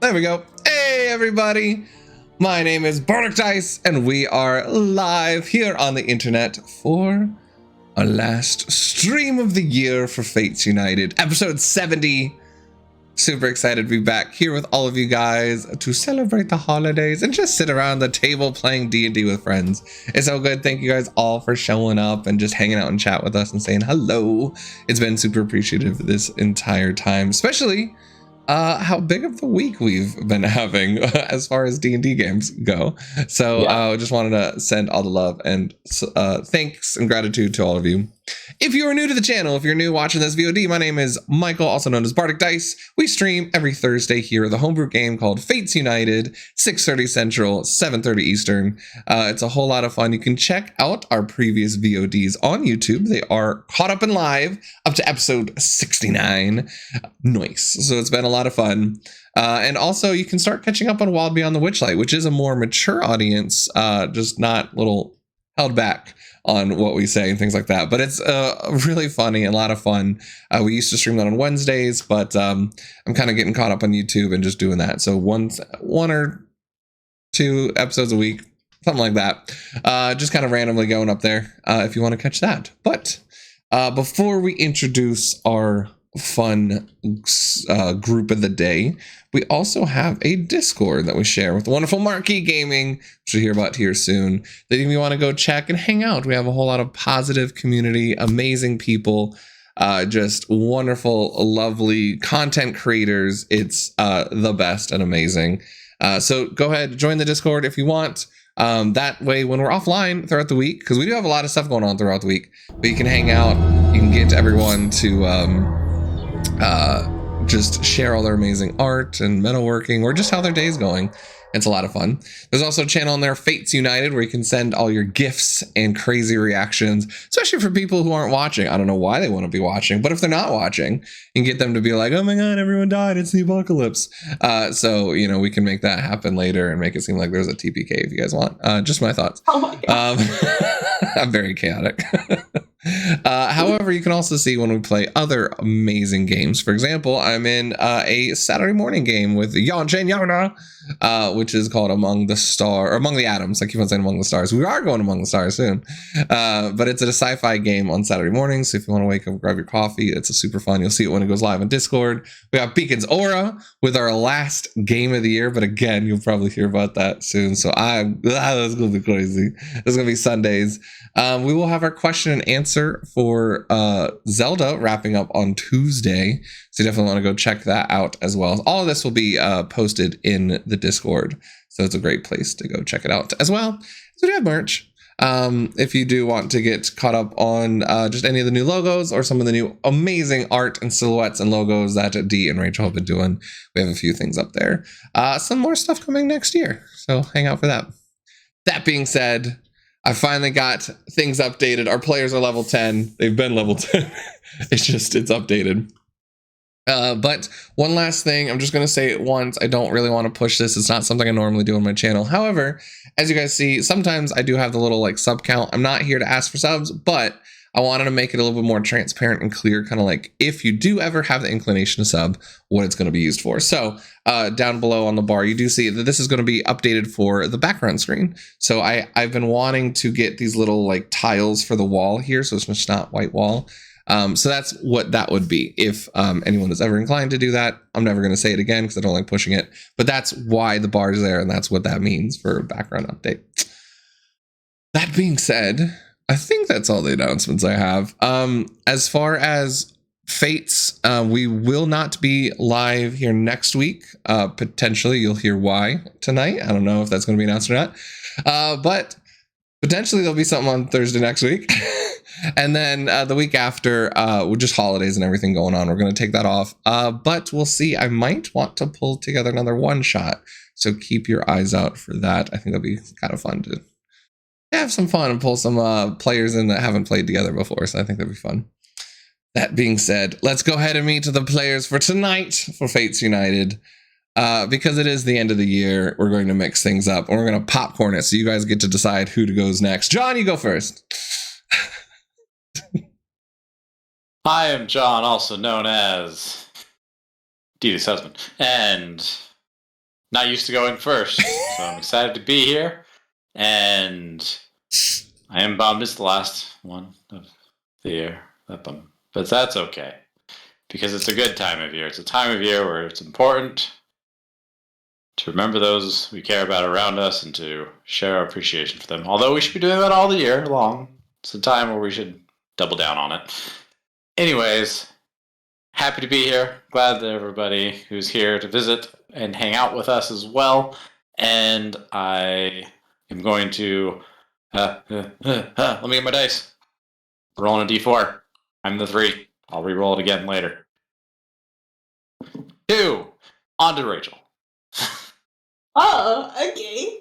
There we go. Hey, everybody. My name is Bardicdice, and we are live here on the internet for our last stream of the year for Fates United, episode 70. Super excited to be back here with all of you guys to celebrate the holidays and just sit around the table playing D&D with friends. It's so good. Thank you guys all for showing up and just hanging out and chat with us and saying hello. It's been super appreciative this entire time, especially how big of the week we've been having as far as D&D games go. So I just wanted to send all the love and thanks and gratitude to all of you. If you are new to the channel, if you're new watching this VOD, my name is Michael, also known as Bardicdice. We stream every Thursday here, the homebrew game called Fates United, 6:30 Central, 7:30 Eastern. It's a whole lot of fun. You can check out our previous VODs on YouTube. They are caught up and live up to episode 69. Nice. So it's been a lot of fun. And also you can start catching up on Wild Beyond the Witchlight, which is a more mature audience, just not little held back on what we say and things like that, but it's really funny and a lot of fun. We used to stream that on Wednesdays, but I'm kind of getting caught up on YouTube and just doing that. So one or two episodes a week, something like that, just kind of randomly going up there if you want to catch that. But before we introduce our fun group of the day, we also have a Discord that we share with wonderful Marquee Gaming, which you'll hear about here soon, that if you want to go check and hang out. We have a whole lot of positive community, amazing people, just wonderful, lovely content creators. It's the best and amazing. So go ahead, join the Discord if you want. That way, when we're offline throughout the week, because we do have a lot of stuff going on throughout the week, but you can hang out, you can get everyone to just share all their amazing art and metalworking or just how their day's going. It's a lot of fun. There's also a channel on there, Fates United, where you can send all your gifts and crazy reactions, especially for people who aren't watching. I don't know why they want to be watching, but if they're not watching, you can get them to be like, oh my god, everyone died, it's the apocalypse. So, you know, we can make that happen later and make it seem like there's a TPK if you guys want. Just my thoughts. Oh my god. I'm very chaotic. However, you can also see when we play other amazing games. For example, I'm in a Saturday morning game with Yan Chen Yarna, which is called Among the Atoms. I keep on saying Among the Stars. We are going Among the Stars soon. But it's a sci-fi game on Saturday mornings. So if you want to wake up, grab your coffee, it's a super fun. You'll see it when it goes live on Discord. We have Beacon's Aura with our last game of the year. But again, you'll probably hear about that soon. So that's going to be crazy. It's going to be Sundays. We will have our question and answer for Zelda wrapping up on Tuesday. So you definitely want to go check that out as well. All of this will be posted in the Discord. So it's a great place to go check it out as well. So we have merch. If you do want to get caught up on just any of the new logos or some of the new amazing art and silhouettes and logos that Dee and Rachel have been doing, we have a few things up there. Some more stuff coming next year. So hang out for that. That being said, I finally got things updated. Our players are level 10. They've been level 10. It's updated. But one last thing, I'm just going to say it once. I don't really want to push this. It's not something I normally do on my channel. However, as you guys see, sometimes I do have the little like sub count. I'm not here to ask for subs, but I wanted to make it a little bit more transparent and clear, kind of like if you do ever have the inclination to sub, what it's going to be used for. So down below on the bar, you do see that this is going to be updated for the background screen. So I've been wanting to get these little like tiles for the wall here, so it's just not white wall. So that's what that would be. If anyone is ever inclined to do that, I'm never going to say it again because I don't like pushing it, but that's why the bar is there, and that's what that means for a background update. That being said, I think that's all the announcements I have. As far as Fates, we will not be live here next week. Potentially, you'll hear why tonight. I don't know if that's going to be announced or not. But potentially, there'll be something on Thursday next week. And then the week after, with just holidays and everything going on, we're going to take that off. But we'll see. I might want to pull together another one shot. So keep your eyes out for that. I think that'll be kind of fun to have some fun and pull some players in that haven't played together before. So I think that'd be fun. That being said, let's go ahead and meet the players for tonight for Fates United. Because it is the end of the year, we're going to mix things up and we're going to popcorn it. So you guys get to decide who goes next. John, you go first. I am John, also known as Dita's husband, and not used to going first, so I'm excited to be here. And I am bummed it's the last one of the year. But that's okay, because it's a good time of year. It's a time of year where it's important to remember those we care about around us and to share our appreciation for them. Although we should be doing that all the year long. It's a time where we should double down on it. Anyways, happy to be here. Glad that everybody who's here to visit and hang out with us as well. And I am going to... let me get my dice. Rolling a d4. I'm the 3. I'll re-roll it again later. 2. On to Rachel. Oh, okay.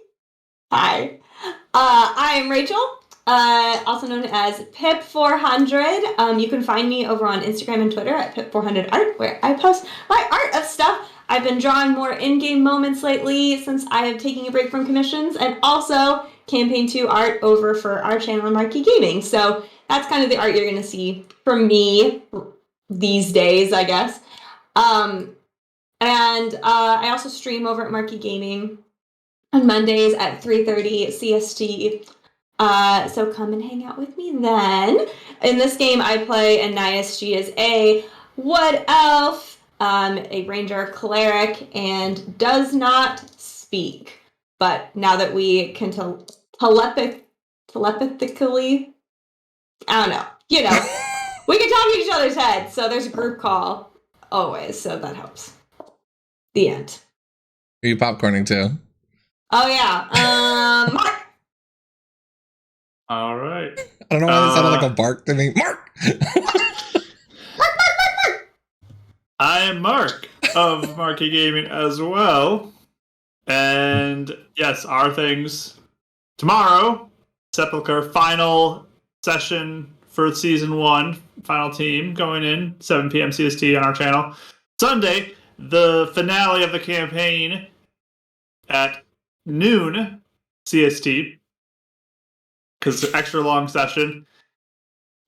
Hi. I am Rachel, also known as Pip400. You can find me over on Instagram and Twitter at Pip400art, where I post my art of stuff. I've been drawing more in-game moments lately since I have taken a break from commissions, and also Campaign 2 art over for our channel in Marquee Gaming. So that's kind of the art you're going to see from me these days, I guess. And I also stream over at Marquee Gaming on Mondays at 3:30 CST. So come and hang out with me then. In this game, I play Anais. She is a wood elf, a ranger cleric, and does not speak. But now that we can telepathically, I don't know, we can talk in each other's heads. So there's a group call always, so that helps. The end. Are you popcorning too? Oh yeah. Mark. All right. I don't know why that sounded like a bark to me. Mark. I am Mark of Marquee Gaming as well. And yes, our things tomorrow, Sepulchre final session for season 1, final team going in 7 p.m. CST on our channel. Sunday, the finale of the campaign at noon CST, because extra long session,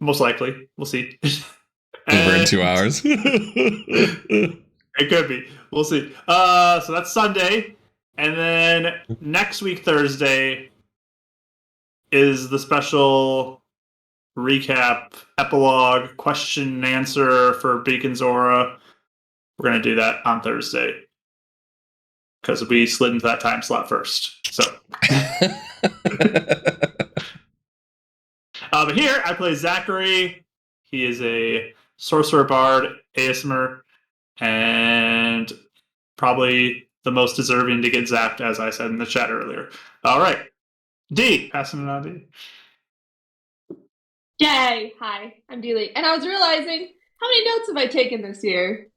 most likely. We'll see. Over in 2 hours. It could be. We'll see. So that's Sunday. And then next week, Thursday, is the special recap, epilogue, question and answer for Beacon's Aura. We're going to do that on Thursday, because we slid into that time slot first. So, but here I play Zachary. He is a sorcerer bard, ASMR, and probably the most deserving to get zapped, as I said in the chat earlier. All right, D, passing it on to you. Yay! Hi, I'm Deely, and I was realizing, how many notes have I taken this year?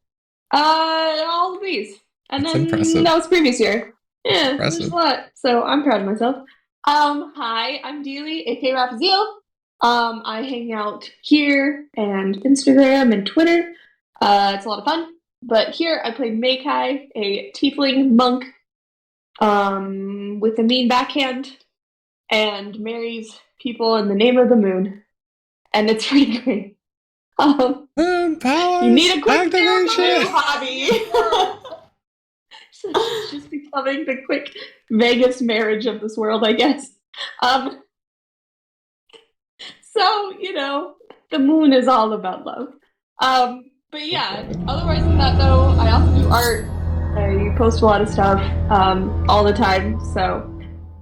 All of these. And That's then impressive. that was previous year. Yeah, Impressive. there's a lot. So I'm proud of myself. Hi, I'm Deely, aka Rafaziel. I hang out here and Instagram and Twitter. It's a lot of fun. But here I play Meikai, a tiefling monk with a mean backhand, and marries people in the name of the moon. And it's pretty great. Moon powers. You need a quick activation. hobby. So it's just becoming the quick Vegas marriage of this world, I guess. So, the moon is all about love. But yeah, otherwise than that, though, I also do art. I post a lot of stuff all the time, so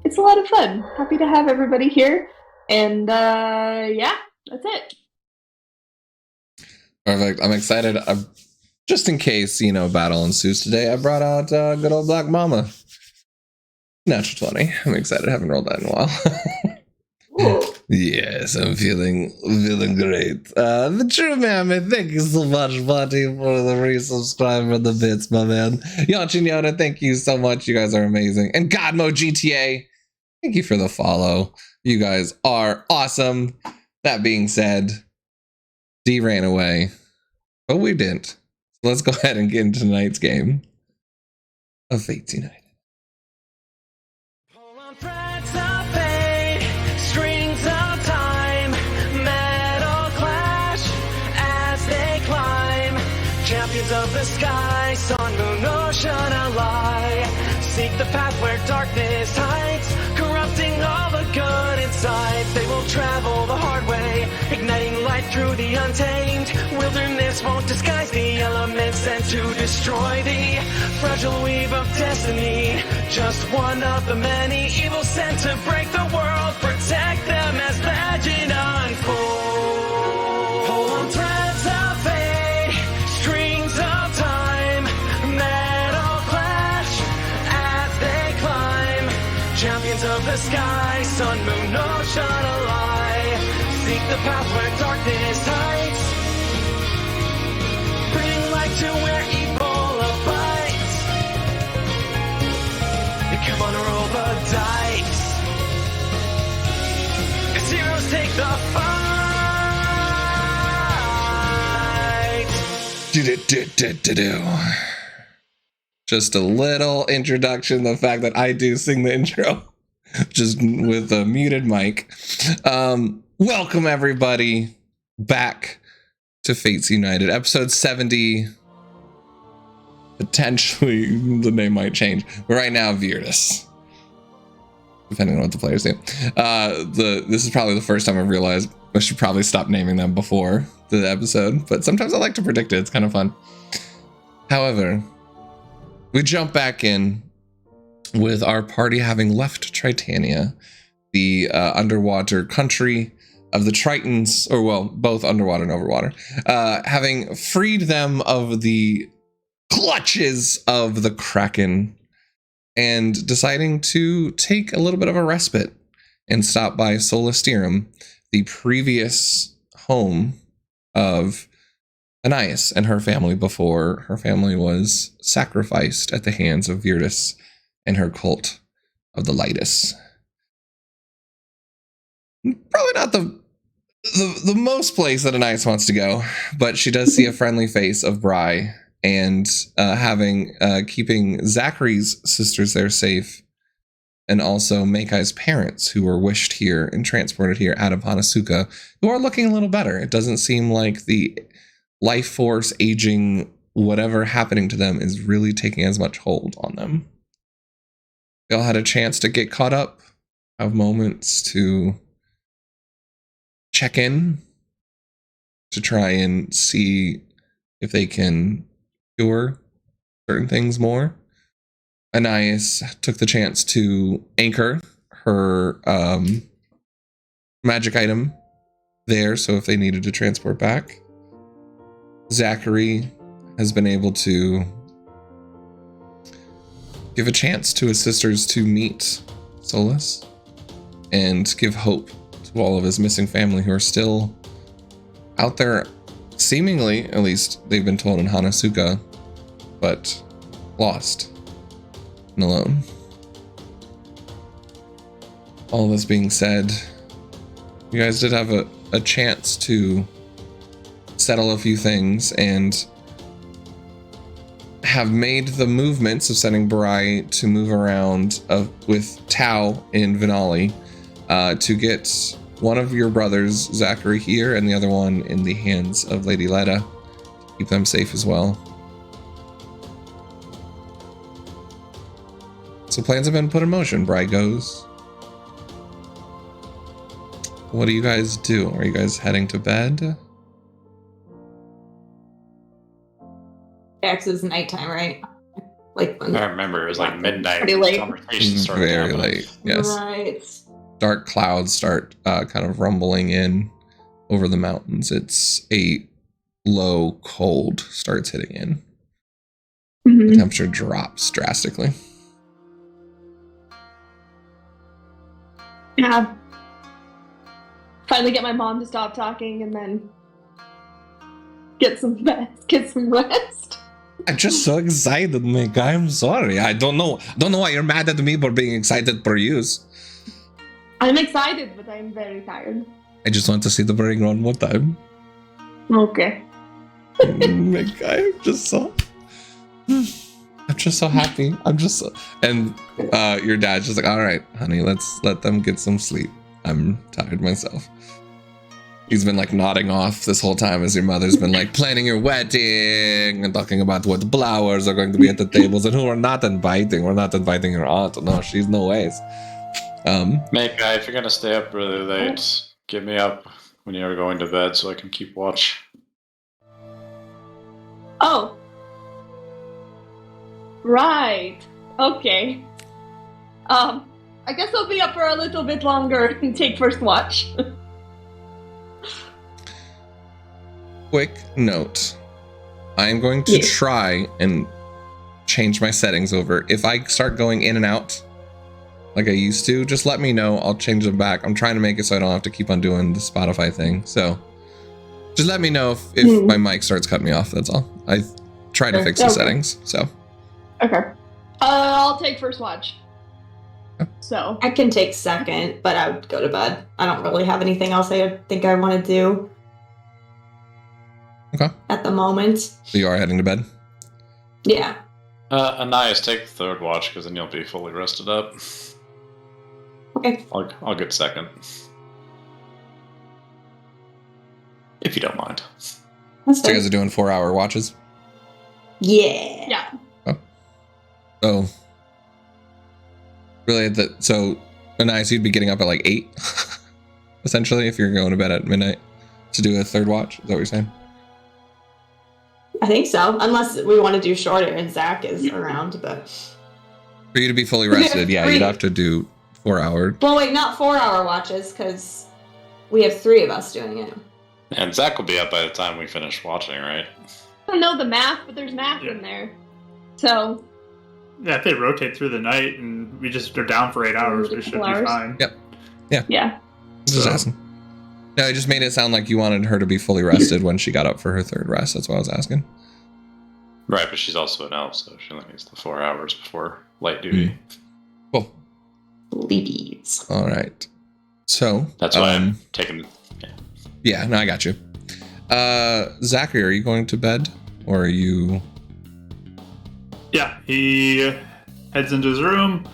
it's a lot of fun. Happy to have everybody here. And yeah, that's it. Perfect. I'm excited. Just in case, battle ensues today, I brought out good old Black Mama. Natural 20. I'm excited. I haven't rolled that in a while. Yes, I'm feeling great. The True Mammoth, thank you so much, buddy, for the resubscribe for the bits, my man. Yanchin Yoda, thank you so much. You guys are amazing. And Godmo GTA, thank you for the follow. You guys are awesome. That being said, D ran away, but we didn't. So let's go ahead and get into tonight's game of Fate United. Pull on threads of fate, strings of time, metal clash as they climb. Champions of the sky, sun, moon, ocean, ally. seek the path where darkness hides, corrupting all the good inside. They will travel the hard way, igniting light through the untamed. Wilderness won't disguise the elements sent to destroy the fragile weave of destiny. Just one of the many evils sent to break the world. Protect them as legend unfolds. Pull on threads of fate, strings of time, metal clash as they climb. Champions of the sky, sun, moon, ocean ally. Seek the path where darkness hides. Bring light to where evil abides. They come on, roll the dice. As heroes take the fight. Just a little introduction. The fact that I do sing the intro, just with a muted mic. Welcome everybody back to Fates United, episode 70. Potentially the name might change, but right now Bardicdice, depending on what the players do. This is probably the first time I've realized I should probably stop naming them before the episode, but sometimes I like to predict it. It's kind of fun. However, we jump back in with our party having left Tritania, the underwater country of the Tritons, or well, both underwater and overwater, having freed them of the clutches of the Kraken and deciding to take a little bit of a respite and stop by Solisterum, the previous home of Anais and her family before her family was sacrificed at the hands of Bardicdice and her cult of the Lightus. Probably not the most place that Anais wants to go, but she does see a friendly face of Bry and keeping Zachary's sisters there safe, and also Makai's parents, who were wished here and transported here out of Hanasuka, who are looking a little better. It doesn't seem like the life force, aging, whatever happening to them is really taking as much hold on them. They all had a chance to get caught up, have moments to check in, to try and see if they can cure certain things more. Anais took the chance to anchor her magic item there, so if they needed to transport back. Zachary has been able to give a chance to his sisters to meet Solus and give hope to all of his missing family who are still out there, seemingly, at least they've been told, in Hanasuka, but lost and alone. All this being said, you guys did have a chance to settle a few things and have made the movements of sending Barai to move around with Tau in Vinali to get one of your brothers, Zachary, here and the other one in the hands of Lady Leda to keep them safe as well. So plans have been put in motion. Bry goes. What do you guys do? Are you guys heading to bed? X is nighttime, right? Like when I remember it was like midnight. Pretty late. Conversation started Very happening. late, yes. Right. Dark clouds start kind of rumbling in over the mountains. It's a low cold starts hitting in. The temperature drops drastically. Yeah. Finally get my mom to stop talking and then get some rest. I'm just so excited, Nick. I'm sorry. I don't know why you're mad at me for being excited for you. I'm excited, but I'm very tired. I just want to see the ring one more time. Okay. Nick, I'm just so happy. And your dad's just like, all right, honey, let's let them get some sleep. I'm tired myself. He's been like nodding off this whole time as your mother's been like planning your wedding and talking about what flowers are going to be at the tables and who we're not inviting. We're not inviting your aunt. No, she's no ways. Mika, if you're gonna stay up really late, get me up when you're going to bed so I can keep watch. Oh. Right. Okay. I guess I'll be up for a little bit longer and take first watch. Quick note. I'm going to try and change my settings over. If I start going in and out like I used to, just let me know. I'll change them back. I'm trying to make it so I don't have to keep on doing the Spotify thing. So just let me know if my mic starts cutting me off. That's all. I try to fix the settings. So okay. I'll take first watch. So I can take second, but I would go to bed. I don't really have anything else I think I want to do. Okay. At the moment. So you are heading to bed? Yeah. Anais, take the third watch because then you'll be fully rested up. Okay. I'll get second. If you don't mind. That's So you fine. guys are doing 4-hour watches? Yeah. yeah. Oh. Really? So, Anais, you'd be getting up at like 8? Essentially, if you're going to bed at midnight to do a third watch? Is that what you're saying? I think so. Unless we want to do shorter and Zach is around, but For you to be fully rested, yeah, you'd have to do 4 hour. well, wait, not 4-hour watches because we have 3 of us doing it. And Zach will be up by the time we finish watching, right? I don't know the math, but there's math in there. So Yeah, if they rotate through the night and we just are down for 8 hours, we should be hours. fine. Yep. yeah. Just asking. No, it just made it sound like you wanted her to be fully rested when she got up for her third rest. That's what I was asking. Right, but she's also an elf, so she only needs the 4 hours before light duty. Cool. Ladies. All right. So That's why I'm taking. Yeah, no, I got you. Zachary, are you going to bed? Or are you... Yeah, he heads into his room,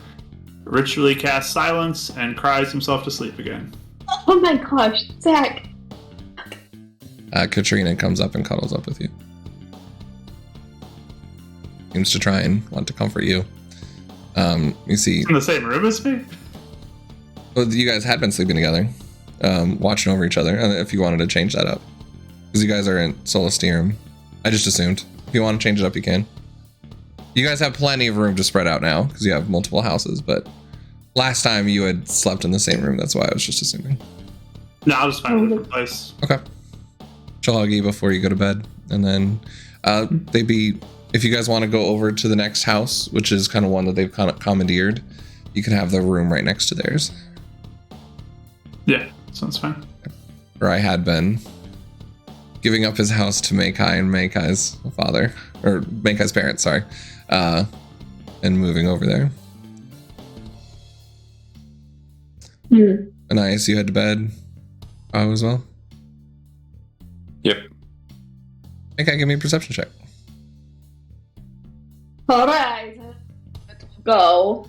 ritually casts silence, and cries himself to sleep again. Oh my gosh, Zach. Katrina comes up and cuddles up with you. Seems to try and want to comfort you. You see... In the same room as me? Well, you guys had been sleeping together, watching over each other, if you wanted to change that up. Because you guys are in Solstium. I just assumed. If you want to change it up, you can. You guys have plenty of room to spread out now, because you have multiple houses, but last time you had slept in the same room, that's why I was just assuming. No, I'll just find a different place. Okay. She'll hug you before you go to bed, and then if you guys want to go over to the next house, which is kind of one that they've kind of commandeered, you can have the room right next to theirs. Yeah, sounds fine. Or I had been giving up his house to Meikai and Meikai's father, or Meikai's parents, sorry, and moving over there. Nice, you head to bed as well? Yep. Meikai, give me a perception check. All right. Let's go.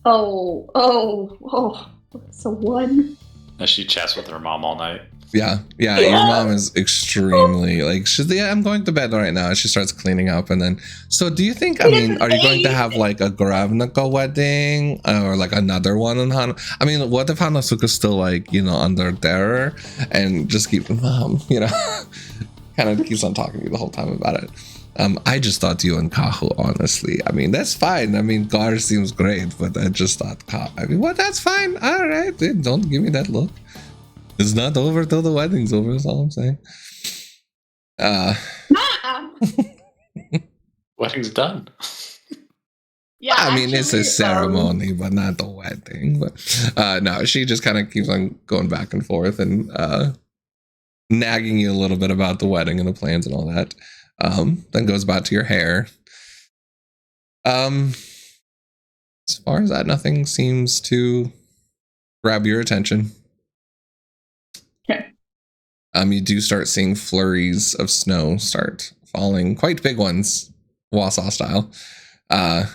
Oh. It's a 1. As she chats with her mom all night. Yeah, your mom is extremely like, I'm going to bed right now. She starts cleaning up, and then, so do you think, are you going to have like a Gravnica wedding or like another one in Han? I mean, what if Hanazuka's still like, under terror and just keep, mom, kind of keeps on talking to you the whole time about it. I just thought you and Kahu, honestly. I mean, that's fine. I mean, Gar seems great, but I just thought that's fine. All right, dude, don't give me that look. It's not over till the wedding's over, that's all I'm saying. Wedding's done. Yeah, I mean, it's a ceremony, but not the wedding. But no, she just kind of keeps on going back and forth and nagging you a little bit about the wedding and the plans and all that. Then goes back to your hair. As far as that, nothing seems to grab your attention. Okay. You do start seeing flurries of snow start falling, quite big ones, Wausau style,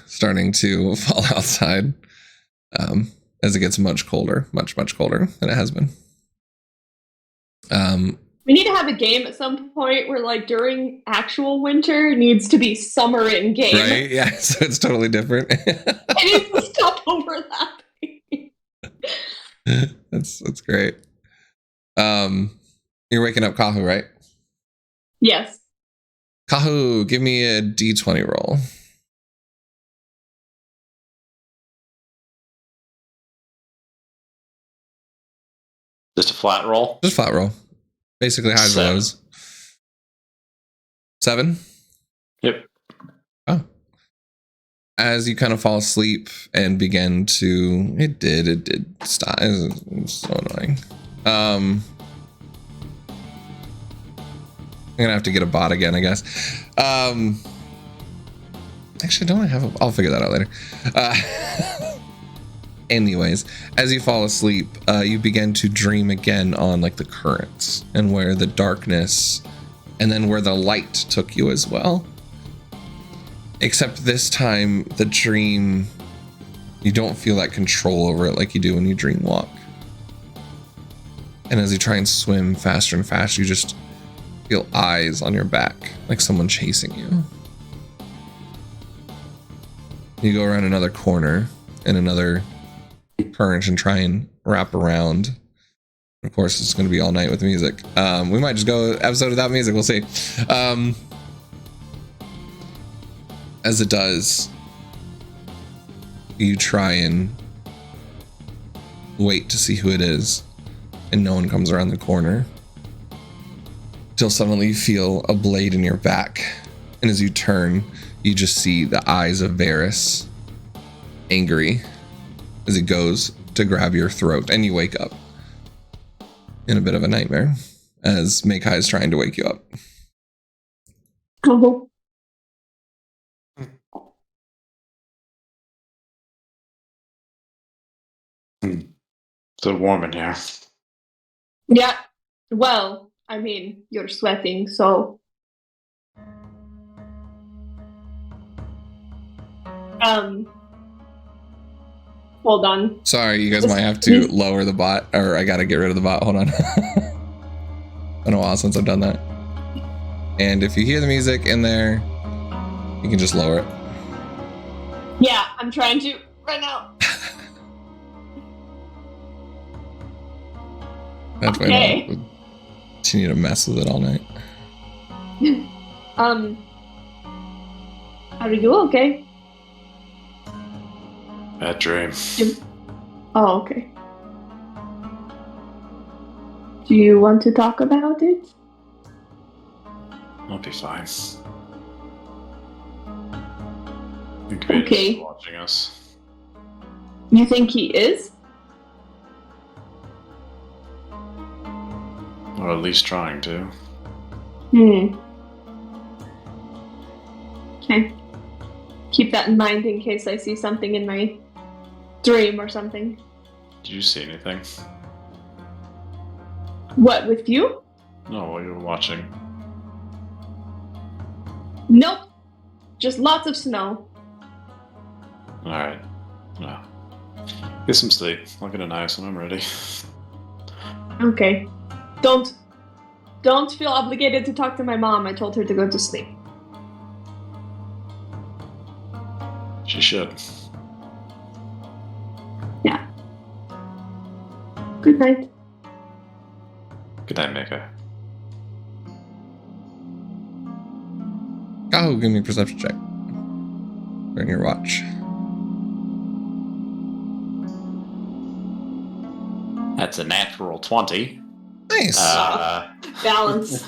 starting to fall outside as it gets much colder, much colder than it has been. We need to have a game at some point where, like, during actual winter, it needs to be summer in game. Right? Yeah, so it's totally different. It needs to stop overlapping. That's great. You're waking up Kahu, right? Yes. Kahu, give me a D20 roll. Just a flat roll. Just flat roll. Basically highs and 7. lows. 7? Yep. Oh. As you kind of fall asleep and begin to... It did stop. It was so annoying. I'm gonna have to get a bot again, I guess. Actually, don't I have a... I'll figure that out later. Anyways, as you fall asleep, you begin to dream again on like the currents and where the darkness and then where the light took you as well. Except this time, the dream, you don't feel that control over it like you do when you dream walk. And as you try and swim faster and faster, you just feel eyes on your back, like someone chasing you. You go around another corner and another current and try and wrap around. Of course, it's going to be all night with music. We might just go episode without music. We'll see. As it does, you try and wait to see who it is, and no one comes around the corner. Till suddenly you feel a blade in your back, and as you turn, you just see the eyes of Varys, angry, as it goes to grab your throat, and you wake up in a bit of a nightmare as Makai is trying to wake you up. Oh. So warm in here. Yeah. Well, I mean, you're sweating, so. Hold on. Sorry, you guys might have to lower the bot, or I gotta get rid of the bot. Hold on. It's been a while since I've done that. And if you hear the music in there, you can just lower it. Yeah, I'm trying to right now. That's Okay. why I'll continue to mess with it all night. Are you okay? Bad dream. Oh, okay. Do you want to talk about it? I'll be fine. I think Vader's Okay. watching us. You think he is? Or at least trying to. Okay. Keep that in mind in case I see something in my dream or something. Did you see anything? What, with you? No, while you were watching. Nope. Just lots of snow. Alright. No. Get some sleep. I'll get a nice when I'm ready. Okay. Don't feel obligated to talk to my mom. I told her to go to sleep. She should. Yeah. Good night. Good night, Mika. Kahu, give me a perception check. During your watch. That's a natural 20. Nice. Balance.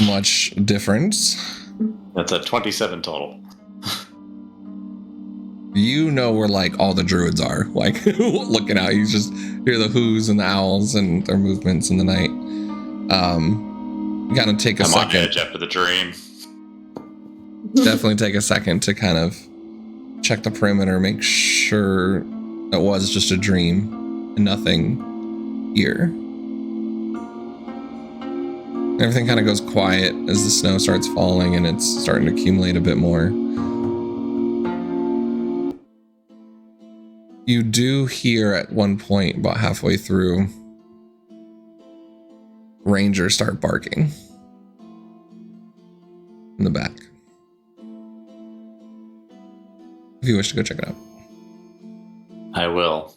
Much difference. That's a 27 total. You know where like all the druids are, like looking out. You just hear the whoos and the owls and their movements in the night. You gotta take a I'm on second. edge after the dream. Definitely take a second to kind of check the perimeter, make sure it was just a dream and nothing here. Everything kind of goes quiet as the snow starts falling and it's starting to accumulate a bit more. You do hear at one point, about halfway through, rangers start barking in the back. If you wish to go check it out. I will.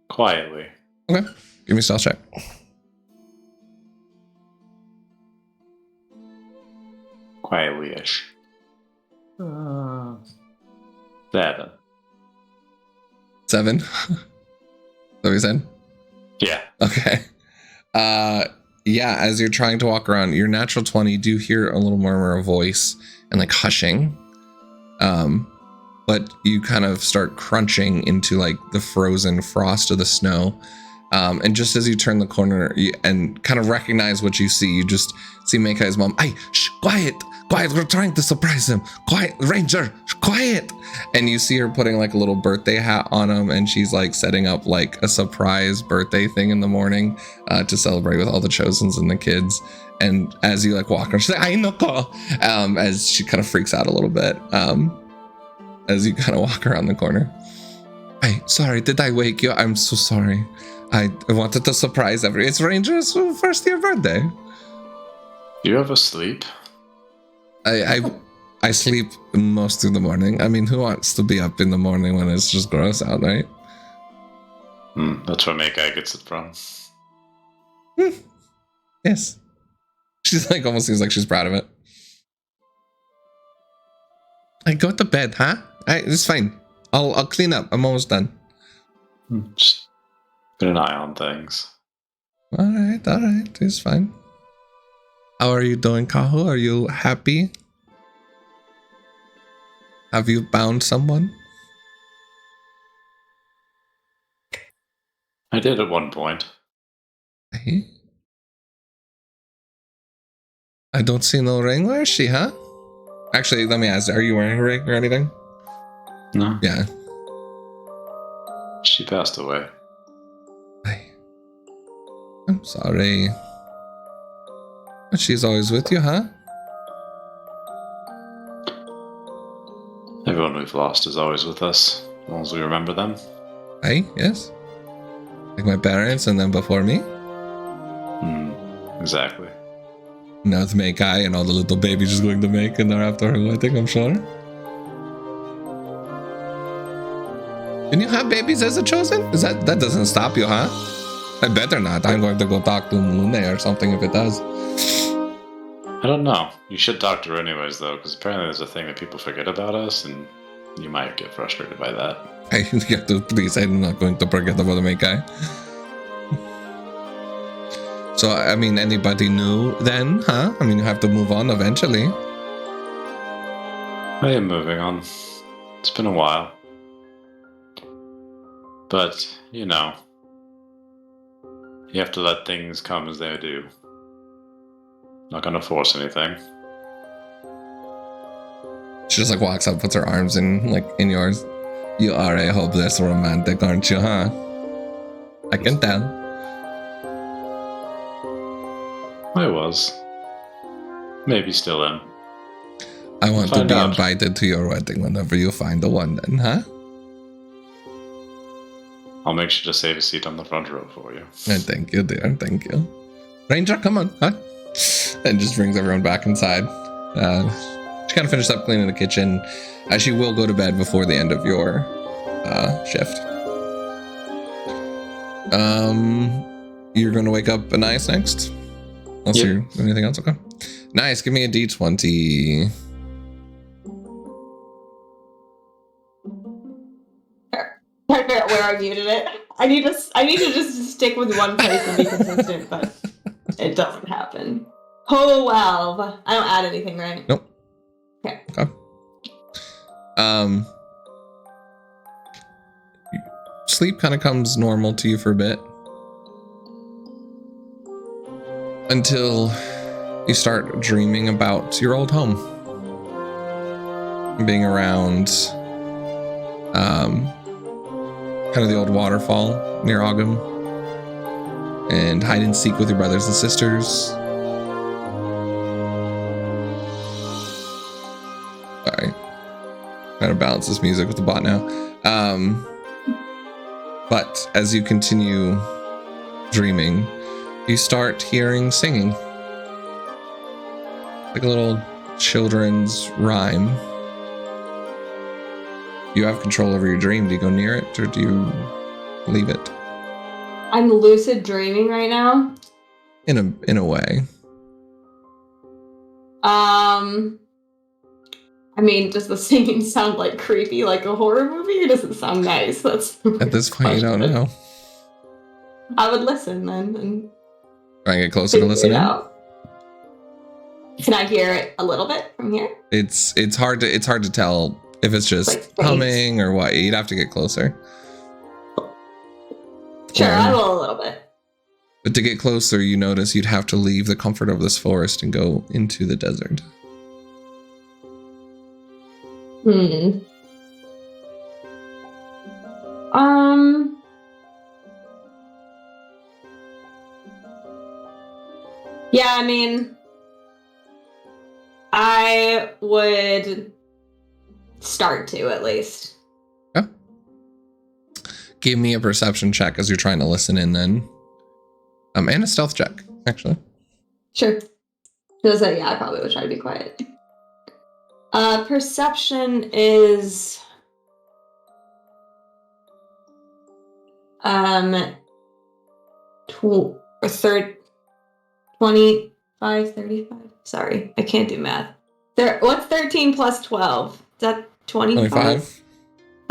Quietly. Okay. Give me a stealth check. Quietly-ish. 7. 7. Is that what you said? Yeah. Okay. Yeah, as you're trying to walk around, your natural 20, you do hear a little murmur of voice and like hushing. But you kind of start crunching into like the frozen frost of the snow. And just as you turn the corner and kind of recognize what you just see Meikai's mom. Hey, shh, quiet, we're trying to surprise him. Quiet, Ranger, quiet. And you see her putting like a little birthday hat on him, and she's like setting up like a surprise birthday thing in the morning to celebrate with all the Chosens and the kids. And as you like walk around, she's like, "Ay, no ko," as she kind of freaks out a little bit as you kind of walk around the corner. Hey, sorry, did I wake you? I'm so sorry. I wanted to surprise everyone. It's Ranger's first year birthday. You ever sleep? I sleep most of the morning. I mean, who wants to be up in the morning when it's just gross out, right? That's where Meikai gets it from. Yes. She's like, almost seems like she's proud of it. I go to bed, huh? It's fine. I'll clean up. I'm almost done. Just put an eye on things. All right. It's fine. How are you doing, Kaho? Are you happy? Have you bound someone? I did at one point. Hey? I don't see no ring. Where is she, huh? Actually, let me ask, are you wearing a ring or anything? No. Yeah. She passed away. I'm sorry. But she's always with you, huh? Everyone we've lost is always with us, as long as we remember them. Hey, yes. Like my parents and then before me? Exactly. Now it's Meikai and all the little babies just going to make and they're after her wedding, I'm sure. Can you have babies as a chosen? That doesn't stop you, huh? I better not. I'm going to go talk to Lune or something if it does. I don't know. You should talk to her anyways, though, because apparently there's a thing that people forget about us, and you might get frustrated by that. Hey, you have to please. I'm not going to forget about the Meikai. So, I mean, anybody new then, huh? I mean, you have to move on eventually. I am moving on. It's been a while. But, you know, you have to let things come as they do. Not gonna force anything. She just like walks up, puts her arms in yours. You are a hopeless romantic, aren't you, huh? I can tell. I was. Maybe still am. I want to Find be out. invited to your wedding whenever you find the one then, huh? I'll make sure to save a seat on the front row for you. Thank you, dear. Thank you. Ranger, come on, huh? And just brings everyone back inside. She kind of finished up cleaning the kitchen. She will go to bed before the end of your shift. You're going to wake up Anais next? Unless Yep. you're doing anything else, okay. Nice, give me a D20. I figure out where I muted it. I need to just stick with one place and be consistent, but it doesn't happen. 12. I don't add anything, right? Nope. Okay. Sleep kind of comes normal to you for a bit. Until you start dreaming about your old home. Being around kind of the old waterfall near Ogum. And hide and seek with your brothers and sisters. Sorry. Trying to balance this music with the bot now. But as you continue dreaming, you start hearing singing. Like a little children's rhyme. You have control over your dream. Do you go near it or do you leave it? I'm lucid dreaming right now. In a way. I mean, does the singing sound like creepy, like a horror movie, or does it sound nice? That's At this point, you don't know. I would listen then and Try and get closer to listen in. out. Can I hear it a little bit from here? It's hard to tell if it's just Like faint. humming or what. You'd have to get closer. Sure, I will a little bit. But to get closer, you notice you'd have to leave the comfort of this forest and go into the desert. Yeah, I mean, I would start to, at least. Yeah. Give me a perception check as you're trying to listen in then. And a stealth check, actually. Sure. Yeah, I probably would try to be quiet. Perception is 25, 35. Sorry, I can't do math. What's 13 plus 12? Is that 25?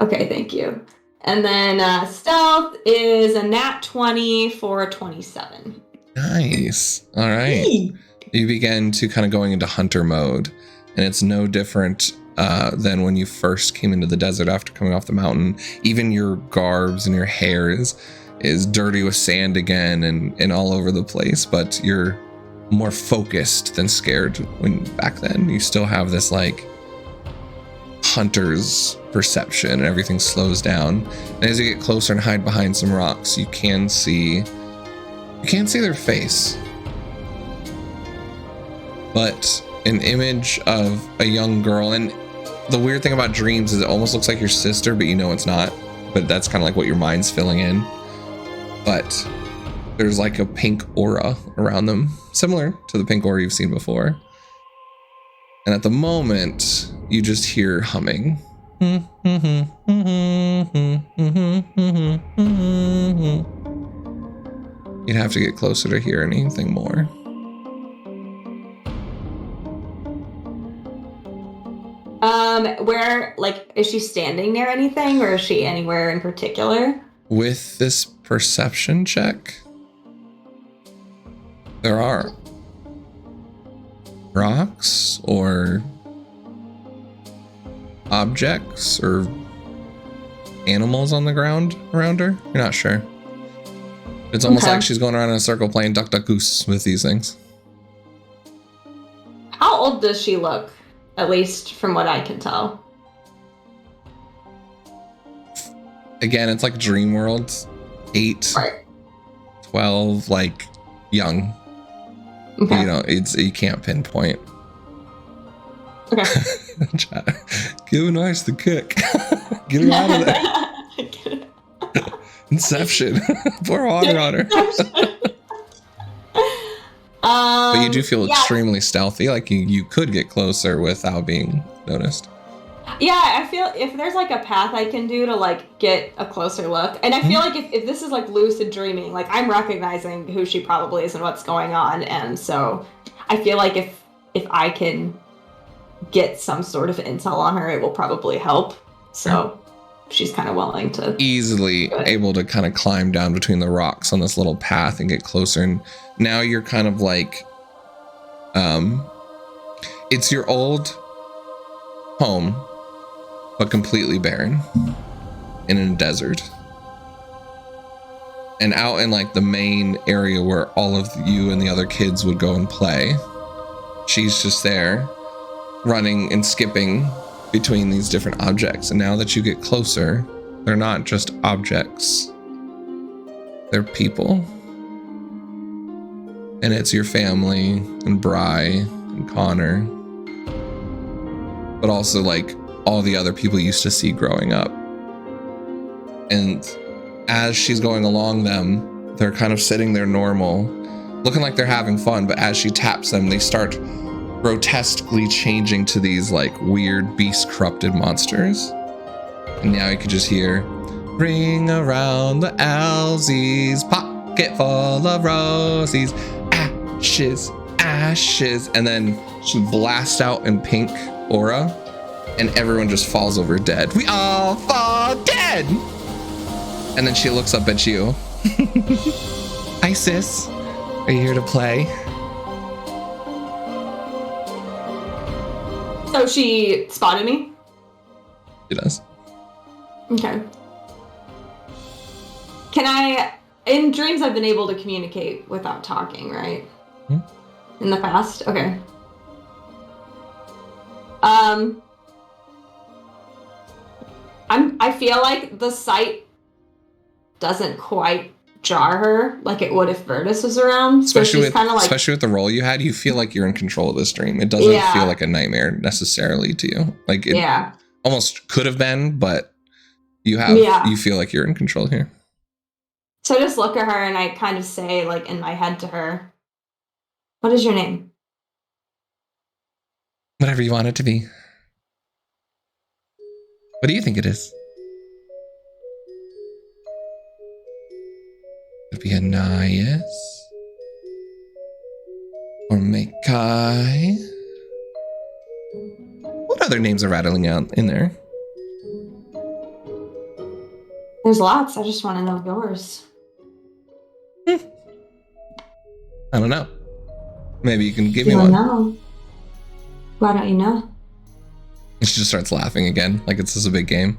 Okay, thank you. And then stealth is a nat 20 for 27. Nice. All right. You begin to kind of going into hunter mode, and it's no different than when you first came into the desert after coming off the mountain. Even your garbs and your hair is dirty with sand again and all over the place, but you're more focused than scared when back then. You still have this like hunter's perception and everything slows down. And as you get closer and hide behind some rocks, you can't see their face, but an image of a young girl. And the weird thing about dreams is it almost looks like your sister, but you know it's not. But that's kind of like what your mind's filling in. But there's like a pink aura around them, similar to the pink aura you've seen before. And at the moment, you just hear humming. You'd have to get closer to hear anything more. Where, like, is she standing near anything, or is she anywhere in particular? With this perception check, there are rocks or objects or animals on the ground around her. You're not sure. It's almost like she's going around in a circle playing duck, duck, goose with these things. How old does she look? At least from what I can tell. Again, it's like dream worlds. 8, Right. 12, like young. Okay. You know, you can't pinpoint. Okay. Give an ice the kick. Get her out of there. Inception. Pour water on her. But you do feel extremely stealthy, like you could get closer without being noticed. Yeah, I feel if there's like a path I can do to like get a closer look, and I feel like if this is like lucid dreaming, like I'm recognizing who she probably is and what's going on, and so I feel like if I can get some sort of intel on her, it will probably help. So she's kind of willing to easily able to kind of climb down between the rocks on this little path and get closer. And now you're kind of like, it's your old home, but completely barren in a desert. And out in like the main area where all of you and the other kids would go and play, she's just there running and skipping between these different objects. And now that you get closer, they're not just objects, they're people. And it's your family and Bri and Connor, but also like all the other people you used to see growing up. And as she's going along them, they're kind of sitting there normal, looking like they're having fun, but as she taps them, they start grotesquely changing to these like weird beast corrupted monsters. And now you can just hear, ring around the Elsies, pocket full of rosies, ashes, ashes. And then she blasts out in pink aura, and everyone just falls over dead. We all fall dead. And then she looks up at you. Hi, sis. Are you here to play? So she spotted me? She does. Okay. Can I... In dreams, I've been able to communicate without talking, right? Hmm? In the past? Okay. I feel like the sight doesn't quite jar her like it would if Virtus was around. Especially so she's kind of like... especially with the role you had, you feel like you're in control of this dream. It doesn't feel like a nightmare necessarily to you. Like it almost could have been, but you feel like you're in control here. So I just look at her and I kind of say, like, in my head to her, what is your name? Whatever you want it to be. What do you think it is? Could be Anais or Makai. What other names are rattling out in there? There's lots. I just want to know yours. I don't know. Maybe you can give me You one. don't know. Why don't you know? And she just starts laughing again, like it's just a big game.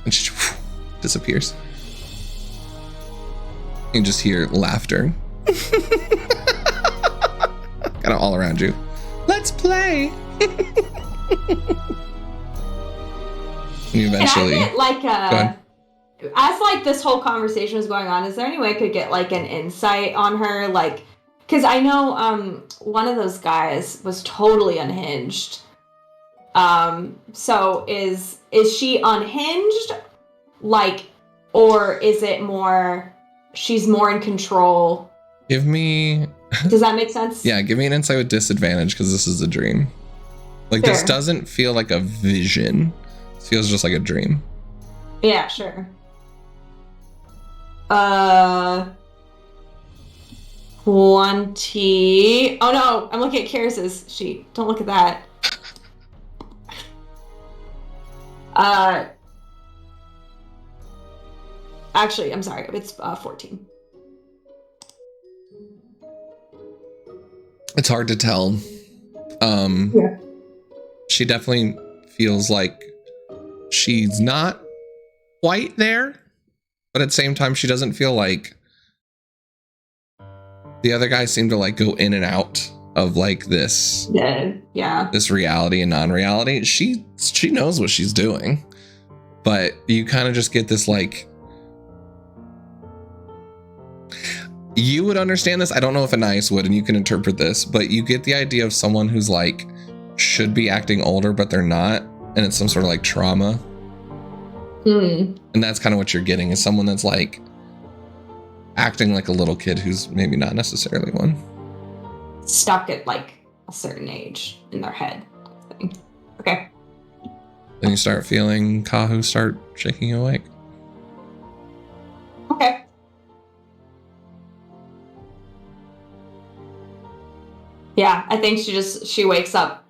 And she disappears. You can just hear laughter. Kind of all around you. Let's play. And you eventually... Can I get, as, like, this whole conversation was going on, is there any way I could get, like, an insight on her? Like, because I know one of those guys was totally unhinged. So is she unhinged? Like, or is it more she's more in control? Give me... Does that make sense? Yeah, give me an insight with disadvantage, because this is a dream. Like, Fair. This doesn't feel like a vision. It feels just like a dream. Yeah, sure. 20. Oh no, I'm looking at Karis's sheet. Don't look at that. Actually, I'm sorry. It's 14. It's hard to tell. Yeah. She definitely feels like she's not quite there, but at the same time, she doesn't feel like the other guys seem to like go in and out of like this this reality and non-reality. She knows what she's doing, but you kind of just get this like, you would understand this. I don't know if Anais would, and you can interpret this, but you get the idea of someone who's like should be acting older, but they're not, and it's some sort of like trauma. And that's kind of what you're getting, is someone that's like acting like a little kid who's maybe not necessarily one. Stuck at like a certain age in their head. Okay. Then you start feeling Kahu start shaking you awake. Okay. Yeah, I think she wakes up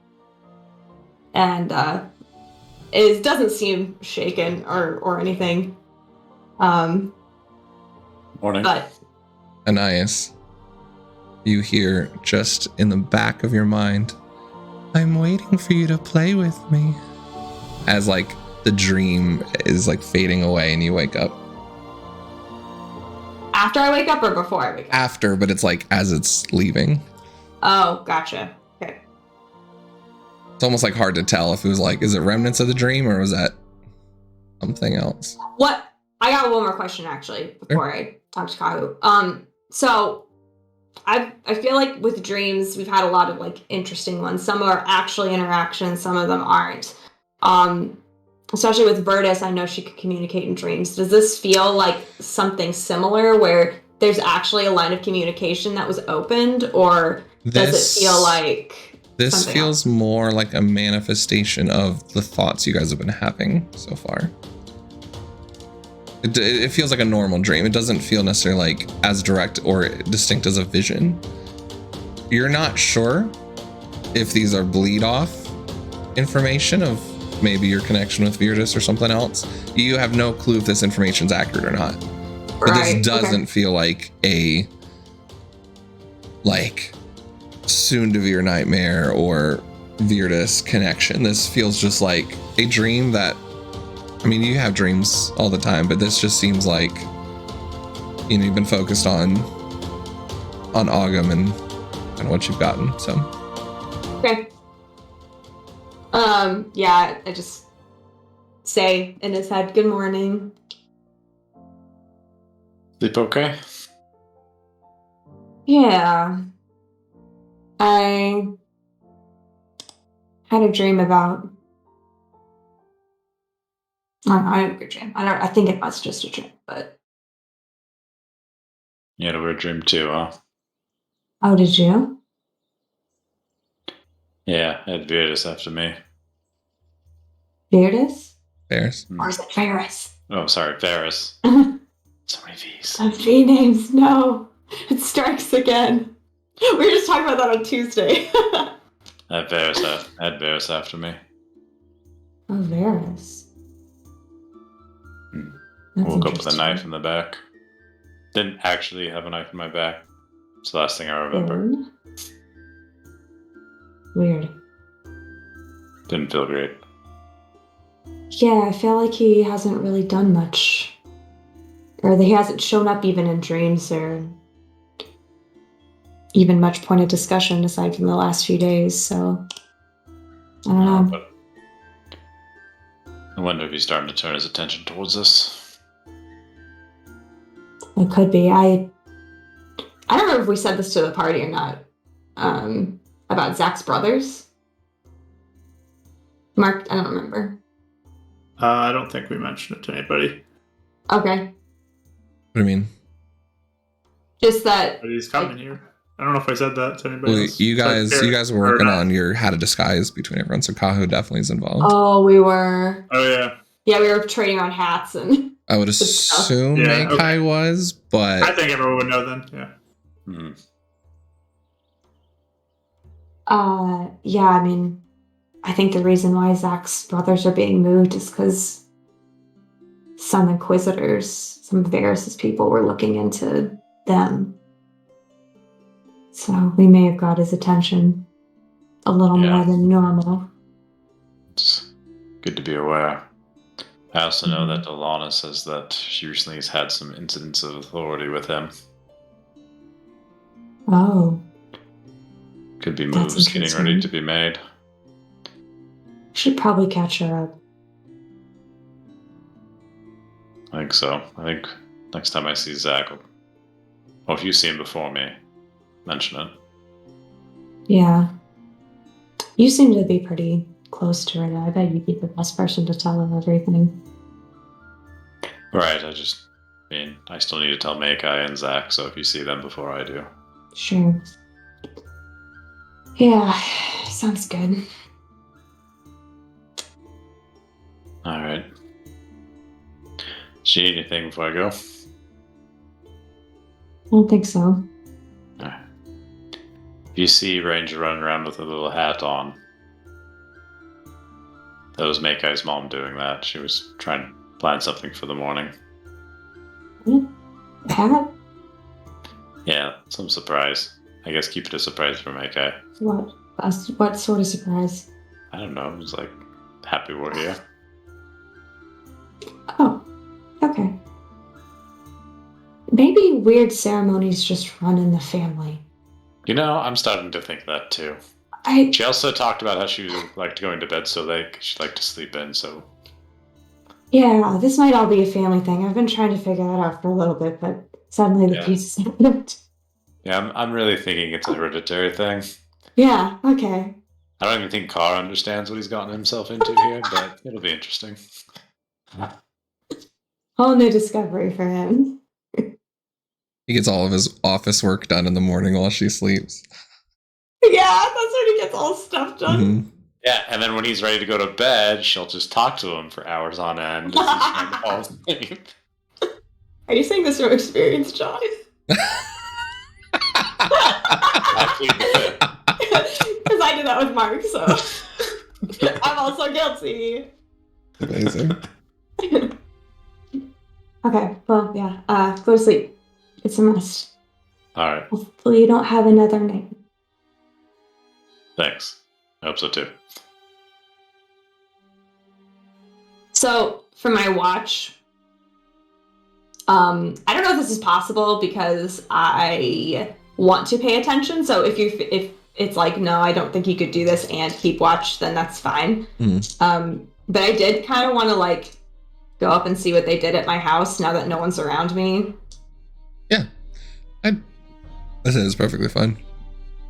and it doesn't seem shaken or anything. Morning. But Anais, you hear just in the back of your mind, I'm waiting for you to play with me. As like the dream is like fading away and you wake up. after I wake up or before I wake up? After, but it's like as it's leaving. Oh, gotcha. Okay. It's almost like hard to tell if it was like, is it remnants of the dream or was that something else? What? I got one more question actually before I talk to Kahu. So I feel like with dreams we've had a lot of like interesting ones. Some are actually interactions, some of them aren't. especially with Bardicdice, I know she could communicate in dreams. Does this feel like something similar where there's actually a line of communication that was opened, or does it feel like this something feels else? more like a manifestation of the thoughts you guys have been having so far? It feels like a normal dream. It doesn't feel necessarily like as direct or distinct as a vision. You're not sure if these are bleed off information of maybe your connection with Bardicdice or something else. You have no clue if this information's accurate or not. But this doesn't feel like a soon to be your nightmare or Bardicdice connection. This feels just like a dream that, I mean, you have dreams all the time, but this just seems like, you know, you've been focused on Ogum and what you've gotten. So Okay. Yeah, I just say in his head, "Good morning." Sleep okay? Yeah. I had a dream about. I had a weird dream. I think it was just a dream, but. You had a weird dream too, huh? Oh, did you? Yeah, I had Bardicdice after me. Bardicdice? there's Or is it Ferris? Oh, sorry, Varys. So many V's. V names, no. It strikes again. We were just talking about that on Tuesday. I had Varys after me. Oh, Varys. Woke up with a knife in the back. Didn't actually have a knife in my back. It's the last thing I remember. Weird. Didn't feel great. Yeah, I feel like he hasn't really done much. Or that he hasn't shown up even in dreams or even much point of discussion aside from the last few days, so I don't know. But I wonder if he's starting to turn his attention towards us. It could be. I don't remember if we said this to the party or not. About Zach's brothers. Mark, I don't remember. I don't think we mentioned it to anybody. Okay. what do you mean? Just that. But he's coming here. I don't know if I said that to anybody Well, else. you guys were working Or not. on your how to disguise between everyone, so Kaho definitely is involved. Oh, we were. Oh, yeah. Yeah, we were trading on hats and. I would assume Yeah, Makai okay. was, but I think everyone would know then, yeah. Yeah, I mean, I think the reason why Zach's brothers are being moved is because some inquisitors, some of Varys' people were looking into them. So we may have got his attention a little more than normal. It's good to be aware. I also know that Alana says that she recently has had some incidents of authority with him. Oh, Could be That's moves getting ready interesting. to be made. should probably catch her up. I think so. I think next time I see Zach, or if you see him before me, mention it. Yeah. You seem to be pretty close to her, though. I bet you'd be the best person to tell her everything. Right, I still need to tell Makai and Zach, so if you see them before I do. Sure. Yeah, sounds good. Alright. Do you need anything before I go? I don't think so. Alright. If you see Ranger running around with a little hat on, that was Makai's mom doing that. She was trying to plan something for the morning. Hat? Yeah, some surprise. I guess keep it a surprise for Makai. What? What sort of surprise? I don't know, it was like, happy we're here. Oh, okay. Maybe weird ceremonies just run in the family. You know, I'm starting to think that too. She also talked about how she liked going to bed so late. She liked to sleep in, so... Yeah, this might all be a family thing. I've been trying to figure that out for a little bit, but suddenly the pieces are flipped. Yeah, I'm really thinking it's a hereditary thing. Yeah, okay. I don't even think Carr understands what he's gotten himself into here, but it'll be interesting. Whole new discovery for him. He gets all of his office work done in the morning while she sleeps. Yeah, that's when he gets all stuff done. Mhm. Yeah, and then when he's ready to go to bed, she'll just talk to him for hours on end as he's trying to fall asleep. Are you saying this from experience, John? Actually, Because I did that with Mark, so I'm also guilty. Amazing. Okay, well, yeah. Go to sleep. Get some rest. all right, Hopefully you don't have another night. thanks. I hope so too. So for my watch, I don't know if this is possible because I want to pay attention. So if it's like, no, I don't think you could do this and keep watch, then that's fine. But I did kind of want to like go up and see what they did at my house now that no one's around me. Yeah. This is perfectly fine.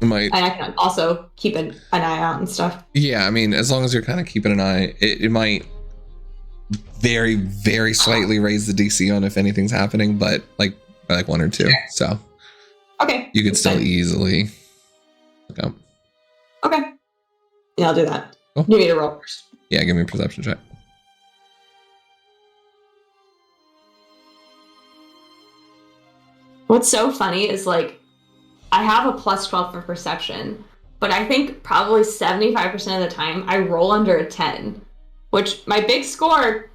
It might. And I can also keep an eye out and stuff. Yeah, I mean, as long as you're kind of keeping an eye, it might very, very slightly raise the DC on if anything's happening, but like by like 1 or 2. So Okay. you could still fine. easily look up. Okay. Yeah, I'll do that. Cool. You need to roll first. Yeah, give me a perception check. What's so funny is like I have a plus 12 for perception, but I think probably 75% of the time I roll under a 10, which my big score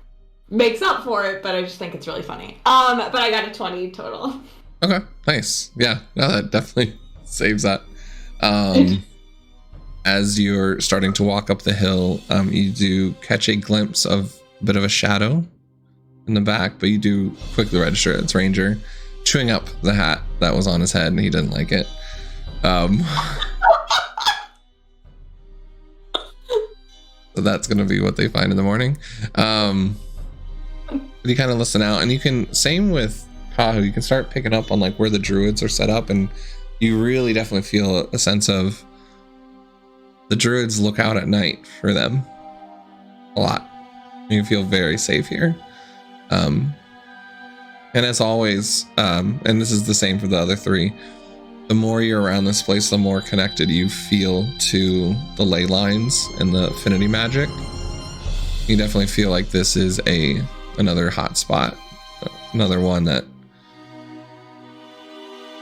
makes up for it, but I just think it's really funny. But I got a 20 total. Okay, nice. Yeah, no, that definitely saves that. As you're starting to walk up the hill, you do catch a glimpse of a bit of a shadow in the back, but you do quickly register it's Ranger chewing up the hat that was on his head, and he didn't like it. So that's going to be what they find in the morning. You kind of listen out, and you can, same with Kahu, you can start picking up on like where the druids are set up, and you really definitely feel a sense of the druids look out at night for them a lot. You feel very safe here. And as always, and this is the same for the other 3, the more you're around this place, the more connected you feel to the ley lines and the affinity magic. You definitely feel like this is another hot spot, another one that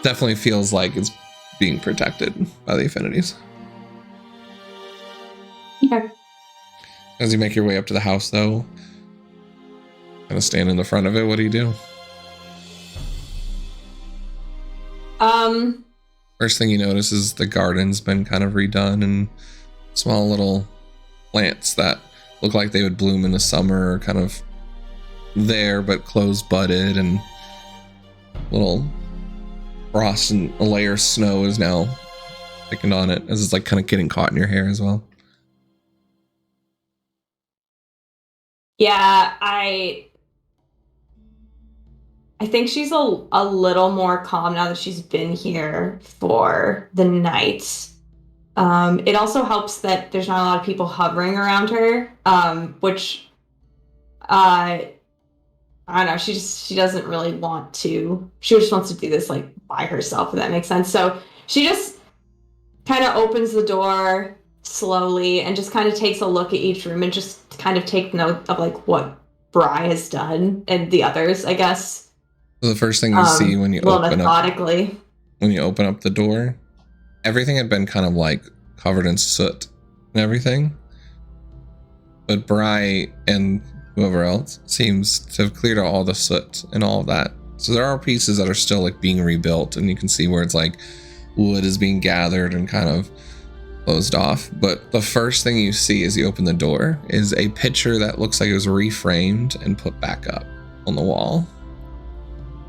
definitely feels like it's being protected by the affinities. Okay. As you make your way up to the house, though, kind of stand in the front of it, what do you do? First thing you notice is the garden's been kind of redone, and small little plants that look like they would bloom in the summer are kind of there but closed budded, and little frost and a layer of snow is now thickened on it as it's like kind of getting caught in your hair as well. Yeah, I think she's a little more calm now that she's been here for the night. It also helps that there's not a lot of people hovering around her, which I don't know. She doesn't really want to. She just wants to do this like by herself, if that makes sense. So she just kind of opens the door slowly and just kind of takes a look at each room and just kind of take note of like what Bri has done and the others, I guess. So the first thing you see when you open up the door, everything had been kind of like covered in soot and everything, but Bri and whoever else seems to have cleared out all the soot and all of that. So there are pieces that are still like being rebuilt, and you can see where it's like wood is being gathered and kind of closed off. But the first thing you see as you open the door is a picture that looks like it was reframed and put back up on the wall.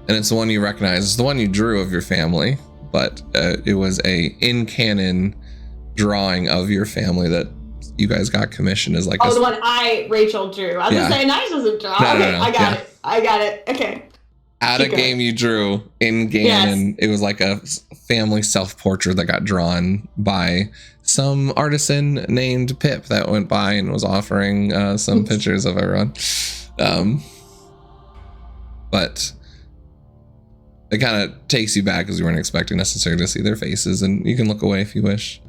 And it's the one you recognize. It's the one you drew of your family, but it was a in-canon drawing of your family that you guys got commissioned as like the one Rachel drew. I was gonna say, nice doesn't draw. No, I got it. Okay. At a game you drew in Ganon, it was like a family self-portrait that got drawn by some artisan named Pip that went by and was offering some pictures of everyone. But it kind of takes you back because you weren't expecting necessarily to see their faces, and you can look away if you wish.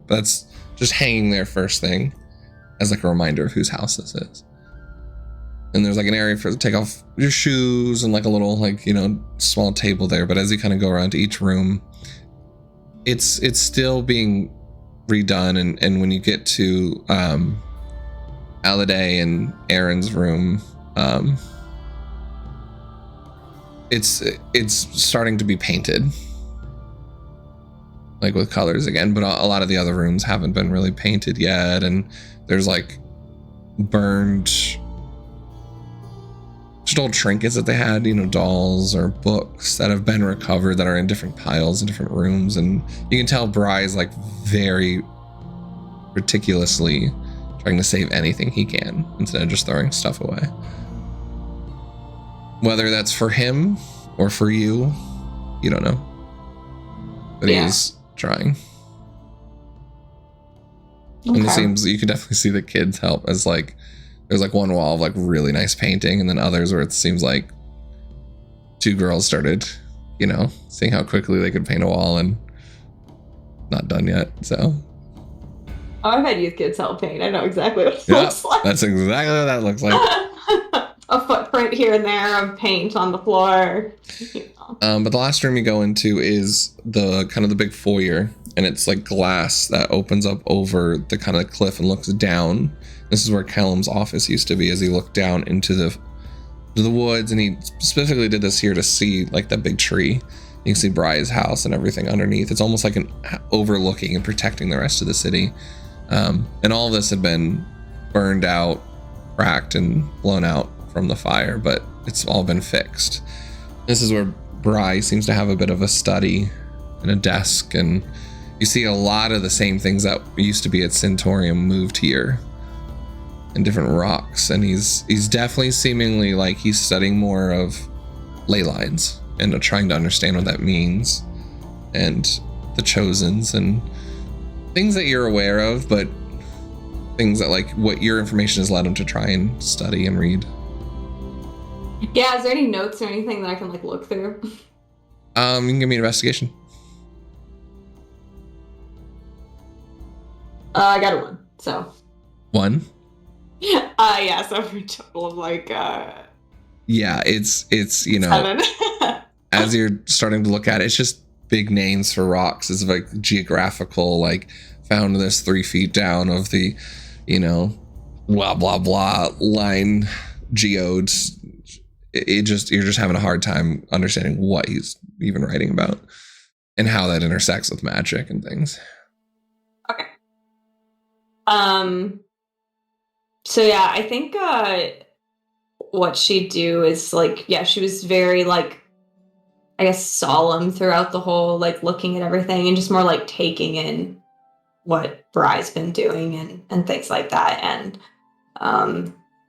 That's just hanging there first thing as like a reminder of whose house this is. And there's like an area for to take off your shoes and like a little like, you know, small table there. But as you kind of go around to each room, it's still being redone. And when you get to Alliday and Aaron's room, it's starting to be painted, like with colors again. But a lot of the other rooms haven't been really painted yet, and there's like burned just old trinkets that they had, you know, dolls or books that have been recovered that are in different piles in different rooms. And you can tell Bry's like very meticulously trying to save anything he can instead of just throwing stuff away. Whether that's for him or for you, you don't know. But he's trying. Okay. And it seems you can definitely see the kids help, as like there's like one wall of like really nice painting, and then others where it seems like two girls started, you know, seeing how quickly they could paint a wall and not done yet. So I've had youth kids help paint. I know exactly what it looks like. That's exactly what that looks like. A footprint here and there of paint on the floor. You know. But the last room you go into is the kind of the big foyer, and it's like glass that opens up over the kind of cliff and looks down. This is where Callum's office used to be, as he looked down into the woods, and he specifically did this here to see like that big tree. You can see Bry's house and everything underneath. It's almost like an overlooking and protecting the rest of the city. And all of this had been burned out, cracked, and blown out from the fire, but it's all been fixed. This is where Bry seems to have a bit of a study and a desk, and you see a lot of the same things that used to be at Centaurium moved here, and different rocks. And he's definitely seemingly like he's studying more of ley lines and trying to understand what that means, and the Chosens and things that you're aware of, but things that like what your information has led him to try and study and read. Yeah, is there any notes or anything that I can like look through? You can give me an investigation. I got a 1, so 1. Yeah, so for a total of like yeah, it's you know 7. As you're starting to look at it, it's just big names for rocks. It's like geographical, like found this 3 feet down of the, you know, blah blah blah line geodes. You're just having a hard time understanding what he's even writing about and how that intersects with magic and things. Okay. So yeah, I think what she'd do is like, yeah, she was very like, I guess, solemn throughout the whole, like looking at everything and just more like taking in what Bry's been doing and things like that. And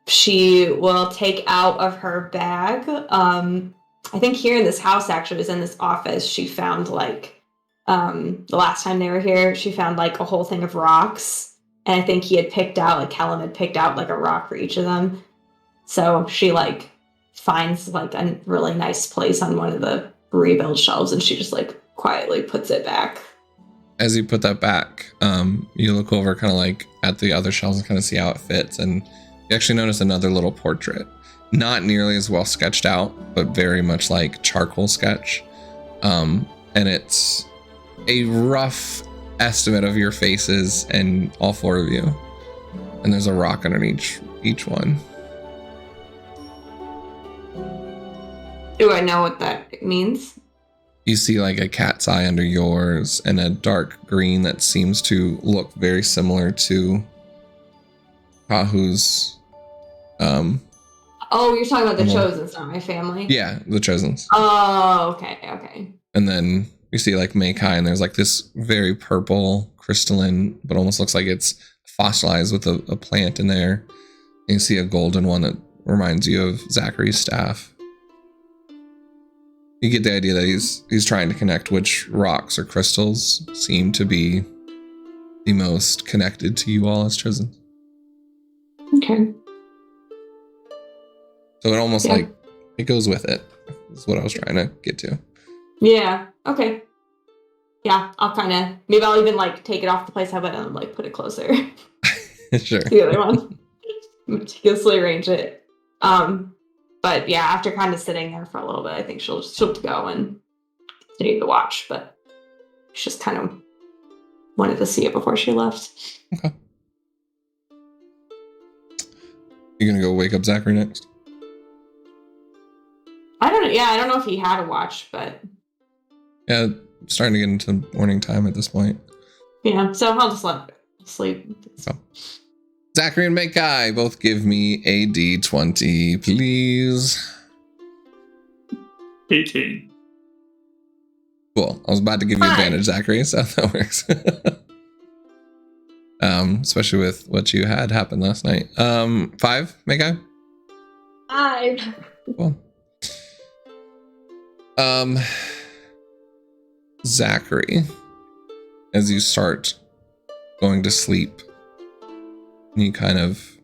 she will take out of her bag, I think here in this house, actually, was in this office, she found like, the last time they were here, she found like a whole thing of rocks. And I think he had picked out, like Callum had picked out like a rock for each of them. So she like finds like a really nice place on one of the rebuild shelves, and she just like quietly puts it back. As you put that back, you look over kind of like at the other shelves and kind of see how it fits, and you actually notice another little portrait. Not nearly as well sketched out, but very much like charcoal sketch. And it's a rough estimate of your faces and all 4 of you. And there's a rock underneath each one. Do I know what that means? You see like a cat's eye under yours and a dark green that seems to look very similar to Pahu's. Oh, you're talking about the Chosens, not my family? Yeah, the Chosens. Oh, okay. And then you see like Meikai, and there's like this very purple crystalline, but almost looks like it's fossilized with a plant in there. And you see a golden one that reminds you of Zachary's staff. You get the idea that he's trying to connect which rocks or crystals seem to be the most connected to you all as chosen. Okay. So it almost like it goes with it. Is what I was trying to get to. Yeah. Okay. Yeah, maybe I'll even like take it off the place I have it and like put it closer. Sure. To the other one. Meticulously arrange it. But yeah, after kind of sitting there for a little bit, I think she'll go and continue to watch. But she just kind of wanted to see it before she left. Okay. You gonna go wake up Zachary next? I don't know. Yeah, I don't know if he had a watch, but Yeah, starting to get into morning time at this point. yeah. So I'll just let him sleep. Oh. Zachary and Mekai, both give me a D20, please. 18. Cool. I was about to give you advantage, Zachary, so that works. Especially with what you had happen last night. 5, Mekai? 5. Cool. Zachary, as you start going to sleep, you kind of,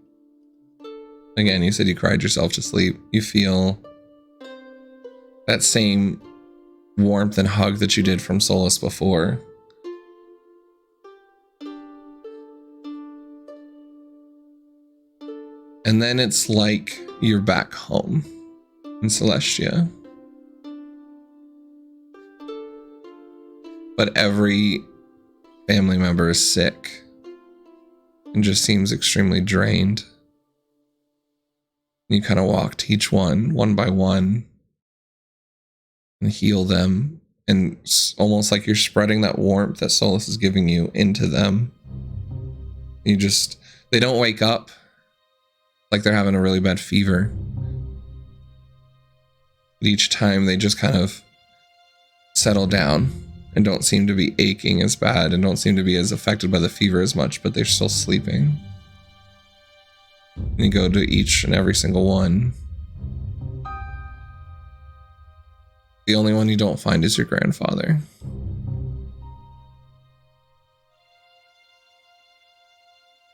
again, you said you cried yourself to sleep. You feel that same warmth and hug that you did from Solus before. And then it's like you're back home in Celestia. But every family member is sick and just seems extremely drained. You kind of walk to each one by one, and heal them. And it's almost like you're spreading that warmth that Solus is giving you into them. They don't wake up like they're having a really bad fever. But each time they just kind of settle down and don't seem to be aching as bad and don't seem to be as affected by the fever as much, but they're still sleeping. And you go to each and every single one. The only one you don't find is your grandfather.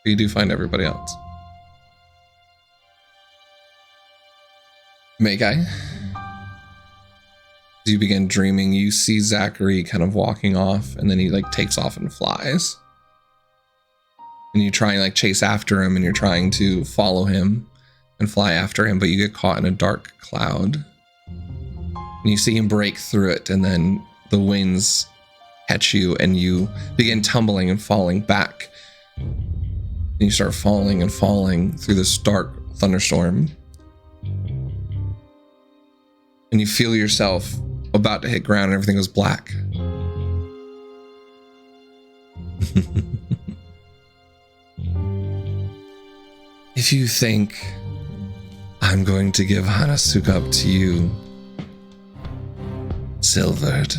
But you do find everybody else. Megai, as you begin dreaming, you see Zachary kind of walking off, and then he like takes off and flies. And you try and like chase after him, and you're trying to follow him and fly after him, but you get caught in a dark cloud. And you see him break through it, and then the winds catch you, and you begin tumbling and falling back. And you start falling and falling through this dark thunderstorm. And you feel yourself about to hit ground, and everything goes black. If you think I'm going to give Hanasuke up to you, Silvered,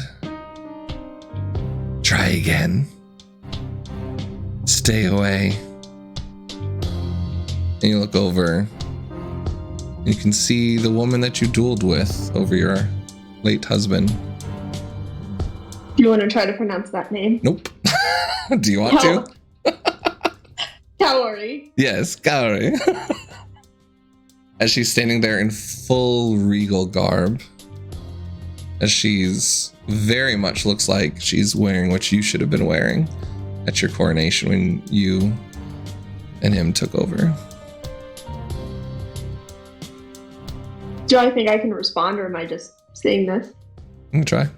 try again. Stay away. And you look over. You can see the woman that you dueled with over your late husband. Do you want to try to pronounce that name? Nope. Do you want to? Kaori. Yes, Kaori. As she's standing there in full regal garb. As she's very much looks like she's wearing what you should have been wearing at your coronation when you and him took over. Do I think I can respond, or am I just seeing this? I'm gonna try.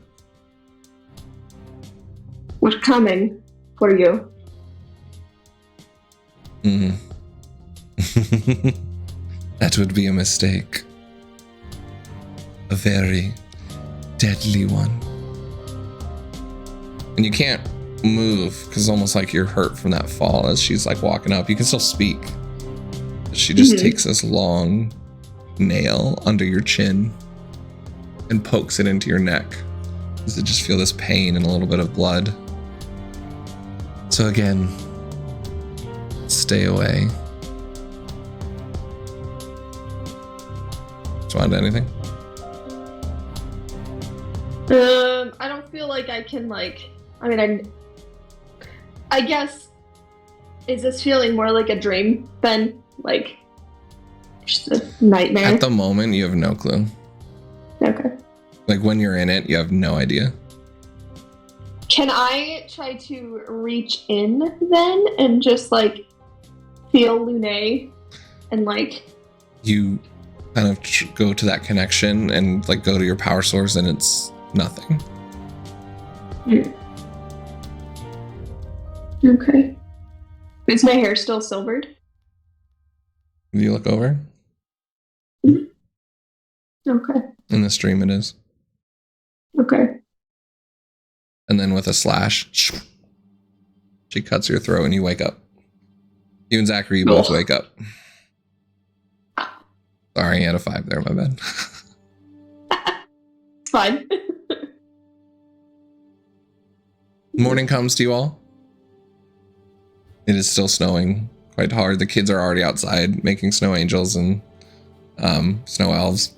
What's coming for you? That would be a mistake. A very deadly one. And you can't move because it's almost like you're hurt from that fall as she's like walking up. You can still speak. But she just takes this long nail under your chin and pokes it into your neck. Does it just feel this pain and a little bit of blood? So again, stay away. Do you want anything? I don't feel like I can I guess, is this feeling more like a dream than like just a nightmare? At the moment, you have no clue. Okay. Like when you're in it, you have no idea. Can I try to reach in then and just like feel Lune and like You kind of go to that connection and like go to your power source, and it's nothing. Okay. Is my hair still silvered? You look over. Okay. In the stream, it is. Okay. And then with a slash, she cuts your throat, and you wake up. You and Zachary, you both wake up. Sorry, you had a 5 there, my bad. It's fine. Morning comes to you all. It is still snowing quite hard. The kids are already outside making snow angels and snow elves.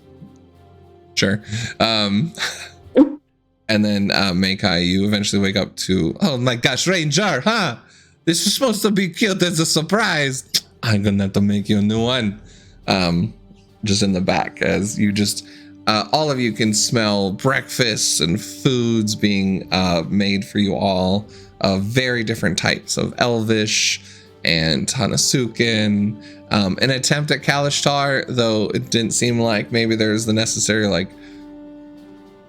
Sure. And then Meikai, you eventually wake up to, oh my gosh, Ranger, huh? This was supposed to be cute as a surprise. I'm gonna have to make you a new one. Just in the back, as you just all of you can smell breakfasts and foods being made for you all of very different types of Elvish and Tanasuken. An attempt at Kalishtar, though it didn't seem like maybe there's the necessary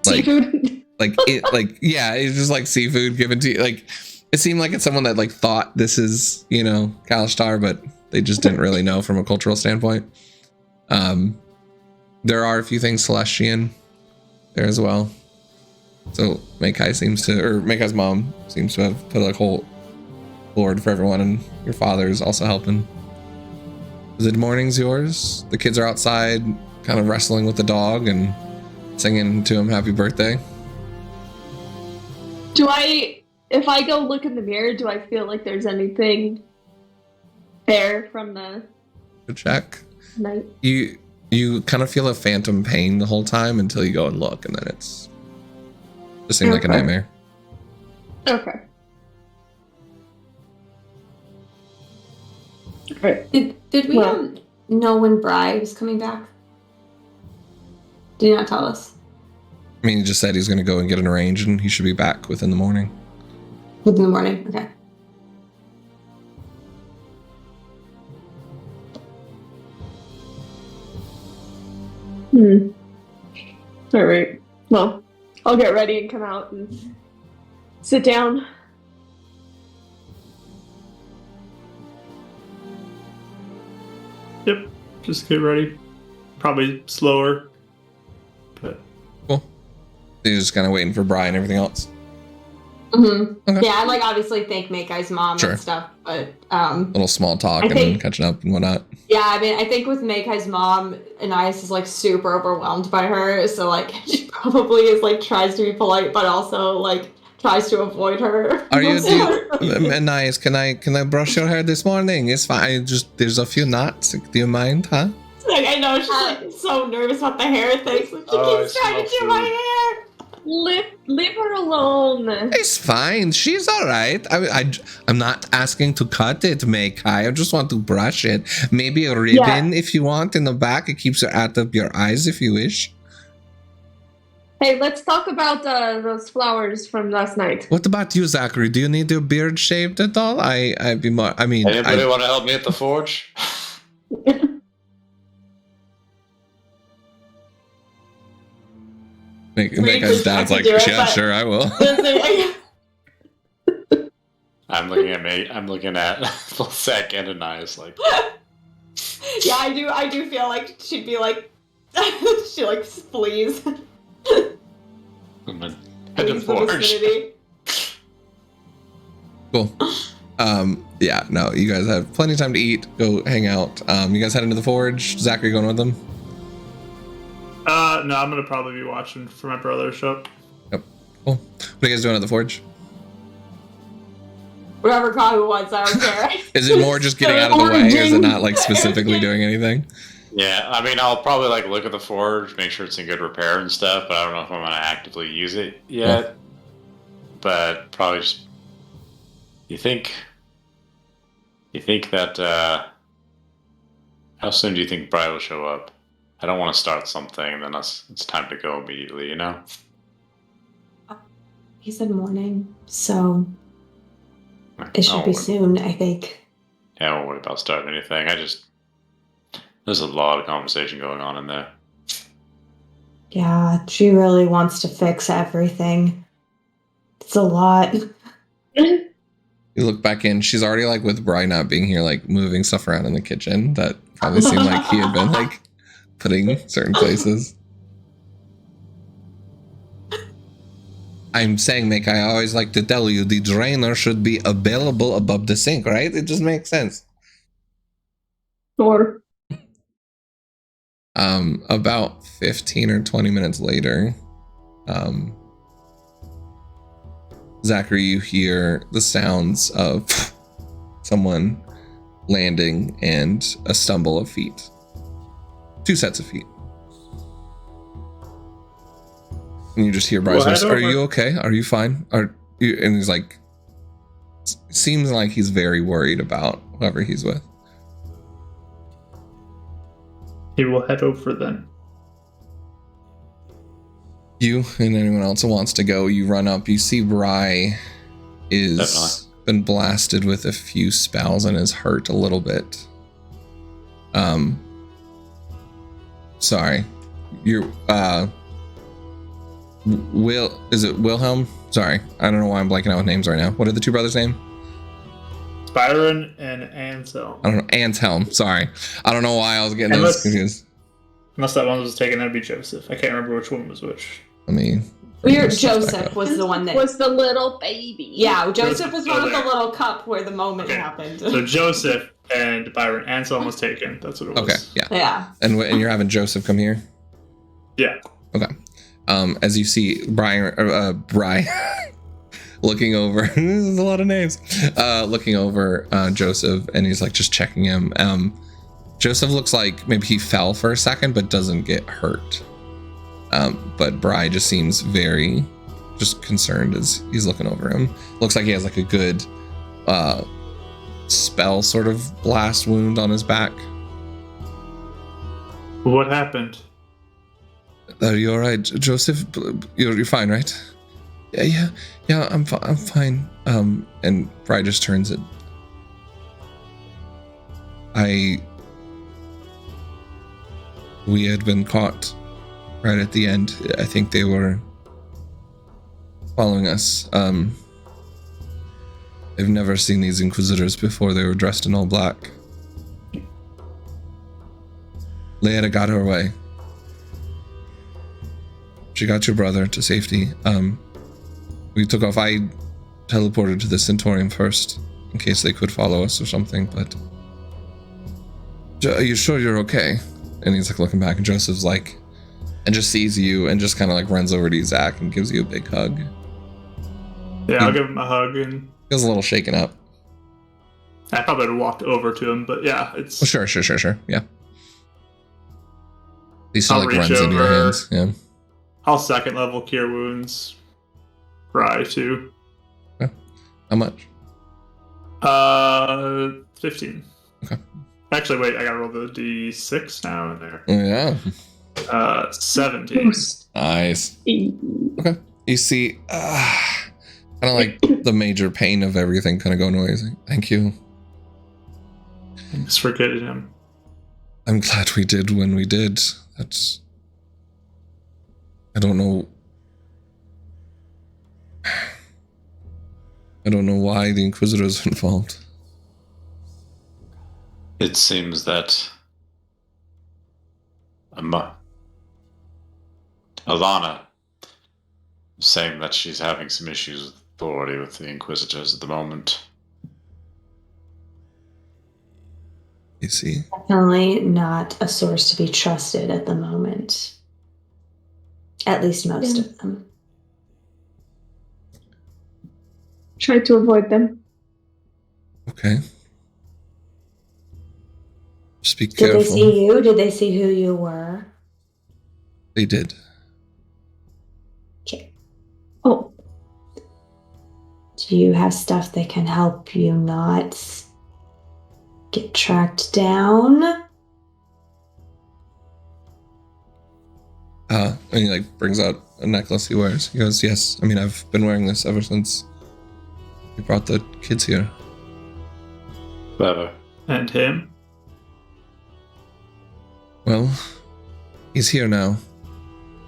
Seafood. it's just like seafood given to you. Like it seemed like it's someone that like thought this is, Kalishtar, but they just didn't really know from a cultural standpoint. There are a few things Celestian there as well. So Meikai's mom seems to have put a whole board for everyone, and your father is also helping. The morning's yours. The kids are outside kind of wrestling with the dog and singing to him happy birthday. If I go look in the mirror, do I feel like there's anything there from the Good check. night? You kind of feel a phantom pain the whole time until you go and look, and then it's just seems like a nightmare. Okay. Right. Did we know when Bri was coming back? Did he not tell us? I mean, he just said he's going to go and get an arrange, and he should be back within the morning. Within the morning, okay. All right. Well, I'll get ready and come out and sit down. Yep. Just get ready. Probably slower. But Cool. So you're just kind of waiting for Bri and everything else. Mm-hmm. Okay. Yeah, I obviously thank Meikai's mom Sure. and stuff, but Little small talk and think- catching up and whatnot. yeah, I mean, I think with Meikai's mom, Anais is super overwhelmed by her, so she probably is tries to be polite, but also tries to avoid her. Are you nice? Can I brush your hair this morning? It's fine. There's a few knots. Do you mind, huh? I know she's so nervous about the hair thing. So she keeps trying to do my hair. Leave her alone. It's fine. She's all right. I'm not asking to cut it, Meikai. I just want to brush it. Maybe a ribbon if you want in the back. It keeps it out of your eyes if you wish. Hey, let's talk about those flowers from last night. What about you, Zachary? Do you need your beard shaved at all? I'd be more. I mean, Anybody want to help me at the forge? Meikai's dad's like, yeah, sure, I will. I'm looking at me. I'm looking at Sec and Anais Yeah, I do feel like she'd be please. I'm gonna head to the forge. Cool. Yeah, no, you guys have plenty of time to eat. Go hang out. You guys head into the forge. Zachary going with them? no, I'm gonna probably be watching for my brother show up. Yep. Cool. What are you guys doing at the forge? Whatever Kahu wants, I don't care. Is it more just getting out of the way? Or is it not specifically doing anything? Yeah, I mean, I'll probably like look at the forge, make sure it's in good repair and stuff, but I don't know if I'm gonna actively use it yet. But probably just you think that how soon do you think Bri will show up? I don't want to start something and then it's time to go immediately, you know? He said morning, so I it should won't be worry- soon, I think. Yeah, I won't worry about starting anything. There's a lot of conversation going on in there. Yeah, she really wants to fix everything. It's a lot. You look back in. She's already like with Bri not being here, like moving stuff around in the kitchen. That probably seemed like he had been like putting certain places. I'm saying, Mick, I always like to tell you the drainer should be available above the sink, right? It just makes sense. Sure. About 15 or 20 minutes later, Zachary, you hear the sounds of someone landing and a stumble of feet. 2 sets of feet. And you just hear Bryce voice, "Are you okay? Are you fine? Are you?" And he's like, seems like he's very worried about whoever he's with. He will head over then. You and anyone else who wants to go, you run up. You see Bry is Definitely. been blasted with a few spells and is hurt a little bit. Sorry. You're is it Wilhelm? Sorry, I don't know why I'm blanking out with names right now. What are the 2 brothers' name? Byron and Ansel. I don't know. Anselm. Sorry, I don't know why I was getting those confused. Unless that one was taken, that'd be Joseph. I can't remember which one was which. I mean, Joseph was the one that was the little baby. Yeah, Joseph was one with the there. little cup where the moment happened. So Joseph and Byron. Anselm was taken. That's what it was. Okay, yeah. Yeah. And you're having Joseph come here. Yeah. Okay. As you see Brian looking over, there's a lot of names, looking over Joseph, and he's like just checking him. Joseph looks like maybe he fell for a second, but doesn't get hurt. But Bri just seems very just concerned as he's looking over him. Looks like he has like a good spell sort of blast wound on his back. What happened? Are you all right, Joseph? You're fine, right? Yeah. I'm fine. And Bri just turns it. We had been caught right at the end. I think they were following us. I've never seen these Inquisitors before. They were dressed in all black. Leia got her away. She got your brother to safety. We took off. I teleported to the Centaurium first in case they could follow us or something, but are you sure you're okay? And he's like looking back, and Joseph's like, and just sees you and just kind of like runs over to you, Zach, and gives you a big hug. Yeah, I'll give him a hug, and Feels a little shaken up. I probably would have walked over to him, but yeah, it's... Oh, sure. Yeah. He still I'll like reach runs into your over. hands. Yeah. I'll second level cure wounds. Bri too. How much? 15. Okay. Actually, wait, I gotta roll the d6 now in there. Oh, yeah. 17. Nice. Okay. You see, kind of like the major pain of everything kind of going away. He's like, thank you. Thanks for getting him. I'm glad we did when we did. I don't know why the Inquisitors were involved. It seems that Alana is saying that she's having some issues with authority with the Inquisitors at the moment. You see? Definitely not a source to be trusted at the moment. At least most of them. Try to avoid them. Okay. Just Be Did careful. they see you? Did they see who you were? They did. Okay. Oh, Do you have stuff that can help you not get tracked down? And he like brings out a necklace he wears. He goes, yes. I mean, I've been wearing this ever since we brought the kids here. Clever. And him? Well, he's here now.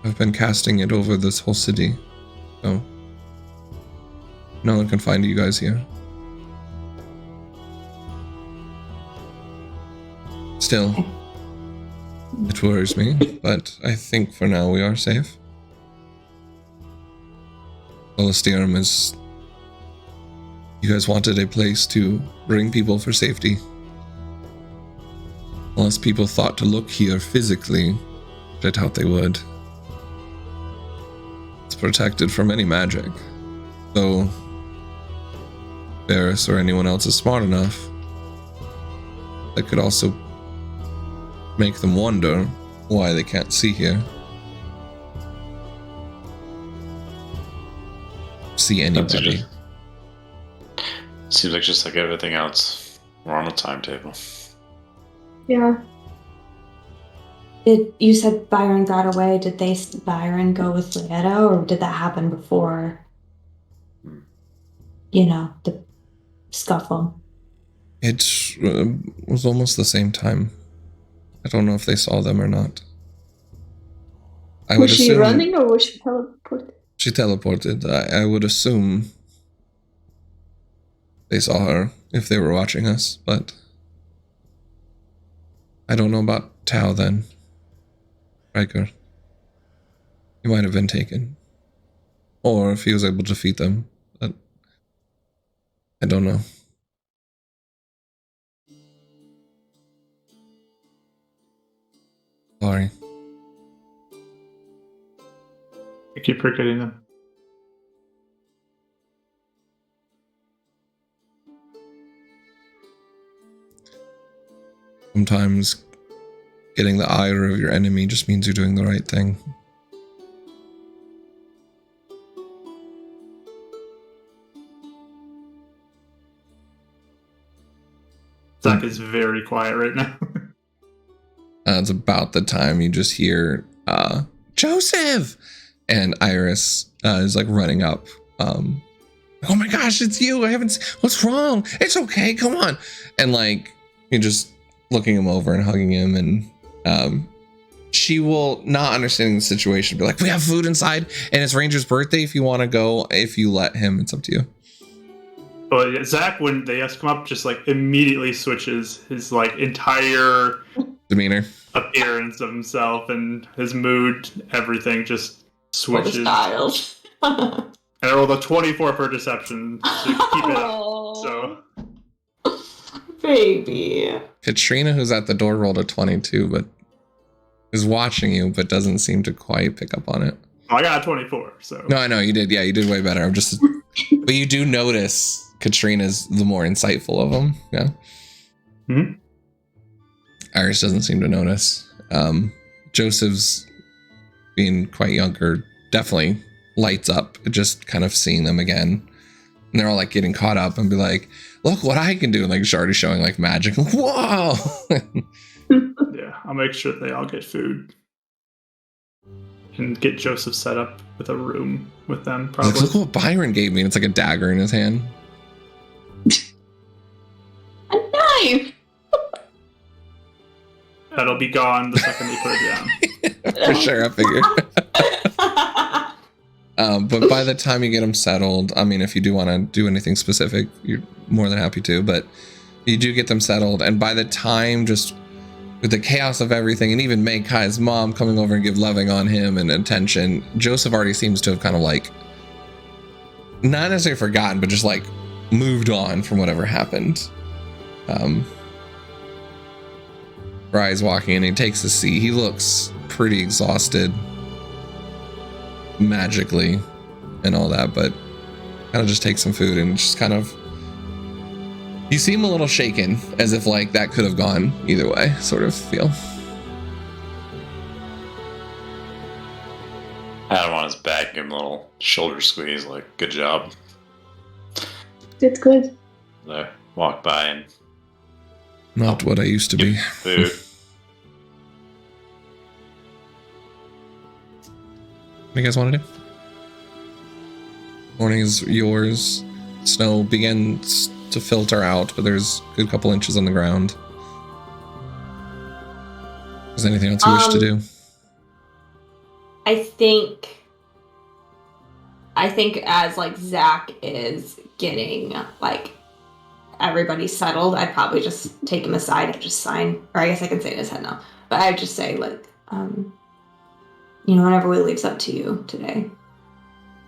I've been casting it over this whole city, so no one can find you guys here. Still, it worries me, but I think for now we are safe. Colisteum is... You guys wanted a place to bring people for safety. Unless people thought to look here physically, I doubt they would. It's protected from any magic. Though Varys or anyone else is smart enough, that could also make them wonder why they can't see here. See anybody. Seems like just like everything else. We're on a timetable. yeah. You said Byron got away. Did Byron go with Leetta, or did that happen before? The scuffle. It was almost the same time. I don't know if they saw them or not. Was she running or was she teleported? She teleported. I would assume they saw her if they were watching us, but I don't know about Tao then. Riker. He might have been taken. Or if he was able to defeat them, but I don't know. Sorry. I keep forgetting them. Sometimes getting the ire of your enemy just means you're doing the right thing. Zach is very quiet right now. It's about the time you just hear, Joseph! And Iris is like running up. Oh my gosh, it's you! What's wrong? It's okay, come on! And like, you're just looking him over and hugging him, and she will, not understanding the situation, be like, we have food inside, and it's Ranger's birthday if you want to go. If you let him, it's up to you. But yeah, Zach, when they come up, just like immediately switches his like entire Demeanor. appearance of himself and his mood, everything just switches. Styles. And I rolled a 24 for deception to keep it up. So, baby. Katrina, who's at the door, rolled a 22, but is watching you, but doesn't seem to quite pick up on it. I got a 24. So No, I know you did. Yeah, you did way better. But you do notice Katrina's the more insightful of them. Yeah. Hmm? Iris doesn't seem to notice. Joseph's, being quite younger, definitely lights up just kind of seeing them again. And they're all like getting caught up and be like, look what I can do. And like she's already showing like magic. Whoa! yeah, I'll make sure they all get food. And get Joseph set up with a room with them, probably. Like, look what Byron gave me. And it's like a dagger in his hand. A knife! That'll be gone the second they put it down. For sure, I figured. But by the time you get them settled, I mean, if you do want to do anything specific, you're more than happy to, but you do get them settled. And by the time, just with the chaos of everything, and even Meg Kai's mom coming over and give loving on him and attention, Joseph already seems to have kind of like, not necessarily forgotten, but just like moved on from whatever happened. Rye's walking in, he takes a seat. He looks pretty exhausted magically and all that, but kind of just takes some food and just kind of You seem a little shaken, as if like that could have gone either way, sort of feel. Adam on his back, give him a little shoulder squeeze, like, good job. It's good. There, walk by and Not what I used to be. food. What do you guys want to do? Morning is yours. Snow begins to filter out, but there's a good couple inches on the ground. Is there anything else you wish to do? I think as like Zach is getting like everybody settled, I'd probably just take him aside and just sign, or I guess I can say it in his head now, but I'd just say like, whenever we leave's up to you today.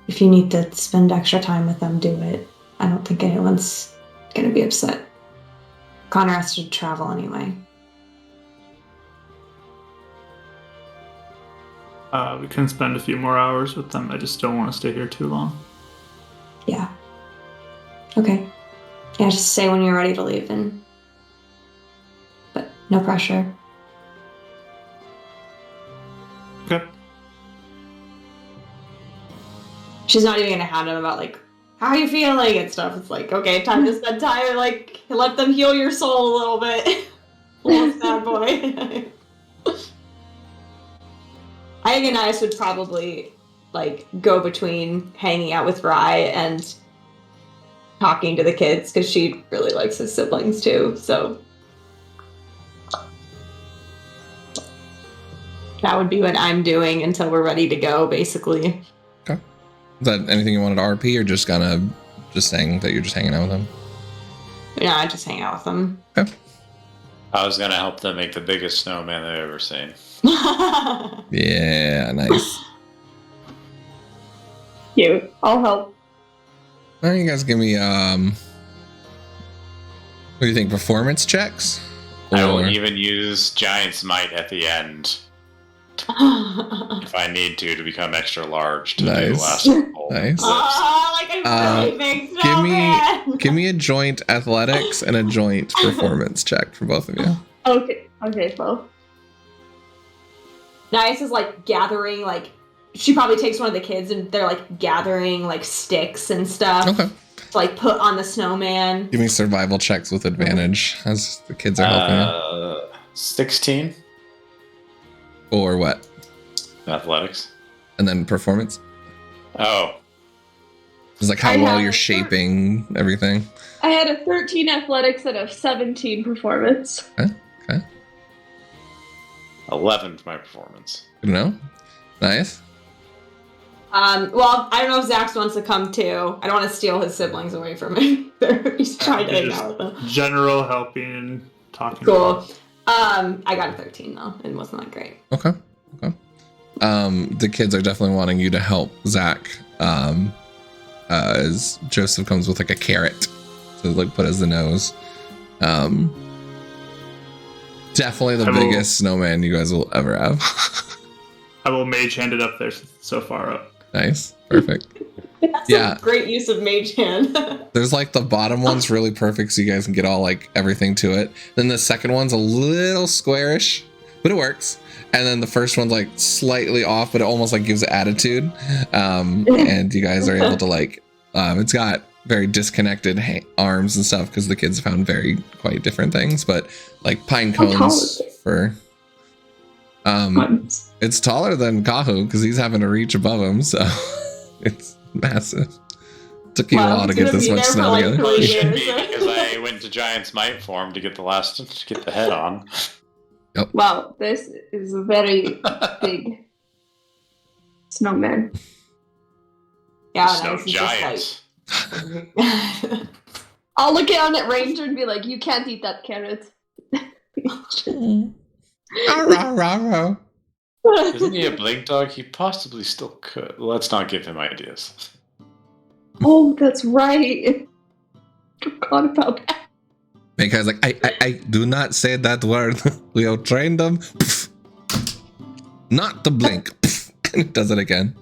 If you need to spend extra time with them, do it. I don't think anyone's gonna be upset. Connor has to travel anyway. We can spend a few more hours with them. I just don't want to stay here too long. Yeah. Okay. Yeah, just say when you're ready to leave, but no pressure. Okay. She's not even gonna hound him about like, how are you feeling and stuff. It's like, okay, time to spend time, like, let them heal your soul a little bit. Little sad boy. I think Anais would probably like go between hanging out with Rye and talking to the kids because she really likes his siblings too. So that would be what I'm doing until we're ready to go, basically. Okay. Is that anything you wanted to RP or just saying that you're just hanging out with them? No, I just hang out with them. Okay. I was gonna help them make the biggest snowman they've ever seen. Yeah, nice. Cute. I'll help. Why don't you guys give me what do you think, performance checks? I will Or- even use Giant's Might at the end if I need to become extra large to do the Nice. last roll. Nice. Like a really big snowman. Give me a joint athletics and a joint performance check for both of you. Okay, both. Nice is like gathering, like, she probably takes one of the kids and they're like gathering like sticks and stuff. Okay. To like put on the snowman. Give me survival checks with advantage as the kids are helping you. 16 Or what? athletics. And then performance? Oh, It's like how I well have you're a shaping everything. I had a 13 athletics and a 17 performance. 11 for my performance. Good to know. Nice. Well, I don't know if Zax wants to come too. I don't want to steal his siblings away from him. He's trying to hang out with them. General helping and talking. Cool. I got a 13 though, and wasn't that great. Okay. The kids are definitely wanting you to help Zach. As Joseph comes with like a carrot to like put as the nose. Definitely the biggest snowman you guys will ever have. I will mage hand it up there so far up. Nice. Perfect. That's a great use of mage hand. There's like the bottom one's really perfect so you guys can get all like everything to it. Then the second one's a little squarish, but it works. And then the first one's like slightly off, but it almost like gives it attitude. And you guys are able to like, it's got very disconnected arms and stuff because the kids found quite different things, but like pine cones for, it's taller than Kahu because he's having to reach above him. So it's massive. Took you a while to get this much snow together. Well, it should be because I went to Giant's Might form to get the head on. Yep. Wow, this is a very big snowman. Yeah, Snow nice. giants. I'll look down at Ranger and be like, "You can't eat that carrot." Isn't he a blink dog? He possibly still could. Let's not give him ideas. Oh, that's right. Forgot about that. Because like I do not say that word. We have trained them. Not to blink. And it does it again.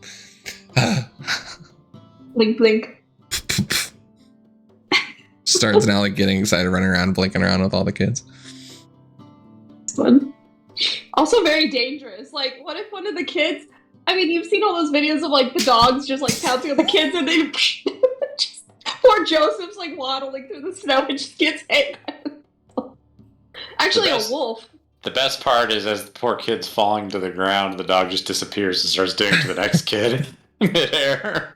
Blink, blink. Starts now like getting excited, running around, blinking around with all the kids. It's fun. Also very dangerous. Like, what if one of the kids... I mean, you've seen all those videos of, like, the dogs just, like, pouncing on the kids, and they... Poor Joseph's, like, waddling through the snow and just gets hit. Actually, a wolf. The best part is as the poor kid's falling to the ground, the dog just disappears and starts doing it to the next kid midair.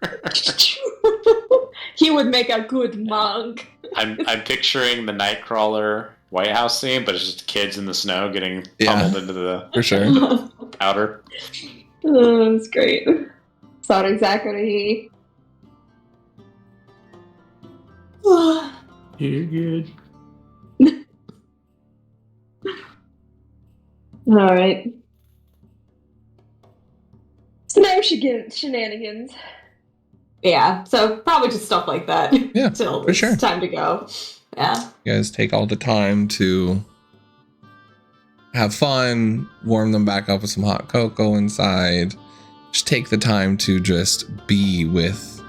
He would make a good monk. I'm picturing the Nightcrawler White House scene, but it's just kids in the snow getting pummeled into the For sure. powder. Oh, that's great. Sorry, Zachary. You're good. All right. So now shenanigans. Yeah, so probably just stuff like that. Yeah, till for sure. It's time to go. Yeah. You guys take all the time to have fun, warm them back up with some hot cocoa inside. Just take the time to just be with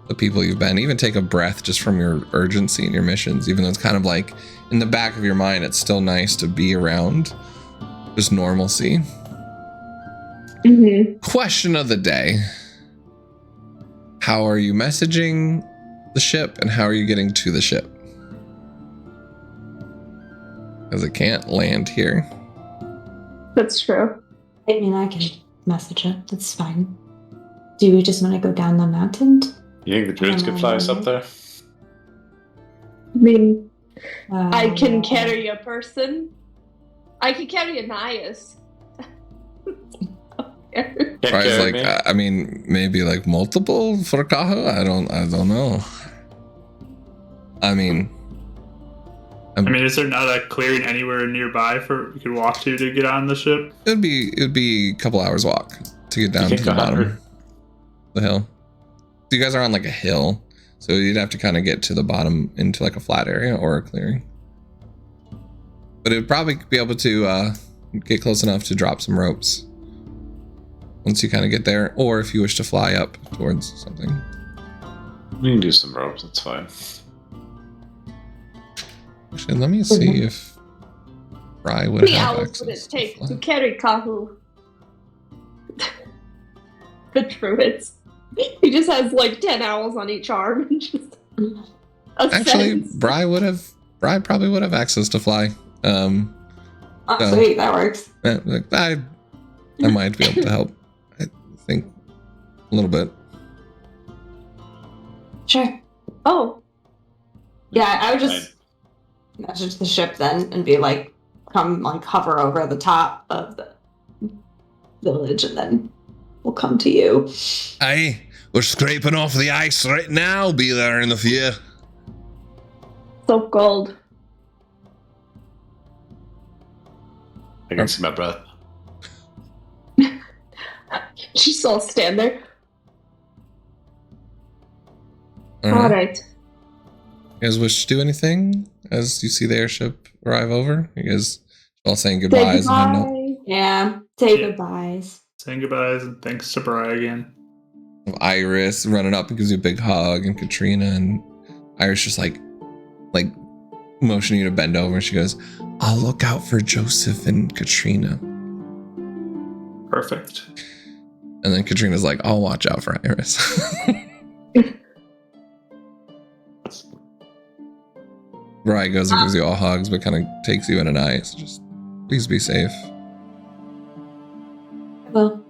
the people you've been. Even take a breath just from your urgency and your missions. Even though it's kind of like in the back of your mind, it's still nice to be around just normalcy. Mm-hmm. Question of the day. How are you messaging the ship and how are you getting to the ship? Because it can't land here. That's true. I mean, I can message it. That's fine. Do we just want to go down the mountain? You think the druids could fly us up there? I mean, I can carry a person. I can carry Anais. Right, like I mean, maybe like multiple for Kaho. I don't know. I mean, is there not a clearing anywhere nearby for you could walk to get on the ship? It'd be a couple hours walk to get down to the bottom of the hill. So you guys are on like a hill, so you'd have to kind of get to the bottom into like a flat area or a clearing. But it would probably be able to get close enough to drop some ropes once you kind of get there, or if you wish to fly up towards something. We can do some ropes, that's fine. Actually, let me see if Rye would have access. How many hours would it take to carry Kahu? The druids. He just has like 10 owls on each arm. And just actually, Bry probably would have access to fly. Oh, sweet, that works. I might be able to help. I think a little bit. Sure. Oh. Yeah, I would just message the ship then and be like, come like hover over the top of the village and then we'll come to you. Aye, we're scraping off the ice right now. Be there in the few. So cold. I can see my breath. Just all stand there. All right. You guys wish to do anything as you see the airship arrive over? You guys all saying goodbyes and heading out? Yeah, say goodbyes. Saying goodbyes and thanks to Bri again. Iris running up and gives you a big hug, and Katrina, and Iris just like motioning you to bend over, and she goes, I'll look out for Joseph and Katrina. Perfect. And then Katrina's like, I'll watch out for Iris. Bri goes and gives you all hugs, but kind of takes you in an eye. So just please be safe. Well,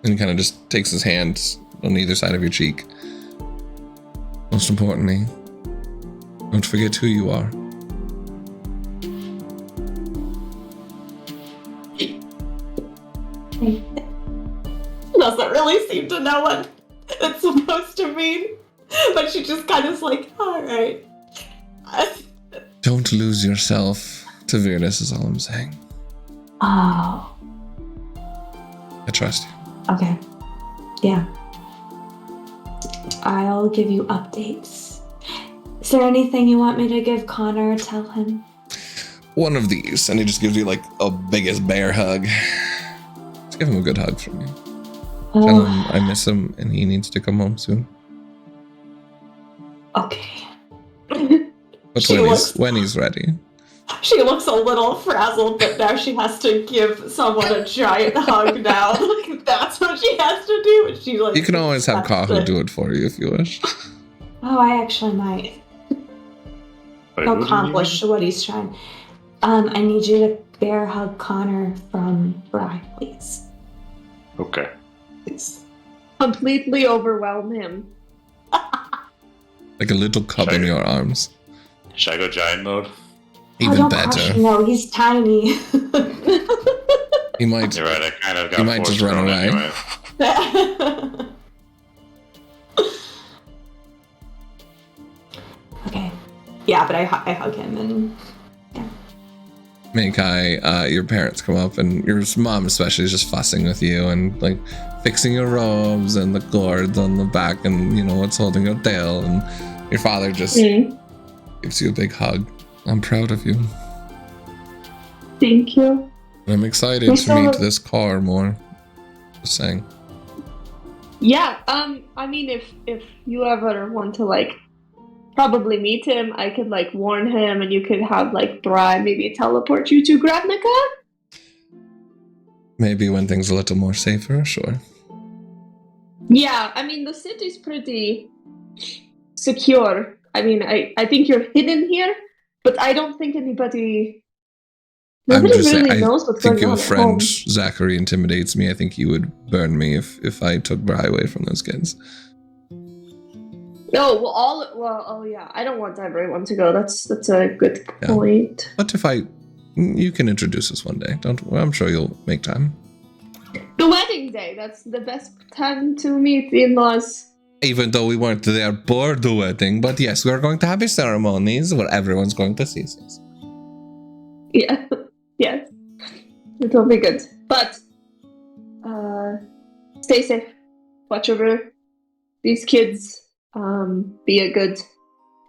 And he kind of just takes his hand on either side of your cheek. Most importantly, don't forget who you are. doesn't really seem to know what it's supposed to mean, but she just kind of is like, all right. Don't lose yourself to Virus is all I'm saying. Oh. I trust you. Okay. Yeah. I'll give you updates. Is there anything you want me to give Connor or tell him? One of these, and he just gives you like a biggest bear hug. Just give him a good hug from me. Tell him I miss him and he needs to come home soon. Okay. But She when he's ready. She looks a little frazzled, but now she has to give someone a giant hug now. Like, that's what she has to do. And she, like, You can always have accepts Kahu it. do it for you if you wish. Oh, I actually might. He'll accomplish what he's trying. I need you to bear hug Connor from Bri, please. Okay. Please. Completely overwhelm him. Like a little cub in your arms. Should I go giant mode? Even don't better. crush him, no, he's tiny. He might. You're right. I kind of got. He might just run force-thrown away. Anyway. Okay. Yeah, but I hug him and Meikai, your parents come up and your mom especially is just fussing with you and like fixing your robes and the cords on the back and you know what's holding your tail, and your father just gives you a big hug. I'm proud of you. Thank you. I'm excited to meet this car more. Just saying. Yeah, I mean, if you ever want to, like, probably meet him, I could, like, warn him, and you could have, like, Bri maybe teleport you to Gravnica? Maybe when things are a little more safer, sure. Yeah, I mean, the city's pretty secure. I mean, I think you're hidden here, but I don't think nobody really knows what's I think going your on friend at home. Zachary intimidates me. I think he would burn me if I took Bri away from those kids. Oh, oh yeah, I don't want everyone to go. That's a good point. But you can introduce us one day. I'm sure you'll make time. The wedding day, that's the best time to meet the in-laws. Even though we weren't there for the wedding, but yes, we are going to have a ceremonies where everyone's going to see us. Yeah, yes, it'll be good. But stay safe. Watch over these kids. Be a good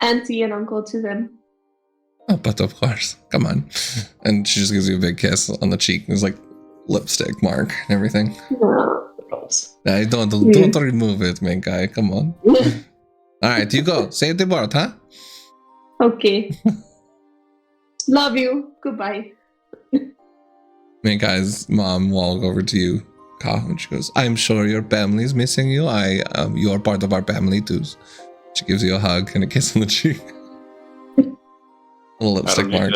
auntie and uncle to them. Oh, but of course, come on. And she just gives you a big kiss on the cheek. There's like lipstick mark and everything. I don't remove it, man, guy. Come on. All right, you go. Say the word, huh? Okay. Love you. Goodbye. Man, guy's mom walk over to you, Kahu, and she goes, "I'm sure your family's missing you. You are part of our family too." She gives you a hug and a kiss on the cheek. A little lipstick mark.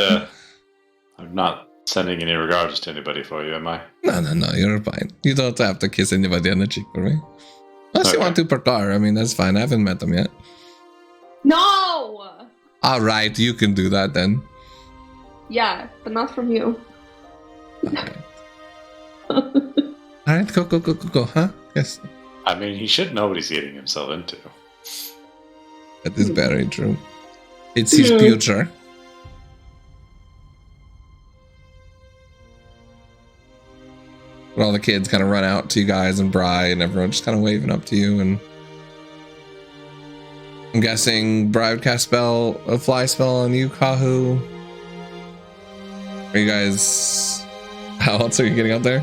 I'm not sending any regards to anybody for you, am I? No, you're fine. You don't have to kiss anybody on the cheek for me. Unless you want to per car, I mean, that's fine. I haven't met them yet. No! All right, you can do that then. Yeah, but not from you. All right, go, huh? Yes. I mean, he should know what he's getting himself into. That is very true. It's his future. But all the kids kind of run out to you guys and Bri and everyone just kind of waving up to you, and I'm guessing Bri would cast a fly spell on you, Kahu. Are you guys... How else are you getting out there?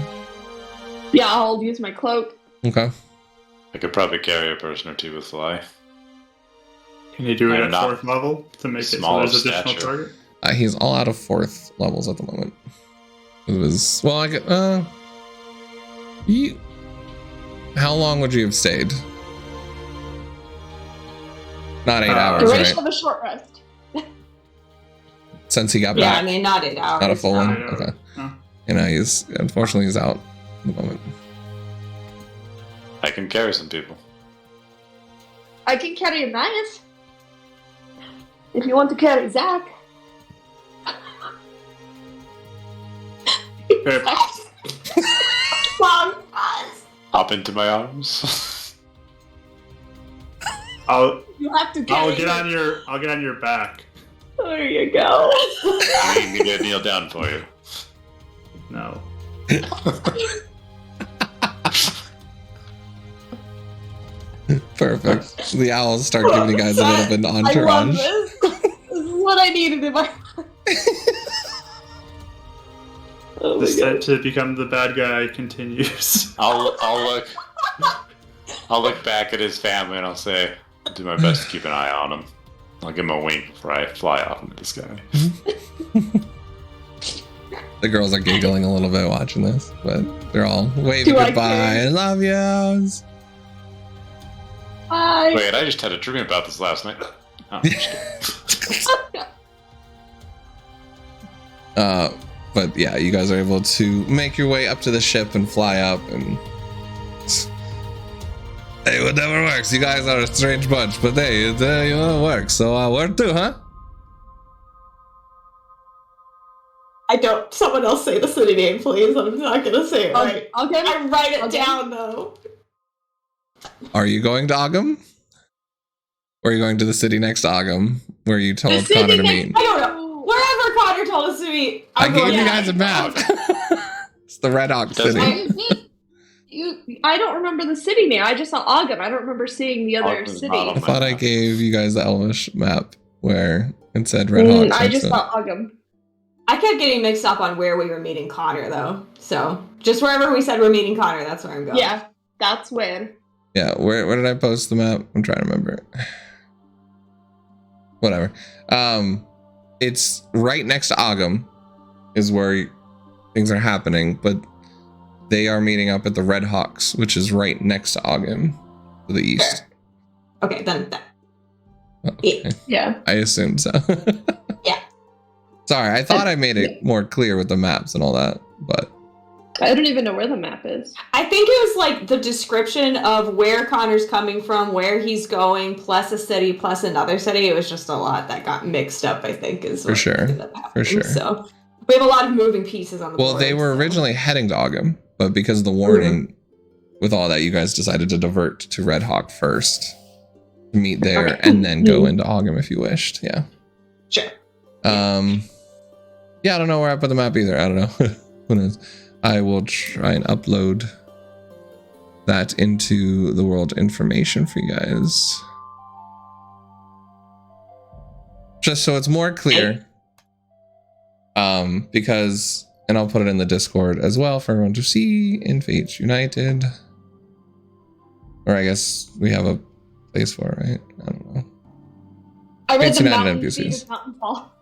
Yeah, I'll use my cloak. Okay. I could probably carry a person or two with fly. Can you do it I'm at not 4th level to make it so small there's of additional stature. target? He's all out of 4th levels at the moment. It was... Well, how long would you have stayed? Not 8 hours, Duration right? of a short rest. Since he got Yeah, back. I mean, not 8 hours. Not a full one? no. Okay. No. You know, unfortunately he's out at the moment. I can carry some people. I can carry a knife. If you want to carry Zach. Okay. Long pause. Hop into my arms. I'll You have to carry get on your back. There you go. I need to kneel down for you. No. Perfect. The owls start giving you guys a little bit of I love entourage. this. This is what I needed in my Oh my The god. set to become the bad guy continues. I'll look back at his family and I'll say, I'll do my best to keep an eye on him. I'll give him a wink before I fly off into the sky. The girls are giggling a little bit watching this, but they're all waving Do I goodbye. care? I love yous. Bye. Wait, I just had a dream about this last night. Oh, I'm just kidding. But yeah, you guys are able to make your way up to the ship and fly up, and it would never works. You guys are a strange bunch, but hey, it works. So where to, huh? I don't. Someone else say the city name, please. I'm not gonna say it right. Okay. I write it Okay. down though. Are you going to Ogum? Or are you going to the city next to Ogum, where you told The city Connor to next- meet? I don't know. Wherever Connor told us to meet, I I'm gave going you to guys a map. It's the Red Hawk Doesn't- City. I don't remember the city name. I just saw Ogum. I don't remember seeing the other Ogum's city. not on I thought I gave you guys the Elvish map where it said Red Hawk. I just next to it. saw Ogum. I kept getting mixed up on where we were meeting Connor, though. So just wherever we said we're meeting Connor, that's where I'm going. Yeah, that's where. Yeah, where did I post the map? I'm trying to remember. Whatever. It's right next to Ogum is where things are happening, but they are meeting up at the Red Hawks, which is right next to Ogum to the east. Okay, then that. Oh, okay. Yeah. I assumed so. Yeah. Sorry, I thought I made it more clear with the maps and all that, but I don't even know where the map is. I think it was like the description of where Connor's coming from, where he's going, plus a city, plus another city. It was just a lot that got mixed up, I think, is For what sure. ended up happening. For sure. So we have a lot of moving pieces on the well, board. they were so. originally heading to Ogum, but because of the warning with all that, you guys decided to divert to Red Hawk first, to meet there, Okay. and then go into Ogum if you wished. Yeah. Sure. Yeah, I don't know where I put the map either. I don't know. Who knows? I will try and upload that into the world information for you guys. Just so it's more clear. Because, and I'll put it in the Discord as well for everyone to see in Fates United. Or I guess we have a place for it, right? I don't know. I read It's the United mountain NPCs. Speed of Mountain Fall.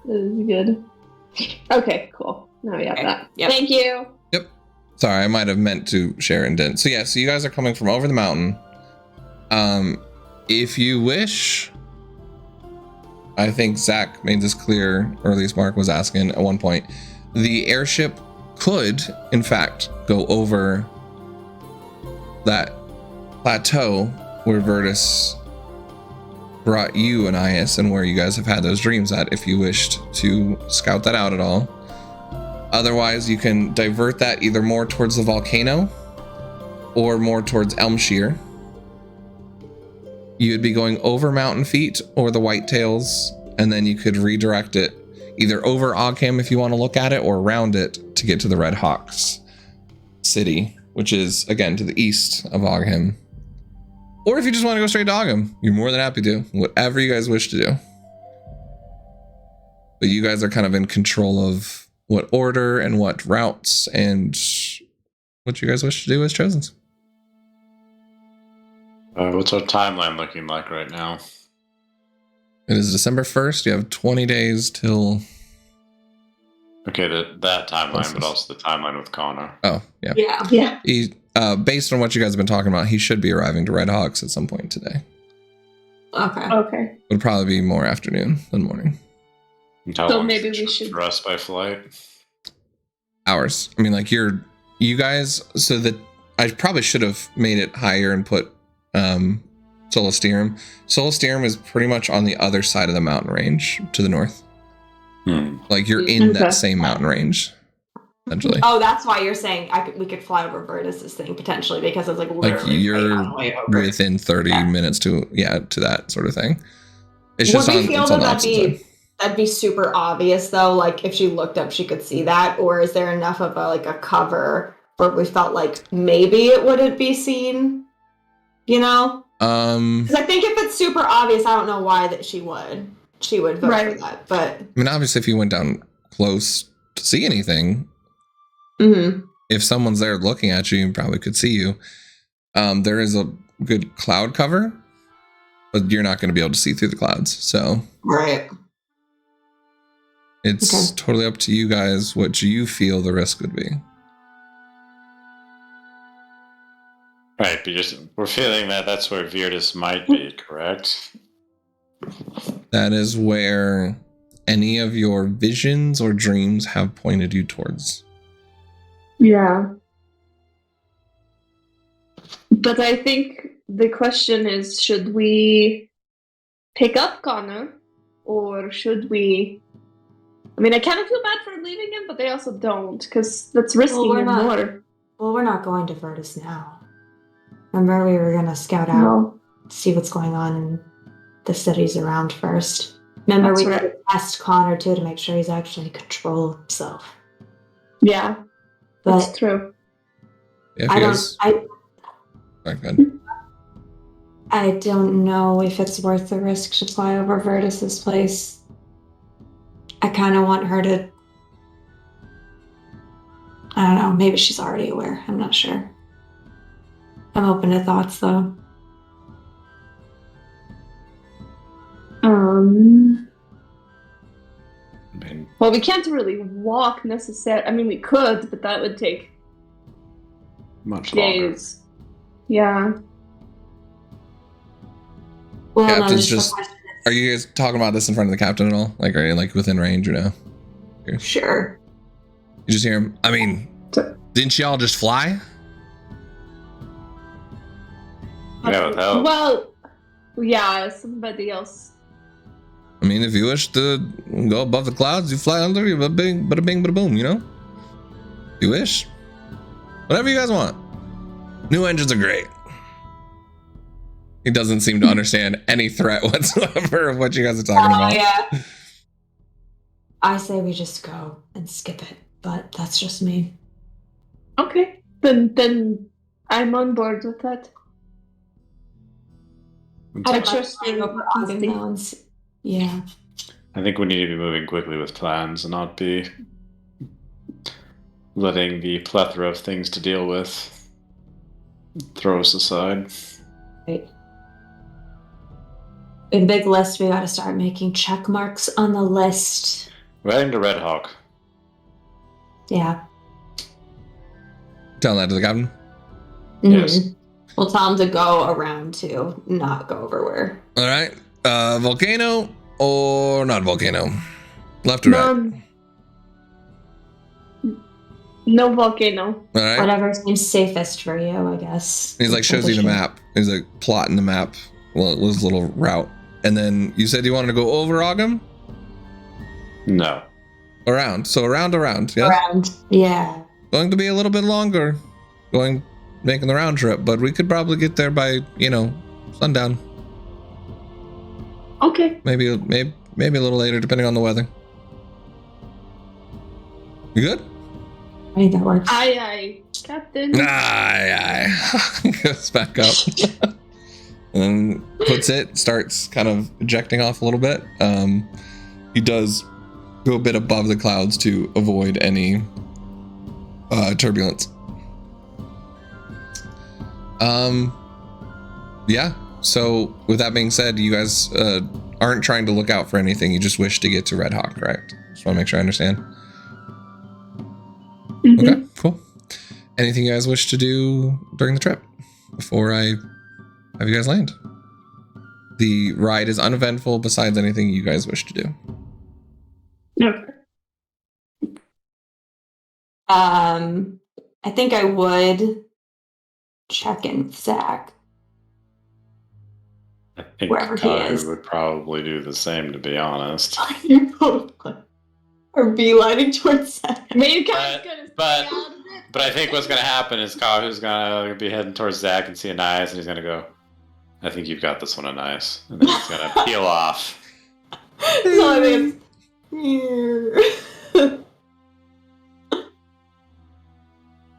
This is good. Okay, cool. Now we have Okay, that. yep. Thank you. Sorry, I might have meant to share and didn't. So yeah, so you guys are coming from over the mountain. If you wish, I think Zach made this clear, or at least Mark was asking at one point. The airship could, in fact, go over that plateau where Virtus brought you and Ias, and where you guys have had those dreams at, if you wished to scout that out at all. Otherwise, you can divert that either more towards the volcano or more towards Elmshire. You'd be going over Mountain Feet or the Whitetails, and then you could redirect it either over Ogham if you want to look at it, or around it to get to the Red Hawks city, which is, again, to the east of Ogham. Or if you just want to go straight to Ogham, you're more than happy to. Whatever you guys wish to do. But you guys are kind of in control of what order and what routes, and what you guys wish to do as chosen. What's our timeline looking like right now? It is December 1st. You have 20 days till... Okay, that timeline, What's but this? also the timeline with Connor. Oh, yeah. Yeah. Yeah. He, based on what you guys have been talking about, he should be arriving to Red Hawks at some point today. Okay. Okay. Would probably be more afternoon than morning. And how So long maybe is the we trip should- for us by flight. Hours. I mean, like, you guys, so that I probably should have made it higher and put Solisterum. Solisterum is pretty much on the other side of the mountain range to the north. Like, you're in Okay. that same mountain range, essentially. Oh, that's why you're saying we could fly over Virtus's thing potentially, because it's like literally you're right on the way over. within 30 minutes to that sort of thing. It's just Would we on, feel it's on that the opposite side. that'd be super obvious though? Like if she looked up, she could see that, or is there enough of a cover where we felt like maybe it wouldn't be seen? You know, because I think if it's super obvious, I don't know why that she would vote Right. for that. But I mean, obviously, if you went down close to see anything, mhm. if someone's there looking at you, you probably could see you. There is a good cloud cover but you're not going to be able to see through the clouds. So Right. it's totally up to you guys what you feel the risk would be. Right, but we're feeling that that's where Virdis might be, correct? That is where any of your visions or dreams have pointed you towards. Yeah. But I think the question is, should we pick up Connor? Or should we... I mean, I kind of feel bad for leaving him, but I also don't, because that's risking him more. Well, we're not going to Virtus now. Remember, we were going to scout out, see what's going on in the cities around first. Remember, we could test Connor, too, to make sure he's actually in control of himself. Yeah, but that's true. If I don't know if it's worth the risk to fly over Virtus's place. I kind of want her to... I don't know, maybe she's already aware. I'm not sure. I'm open to thoughts, though. Well, we can't really walk necessarily. I mean, we could, but that would take much longer. Days. Yeah. Well, Captain's no, just... Are you guys talking about this in front of the captain at all? Like, are you like within range or no? Sure. You just hear him. I mean, didn't y'all just fly? Yeah, without. Well, yeah, somebody else. I mean, if you wish to go above the clouds, you fly under, you bada bing, bada boom, you know? If you wish. Whatever you guys want. New engines are great. He doesn't seem to understand any threat whatsoever of what you guys are talking about. Yeah. I say we just go and skip it, but that's just me. Okay, then I'm on board with that. I trust you. Yeah. I think we need to be moving quickly with plans and not be letting the plethora of things to deal with throw us aside. Right. A big list. We got to start making check marks on the list. We're heading to Red Hawk. Yeah. Tell that to the captain. Mm-hmm. Yes. We'll tell him to go around to not go over where. All right. Volcano or not volcano? Left or right? No volcano. All right. Whatever seems safest for you, I guess. He's like, shows you the map. He's like plotting the map. Well, it was a little route. And then you said you wanted to go over Ogum? No. Around. So around, yes? Around, yeah. Going to be a little bit longer. Making the round trip, but we could probably get there by, sundown. Okay. Maybe a little later, depending on the weather. You good? I think that works. Aye, Captain. Aye. Goes back up. And puts it, starts kind of ejecting off a little bit. He does go a bit above the clouds to avoid any turbulence. Yeah. So with that being said, you guys aren't trying to look out for anything. You just wish to get to Red Hawk, correct? Just want to make sure I understand. Mm-hmm. Okay, cool. Anything you guys wish to do during the trip before I have you guys land? The ride is uneventful besides anything you guys wish to do. No. I think I would check in with Zach. I think wherever he is. would probably do the same, to be honest. You're both or beelining towards Zach. I mean, Kahu's gonna stay out of it. But I think what's going to happen is Kahu's going to be heading towards Zach and see Anais, and he's going to go, I think you've got this one, Anais. And then he's going to peel off. So I mean,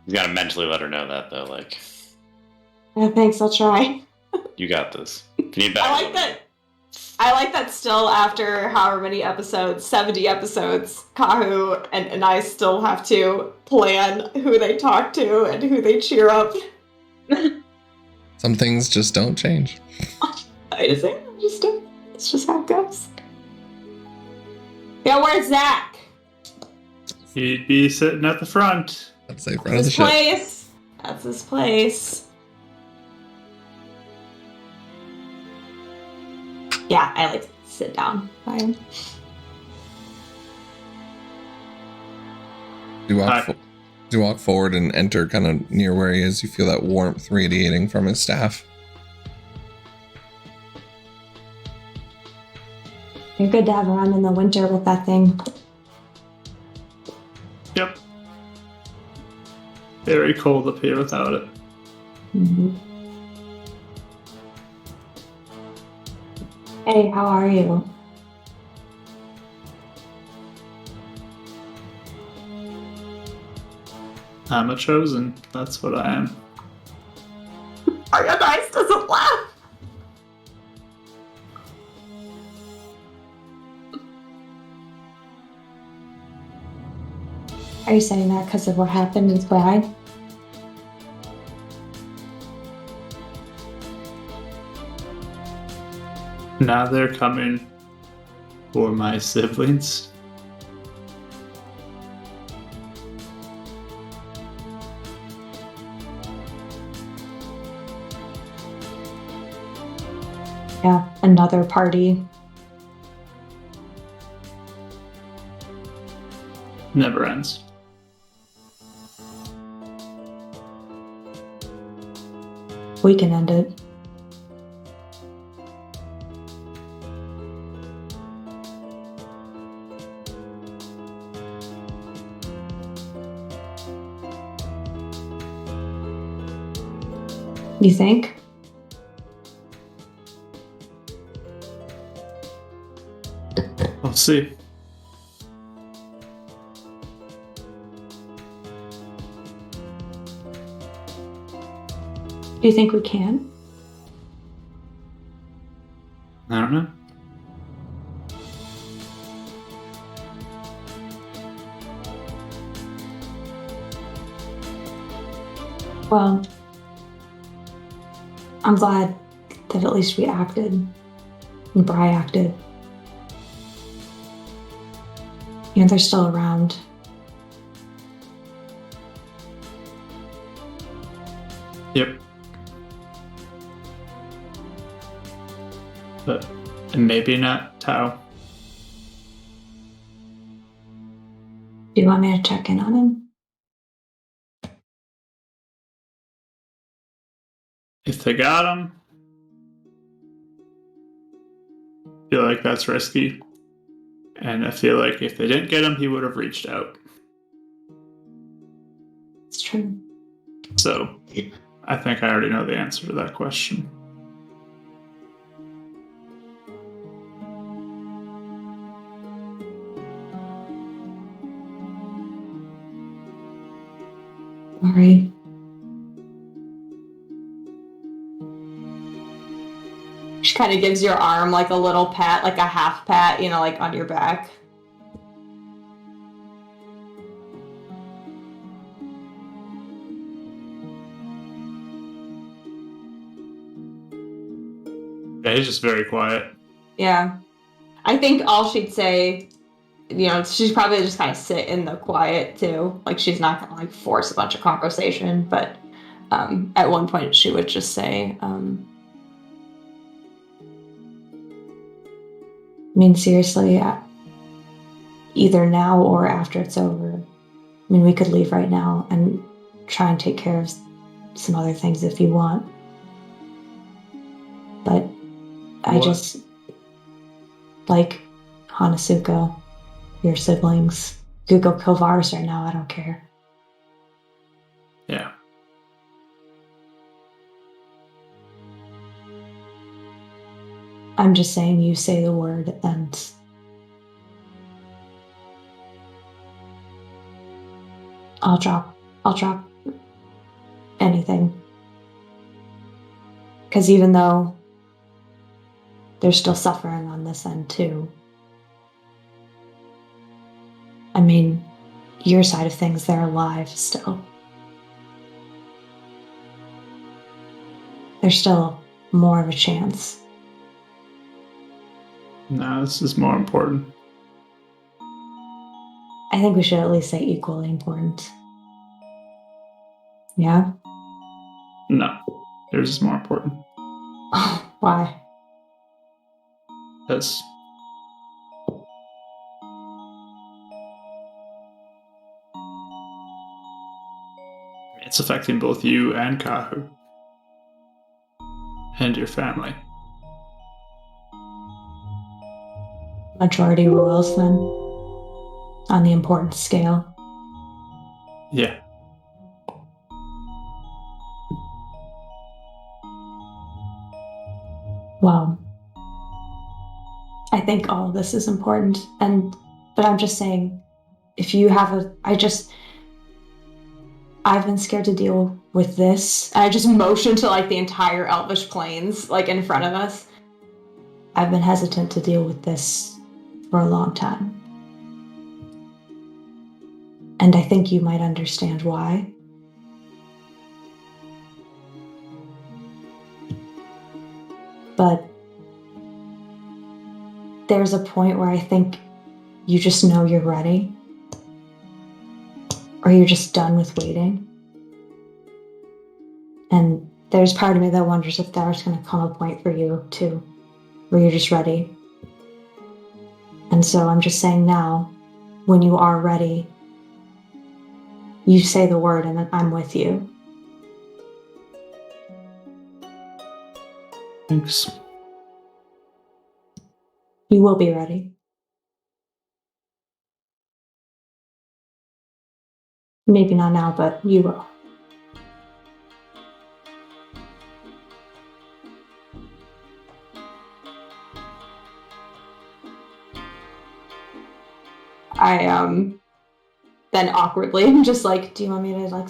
You got to mentally let her know that, though. Like, yeah, thanks, I'll try. you got this. If you need back, I like that still after however many episodes, 70 episodes, Kahu and I still have to plan who they talk to and who they cheer up. Some things just don't change. It's just how it goes. Yeah, where's Zach? He'd be sitting at the front. Let's say front That's of the his ship. place. That's his place. Yeah, I like to sit down by him. You walk forward and enter kind of near where he is. You feel that warmth radiating from his staff. You're good to have around in the winter with that thing. Yep. Very cold up here without it. Mm-hmm. Hey, how are you? I'm a chosen. That's what I am. Bardicdice doesn't laugh. Are you saying that because of what happened with Bride? Now they're coming for my siblings. Yeah, another party. Never ends. We can end it. You think? We'll see. Do you think we can? I don't know. Well, I'm glad that at least we acted. And Bri acted. You know, they're still around. Yep. But maybe not Tau. Do you want me to check in on him? If they got him, I feel like that's risky. And I feel like if they didn't get him, he would have reached out. It's true. So I think I already know the answer to that question. All right. She kind of gives your arm like a little pat, like a half pat, you know, like on your back. Yeah, he's just very quiet. Yeah. I think all she'd say, you know, she's probably just kind of sit in the quiet too. Like she's not gonna like force a bunch of conversation, but at one point she would just say, I mean, seriously, either now or after it's over. I mean, we could leave right now and try and take care of some other things if you want. But I What? just, like, Hanasuko, your siblings, you could go kill Varus right now, I don't care. Yeah. I'm just saying you say the word and I'll drop anything. Because even though there's still suffering on this end too, I mean, your side of things, they're alive still. There's still more of a chance No, this is more important. I think we should at least say equally important. Yeah? No, yours is more important. Why? Because it's affecting both you and Kahu. And your family. Majority rules then? On the importance scale? Yeah. Well, I think all of this is important, but I'm just saying, if you have I've been scared to deal with this. I just motioned to like the entire Elvish Plains, like in front of us. I've been hesitant to deal with this for a long time. And I think you might understand why. But there's a point where I think you just know you're ready. Or you're just done with waiting. And there's part of me that wonders if there's going to come a point for you, too, where you're just ready. And so I'm just saying now, when you are ready, you say the word and then I'm with you. Thanks. You will be ready. Maybe not now, but you will. I then awkwardly I'm just like, do you want me to like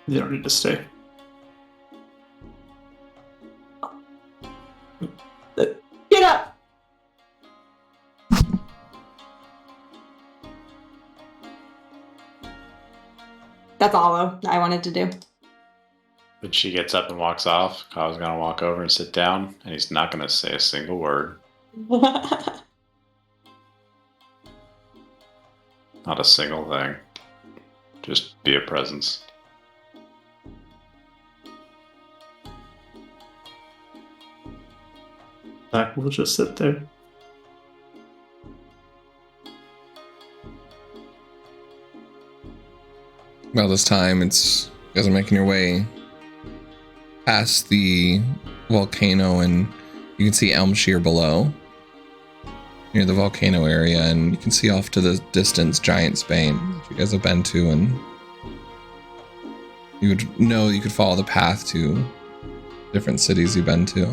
You don't need to stay. get up? That's all I wanted to do. When she gets up and walks off, Kyle's going to walk over and sit down, and he's not going to say a single word. Not a single thing. Just be a presence. Zach will just sit there. Well, this time you guys are making your way past the volcano, and you can see Elmshire below, near the volcano area, and you can see off to the distance Giant Spain, which you guys have been to, and you would know you could follow the path to different cities you've been to.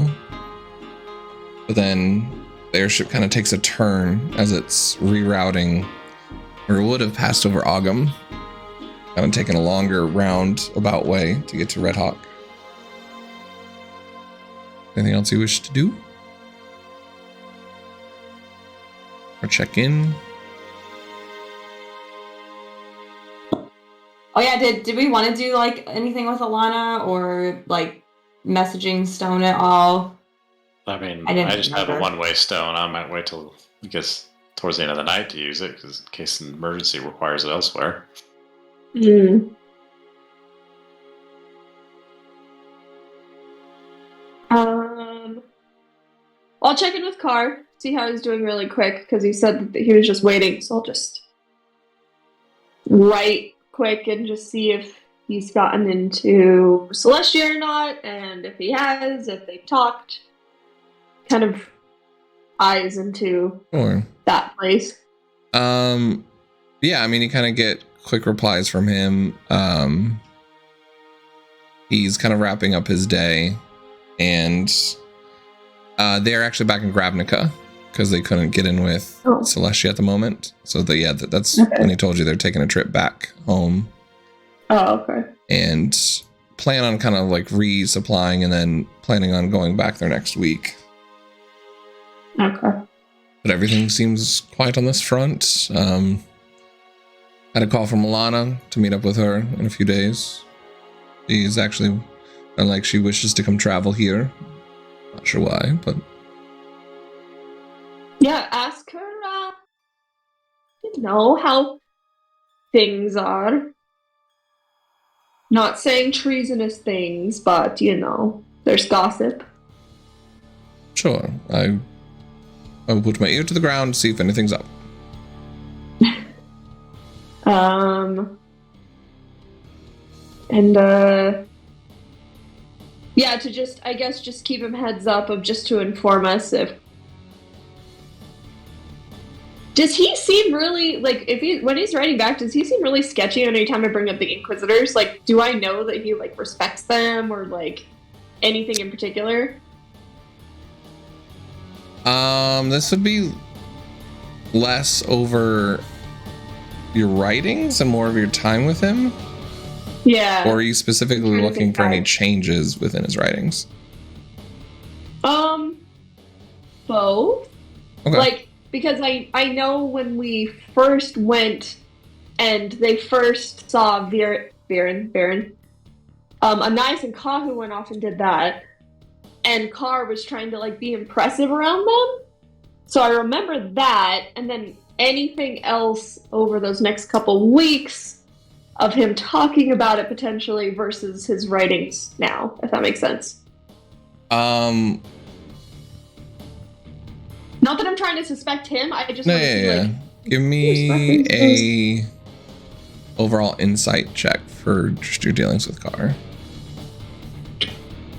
But then the airship kind of takes a turn as it's rerouting, or it would have passed over Ogham, kind of taking a longer roundabout way to get to Red Hawk. Anything else you wish to do? Or check in? Oh yeah, did we want to do like anything with Alana or like messaging Stone at all? I mean, I didn't I just have a remember. one-way stone. I might wait till, I guess, towards the end of the night to use it, because in case an emergency requires it elsewhere. I'll check in with Carr, see how he's doing really quick, because he said that he was just waiting, so I'll just write quick and just see if he's gotten into Celestia or not, and if he has, if they've talked, kind of eyes into that place. Yeah, I mean, you kind of get quick replies from him. He's kind of wrapping up his day, and they're actually back in Grabnica because they couldn't get in with Celestia at the moment. So that's Okay. when he told you they're taking a trip back home. Oh, okay. And plan on kind of like resupplying and then planning on going back there next week. Okay. But everything seems quiet on this front. Had a call from Alana to meet up with her in a few days. She's actually, unlike she wishes to come travel here, Not sure why, but Yeah, ask her, how things are. Not saying treasonous things, but, there's gossip. sure. I will put my ear to the ground to see if anything's up. Yeah, to just keep him heads up of just to inform us if. Does he seem really, like, when he's writing back, does he seem really sketchy anytime I bring up the Inquisitors? Like, do I know that he, like, respects them or, like, anything in particular? This would be less over your writings and more of your time with him? Yeah. Or are you specifically trying to looking think for any back. changes within his writings? Both. Okay. Like, because I know when we first went and they first saw Baron, Anais and Kahu went off and did that, and Carr was trying to, like, be impressive around them. So I remember that, and then anything else over those next couple weeks of him talking about it potentially versus his writings now, if that makes sense. Not that I'm trying to suspect him, I just want to see, like... Give me a overall insight check for just your dealings with Carr.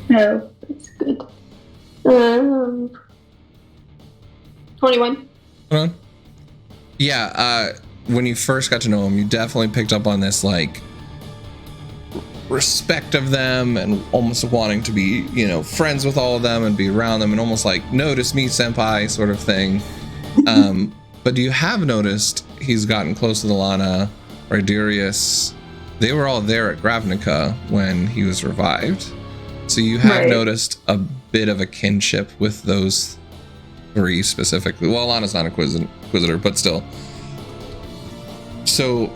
No, that's good. 21. Hold on. Yeah, when you first got to know him, you definitely picked up on this, like, respect of them and almost wanting to be, friends with all of them and be around them and almost like, notice me, senpai, sort of thing. But you have noticed he's gotten close to the Lana, Bardicdice. They were all there at Gravnica when he was revived. So you have noticed a bit of a kinship with those three specifically. Well, Lana's not an Inquisitor, but still. So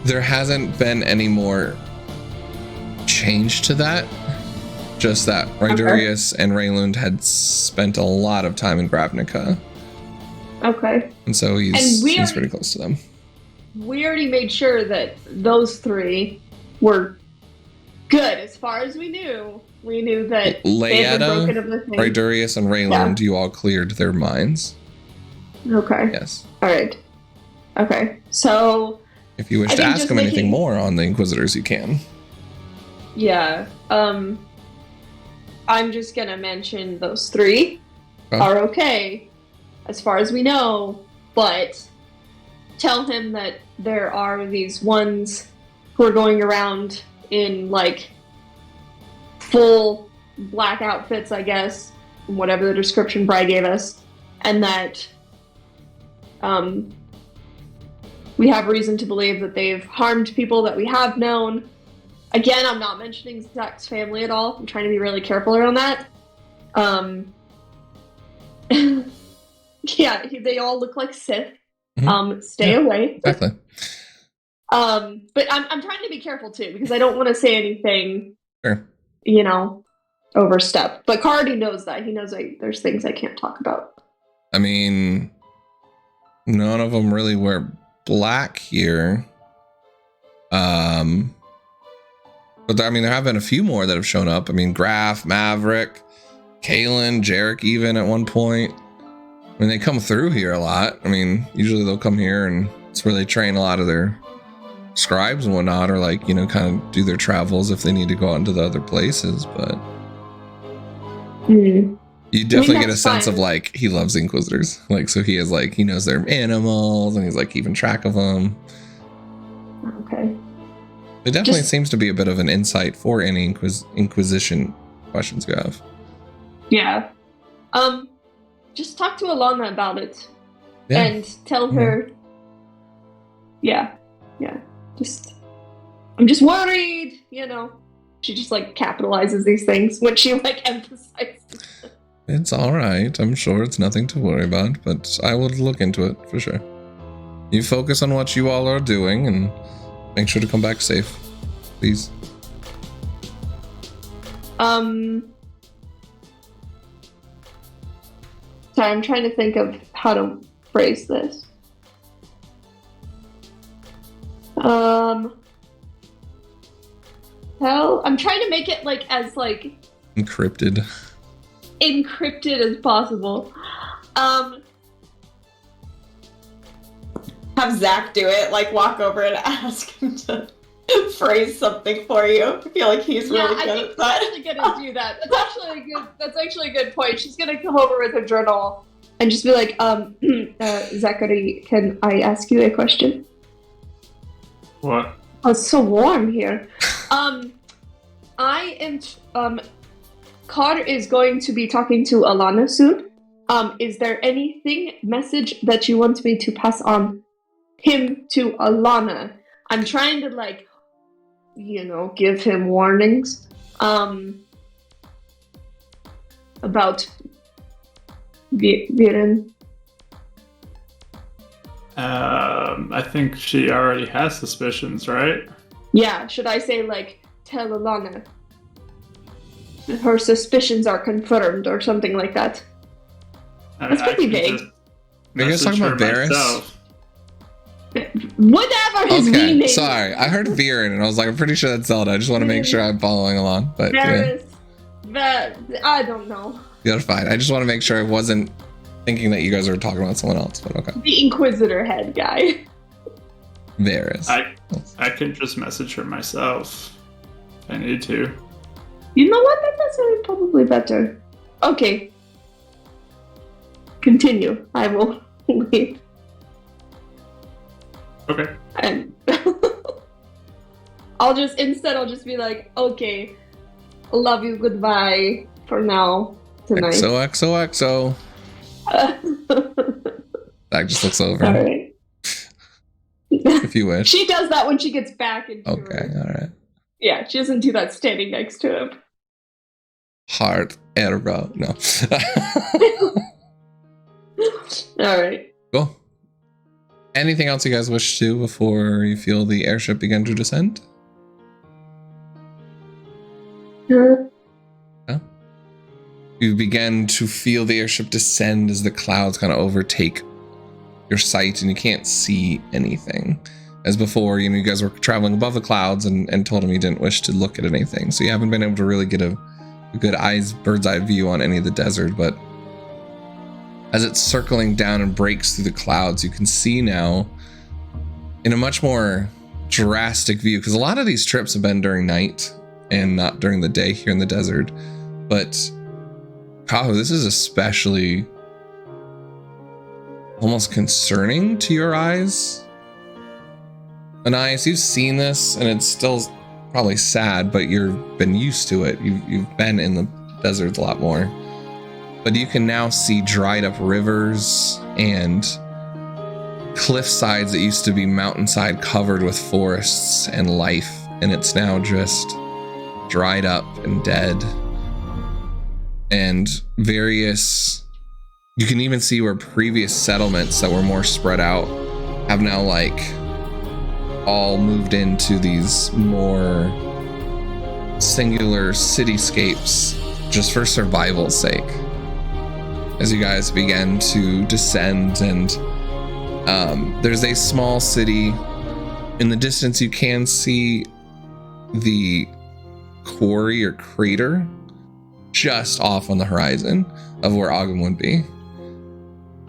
there hasn't been any more change to that. Just that Bardicdice and Raylund had spent a lot of time in Gravnica. Okay. And so he's pretty close to them. We already made sure that those three were good as far as we knew. We knew that they had been broken of the thing. Bardicdice and Raylund, you all cleared their minds. Okay. Yes. All right. Okay. So if you wish to ask him anything more on the Inquisitors, you can. Yeah. I'm just gonna mention those three are okay, as far as we know, but tell him that there are these ones who are going around in, like, full black outfits, I guess, whatever the description Bri gave us, and that we have reason to believe that they've harmed people that we have known. Again, I'm not mentioning Zach's family at all. I'm trying to be really careful around that. Yeah, they all look like Sith. Stay away. Exactly. But I'm trying to be careful too, because I don't want to say anything, Sure. Overstep. But Carr already knows that. He knows there's things I can't talk about. I mean, none of them really wear black here. But I mean, there have been a few more that have shown up. I mean, Graf, Maverick, Kalen, Jarek, even at one point. I mean, they come through here a lot. I mean, usually they'll come here and it's where they train a lot of their scribes and whatnot, or like, kind of do their travels if they need to go out into the other places. But you definitely get a sense of, like, he loves the Inquisitors. Like, so he is, like, he knows their animals and he's, like, keeping track of them. Okay. It definitely seems to be a bit of an insight for any Inquisition questions you have. Yeah. Just talk to Alana about it. Yeah. And tell her. Yeah. I'm just worried, She just, like, capitalizes these things when she, like, emphasizes. It's all right. I'm sure it's nothing to worry about, but I will look into it for sure. You focus on what you all are doing and make sure to come back safe, please. Sorry, I'm trying to think of how to phrase this. Hell, I'm trying to make it like as Encrypted as possible. Have Zach do it, like walk over and ask him to phrase something for you. I feel like he's really good at that. She's actually gonna do that. That's actually a good point. She's gonna come over with her journal and just be like, Zachary, can I ask you a question? What? Oh, it's so warm here. I am. Carr is going to be talking to Alana soon. Is there message that you want me to pass on him to Alana? I'm trying to give him warnings. About Viren. I think she already has suspicions, right? Yeah, should I say tell Alana her suspicions are confirmed or something like that? That's pretty vague. Are you guys talking about Varys? Whatever his name is. Sorry, I heard Viren and I was like, I'm pretty sure that's Zelda. I just want to make sure I'm following along. But Varys, I don't know. You're fine. I just want to make sure I wasn't thinking that you guys were talking about someone else. But okay. The Inquisitor head guy. Varys. I can just message her myself if I need to. You know what? That's probably better. Okay. Continue. I will leave. Okay. And I'll just be like, okay, love you, goodbye for now tonight. XOXOXO. That just looks over. All right. If you wish. She does that when she gets back into Okay, her. all right. Yeah, she doesn't do that standing next to him. Heart arrow. No. All right. Cool. Anything else you guys wish to do before you feel the airship begin to descend? No. You begin to feel the airship descend as the clouds kind of overtake your sight and you can't see anything. As before, you guys were traveling above the clouds and told him you didn't wish to look at anything. So you haven't been able to really get a good bird's eye view on any of the desert, but as it's circling down and breaks through the clouds, you can see now in a much more drastic view, because a lot of these trips have been during night and not during the day here in the desert. But Kaho, this is especially almost concerning to your eyes. Anais, you've seen this and it's still probably sad, but you've been used to it. You've been in the deserts a lot more. But you can now see dried up rivers and cliff sides that used to be mountainside covered with forests and life, and it's now just dried up and dead. And you can even see where previous settlements that were more spread out have now all moved into these more singular cityscapes just for survival's sake. As you guys begin to descend, and there's a small city in the distance. You can see the quarry or crater just off on the horizon of where Ogden would be.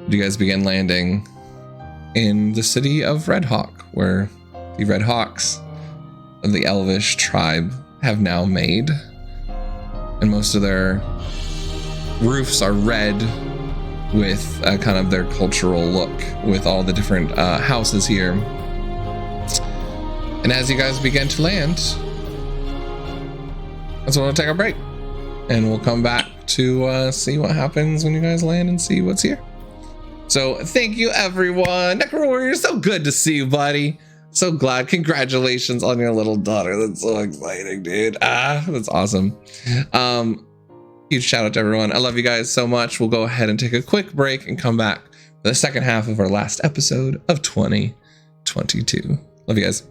You guys begin landing in the city of Red Hawk, where the Red Hawks of the Elvish tribe have now made, and most of their roofs are red with kind of their cultural look with all the different houses here. And as you guys begin to land, that's when we'll take a break, and we'll come back to see what happens when you guys land and see what's here. So thank you, everyone. Necro Warrior, so good to see you, buddy. So glad. Congratulations on your little daughter. That's so exciting, dude. That's awesome. Huge shout out to everyone. I love you guys so much. We'll go ahead and take a quick break and come back for the second half of our last episode of 2022. Love you guys.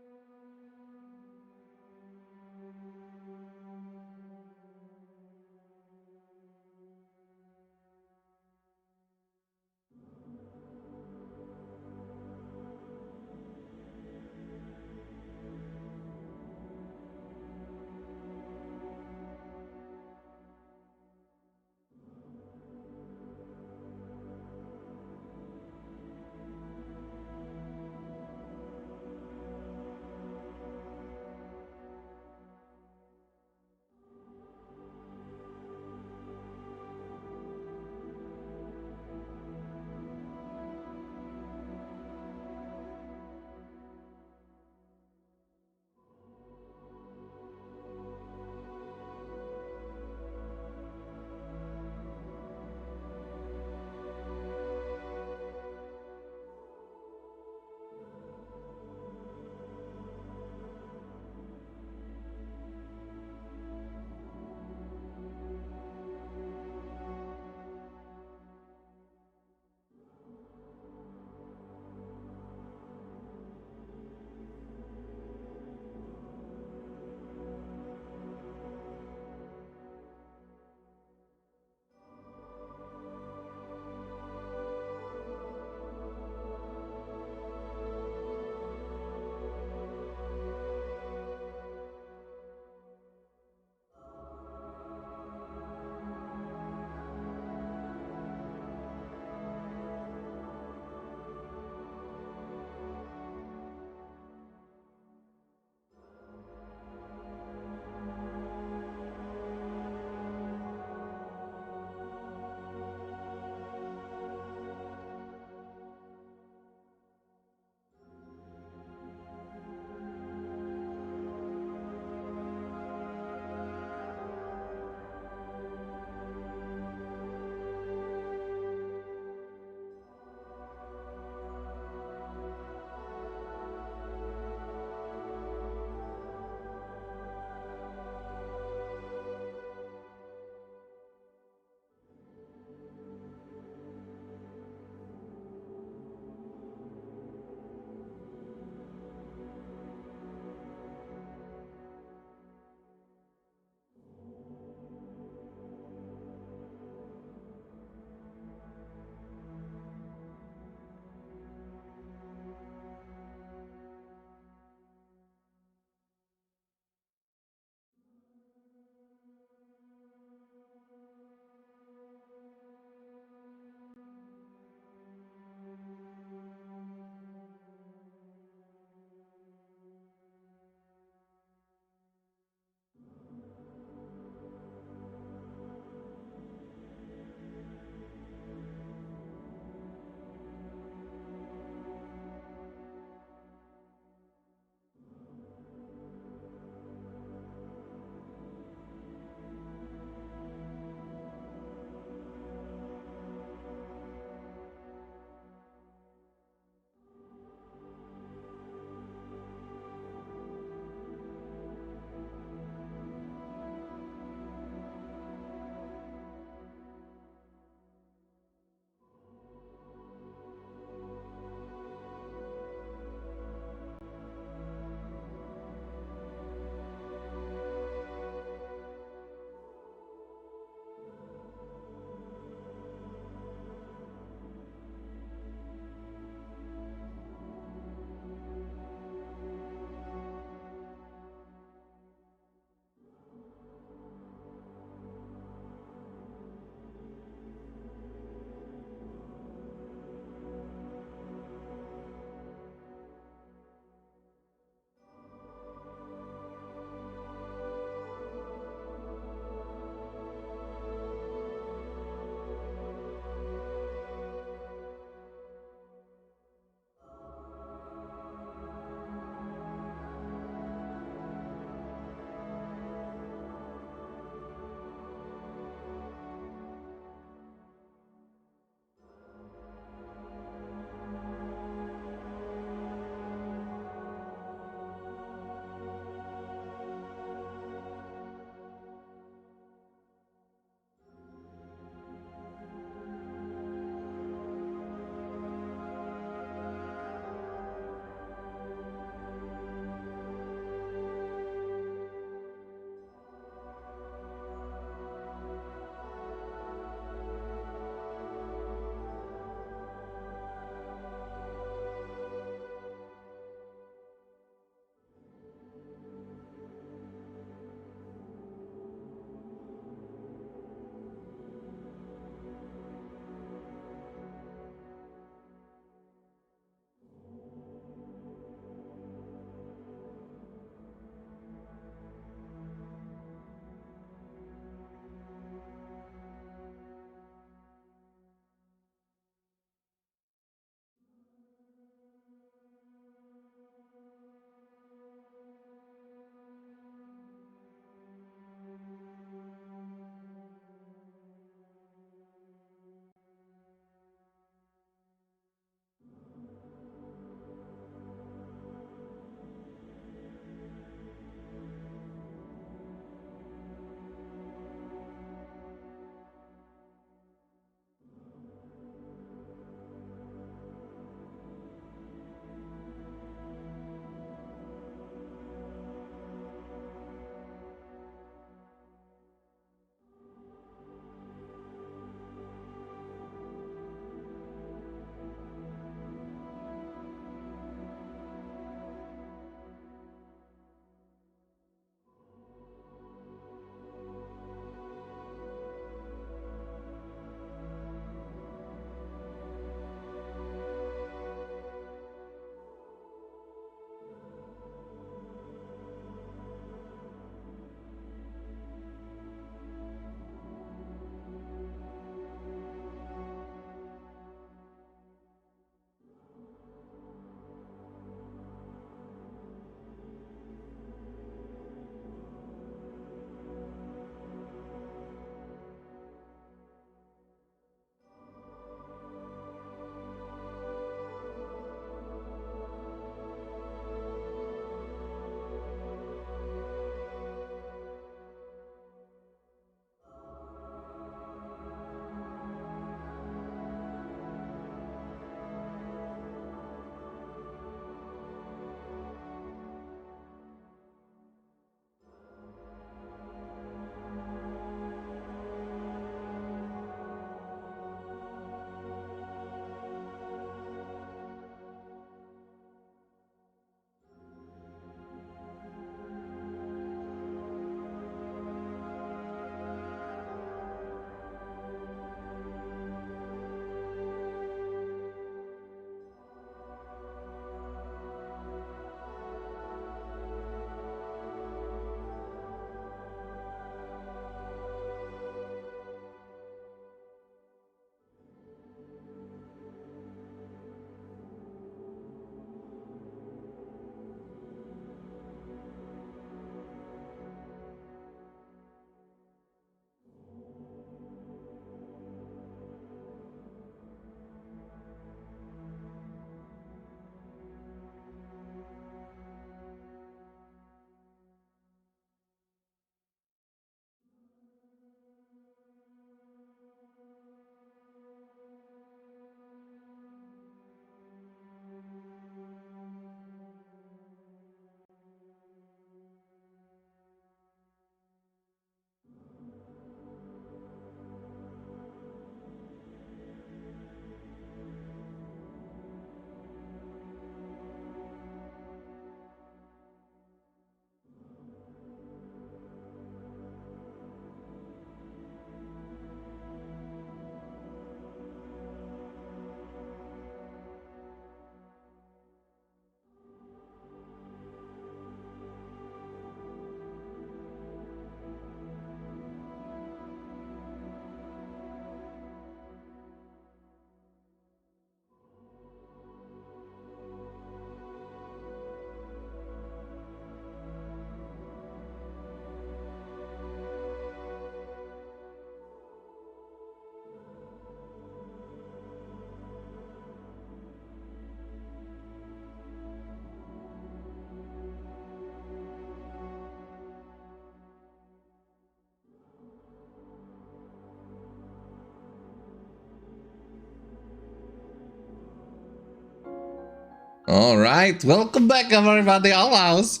All right, welcome back, everybody. All house.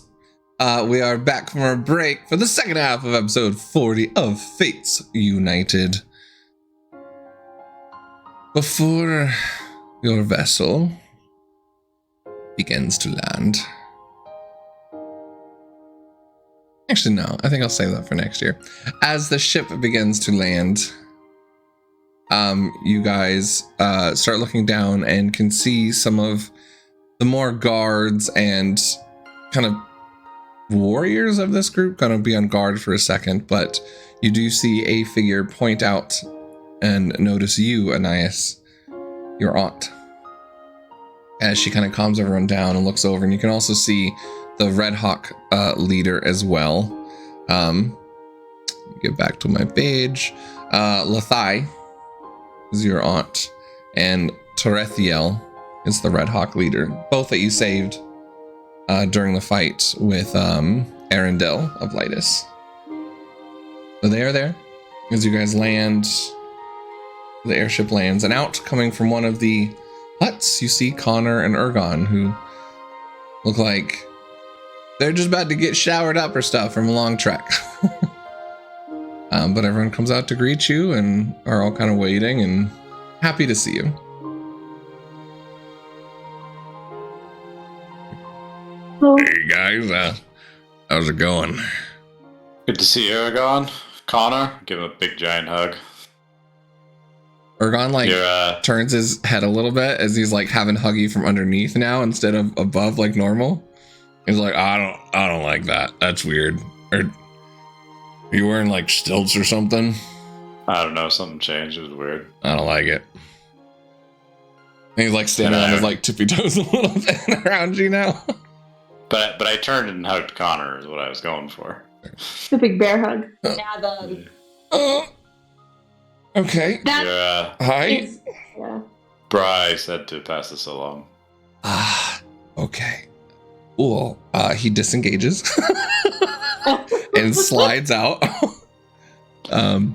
We are back from our break for the second half of episode 40 of Fates United. Before your vessel begins to land. Actually, no, I think I'll save that for next year. As the ship begins to land, you guys start looking down and can see some of the more guards and kind of warriors of this group gonna be on guard for a second, but you do see a figure point out and notice you, Anais, your aunt, as she kind of calms everyone down and looks over. And you can also see the Red Hawk leader as well. Get back to my page. Lathai is your aunt, and Terethiel is the Red Hawk leader, both that you saved during the fight with Arendelle of Lytus. So they are there as you guys land. The airship lands, and out coming from one of the huts, you see Connor and Ergon, who look like they're just about to get showered up or stuff from a long trek. But everyone comes out to greet you and are all kind of waiting and happy to see you. Hey guys, how's it going? Good to see you, Ergon. Connor, give him a big giant hug. Ergon turns his head a little bit as he's like having Huggy from underneath now instead of above like normal. He's like, I don't like that. That's weird. Are you wearing like stilts or something? I don't know, something changed. It was weird. I don't like it. And he's like standing on his like tippy toes a little bit around you now. But I turned and hugged Connor is what I was going for. The big bear hug. Yeah, Okay. Hi. Yeah. Bri said to pass this along. Okay. Well, he disengages and slides out. The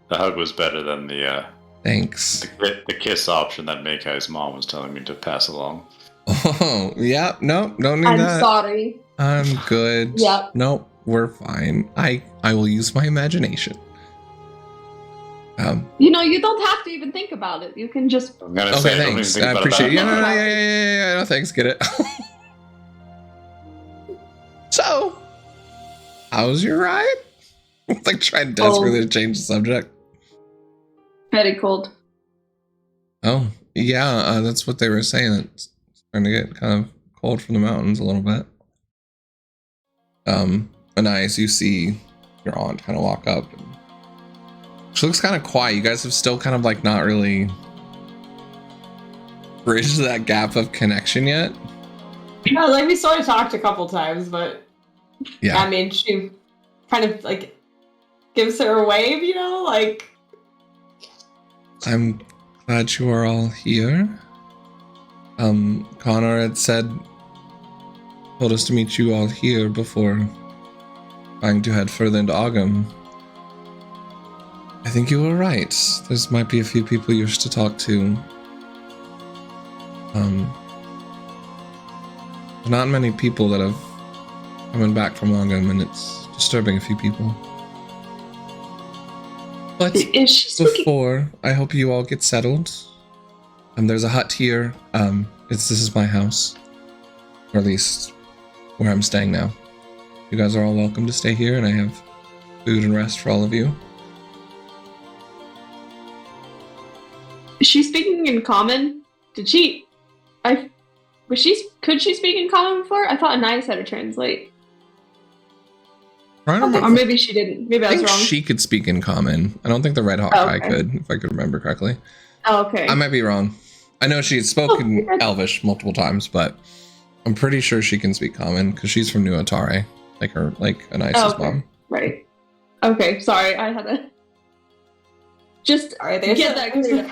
hug was better than the thanks. The kiss option that Meikai's mom was telling me to pass along. Oh, yeah. No, don't need I'm that. sorry. I'm good. Yep. Nope, we're fine. I will use my imagination. You don't have to even think about it. You can just. I'm gonna okay, say, thanks. I appreciate it. Yeah, no, thanks. Get it. So, how's your ride? Like trying desperately to change the subject. Very cold. Oh, yeah, that's what they were saying. It's starting to get kind of cold from the mountains a little bit. Anais, you see your aunt kind of walk up. And she looks kind of quiet. You guys have still kind of like not really bridged that gap of connection yet. No, like we sort of talked a couple times, but yeah, I mean, she kind of like gives her a wave, like. I'm glad you are all here. Connor had told us to meet you all here before trying to head further into Ogum. I think you were right. There might be a few people you wish to talk to. Not many people that have coming back from Ogum, and it's disturbing a few people. But before, I hope you all get settled. There's a hut here. This is my house, or at least where I'm staying now. You guys are all welcome to stay here, and I have food and rest for all of you. Is she speaking in common? Could she speak in common before? I thought Anais had to translate. Or maybe she didn't. Maybe I was wrong. She could speak in common. I don't think the Red Hawk guy could, if I could remember correctly. Oh, okay. I might be wrong. I know she's spoken Elvish multiple times, but I'm pretty sure she can speak common because she's from New Atare, like Anais' mom. Right. Okay. Sorry, I had to just get that clear.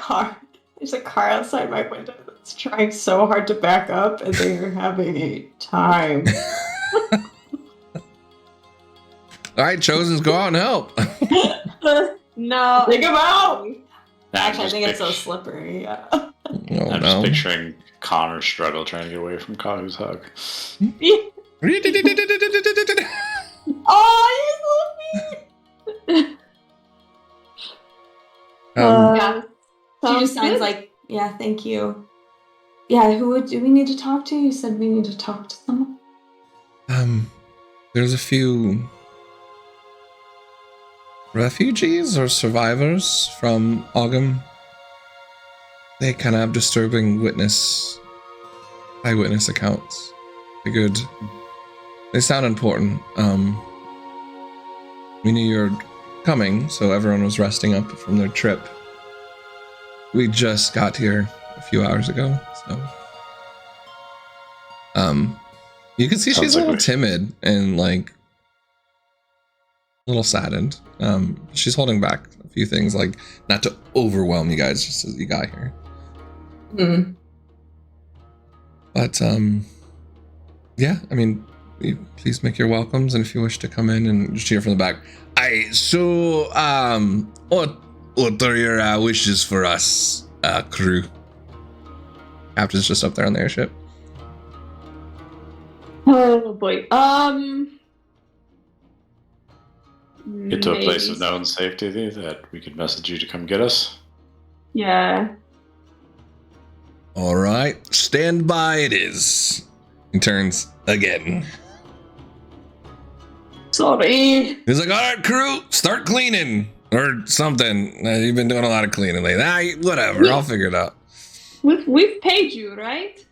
There's a car outside my window that's trying so hard to back up, and they're having a time. All right, Chosens, go out and help. No. Think about. Nah, Actually, I think it's so bitch. slippery. Yeah. Oh I'm no. just picturing Connor's struggle trying to get away from Kahu's hug. Oh, you're so sweet. Yeah. She Sounds just sounds good. like, yeah, thank you. Yeah, who do we need to talk to? You said we need to talk to someone. There's a few refugees or survivors from Ogum. They kind of have disturbing eyewitness accounts. They sound important. We knew you were coming, so everyone was resting up from their trip. We just got here a few hours ago, so you can see she's a little timid and like a little saddened. She's holding back a few things, like not to overwhelm you guys just as you got here. Mm. But yeah, I mean, please make your welcomes, and if you wish to come in and just hear from the back. What are your wishes for us, crew? Captain's just up there on the airship. Oh boy. Get to a place of maybe- known safety that we could message you to come get us. Yeah. All right, stand by it is. He turns again. Sorry. He's like, all right, crew, start cleaning or something. You've been doing a lot of cleaning lately. Whatever, I'll figure it out. We've paid you, right?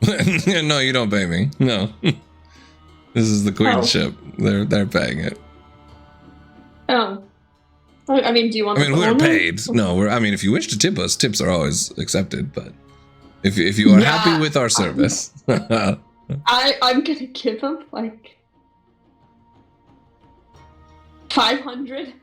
No, you don't pay me. No. This is the Queen's ship. They're paying it. Oh. I mean, do you want I mean, the we're owner? paid. No, if you wish to tip us, tips are always accepted. But if you are happy with our service, I'm gonna give him like 500.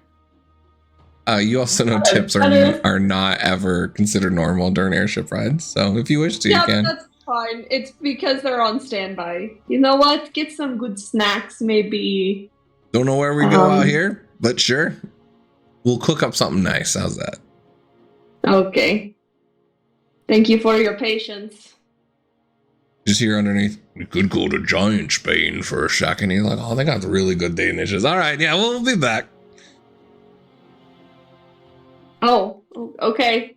you also know tips are not ever considered normal during airship rides. So if you wish to, Yeah, you can. that's fine. It's because they're on standby. You know what? Get some good snacks, maybe. Don't know where we go out here, but sure, we'll cook up something nice. How's that? Okay. Thank you for your patience. Just hear underneath, we could go to Giant Spain for a second. He's like, oh, they got really good Danishes. All right, yeah, we'll be back. Oh, okay.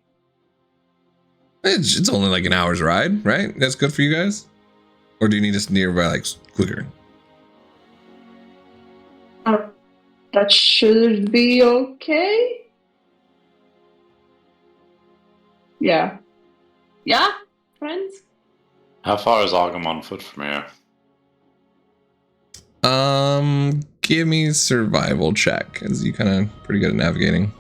It's only like an hour's ride, right? That's good for you guys? Or do you need us nearby, like, quicker? That should be okay. Yeah. Yeah, friends? How far is Ogum on foot from here? Give me survival check, as you kind of pretty good at navigating.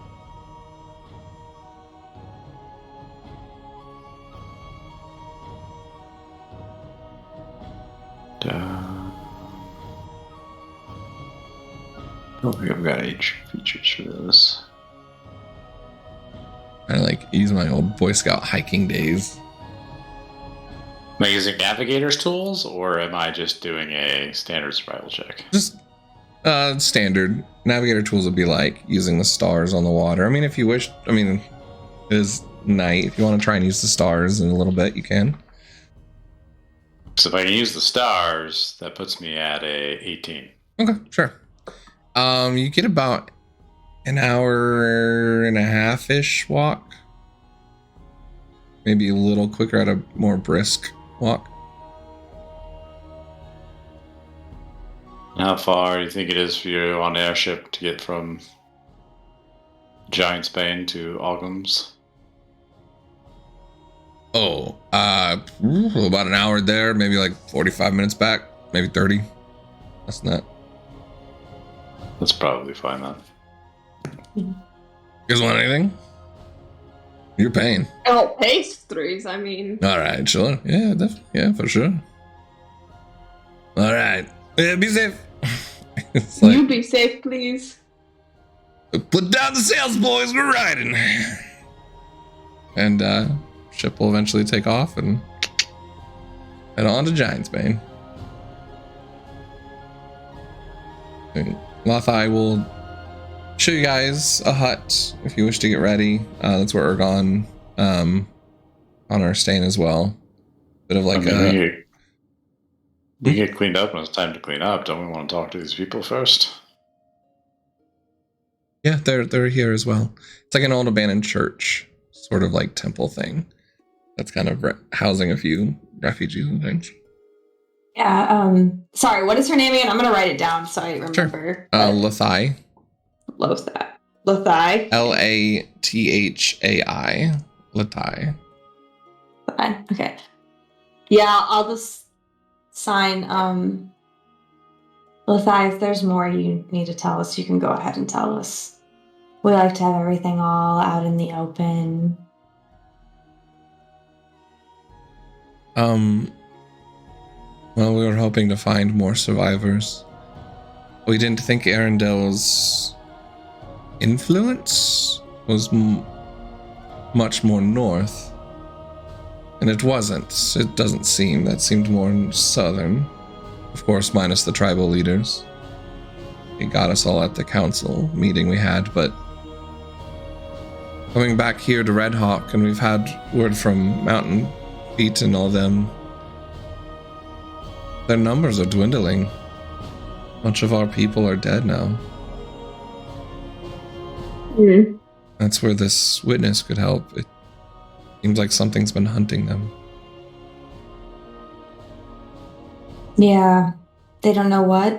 I don't think I've got age features for this. Kind of like use my old Boy Scout hiking days. Am I using navigator's tools, or am I just doing a standard survival check? Just standard navigator tools would be like using the stars on the water. I mean, if you wish, it is night. If you want to try and use the stars in a little bit, you can. So if I can use the stars, that puts me at a 18. Okay, sure. You get about an hour and a half-ish walk. Maybe a little quicker at a more brisk walk. How far do you think it is for you on the airship to get from Giant Spain to Ogum's? Oh, about an hour there, maybe like 45 minutes back, maybe 30. That's not. That's probably fine then. You guys want anything? You're paying. Oh, pastries, I mean. All right, sure. Yeah, definitely. Yeah, for sure. All right. Yeah, be safe. It's like, You be safe, please. put down the sails, boys. We're riding. And ship will eventually take off and head on to Giant Spain. Lothai will show you guys a hut if you wish to get ready. That's where Ergon on our stain as well. Bit of like we get cleaned up when it's time to clean up. Don't we want to talk to these people first? Yeah, they're here as well. It's like an old abandoned church, sort of like temple thing. That's kind of housing a few refugees and things. Yeah. Sorry, what is her name again? I'm gonna write it down so I remember. Sure. Lathai. Lothai. Lathai. Lathai. Lathai. Fine. Okay. Yeah, I'll just sign. Lathai, if there's more you need to tell us, you can go ahead and tell us. We like to have everything all out in the open. Well, we were hoping to find more survivors. We didn't think Arendel's influence was much more north. And it wasn't. It doesn't seem. That seemed more southern. Of course, minus the tribal leaders. It got us all at the council meeting we had, but coming back here to Red Hawk, and we've had word from Mountain Feet and all them, their numbers are dwindling. Much of our people are dead now. Mm. That's where this witness could help. It seems like something's been hunting them. Yeah, they don't know what.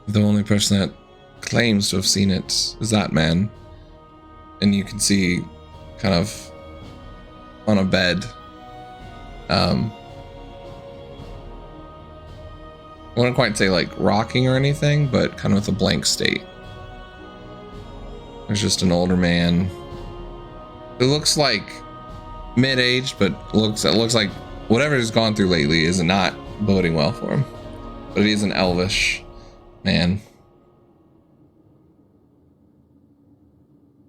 The only person that claims to have seen it is that man. And you can see kind of on a bed. I wouldn't quite say like rocking or anything, but kind of with a blank state. There's just an older man. It looks like mid-aged, but it looks like whatever he's gone through lately is not boding well for him. But he is an elvish man.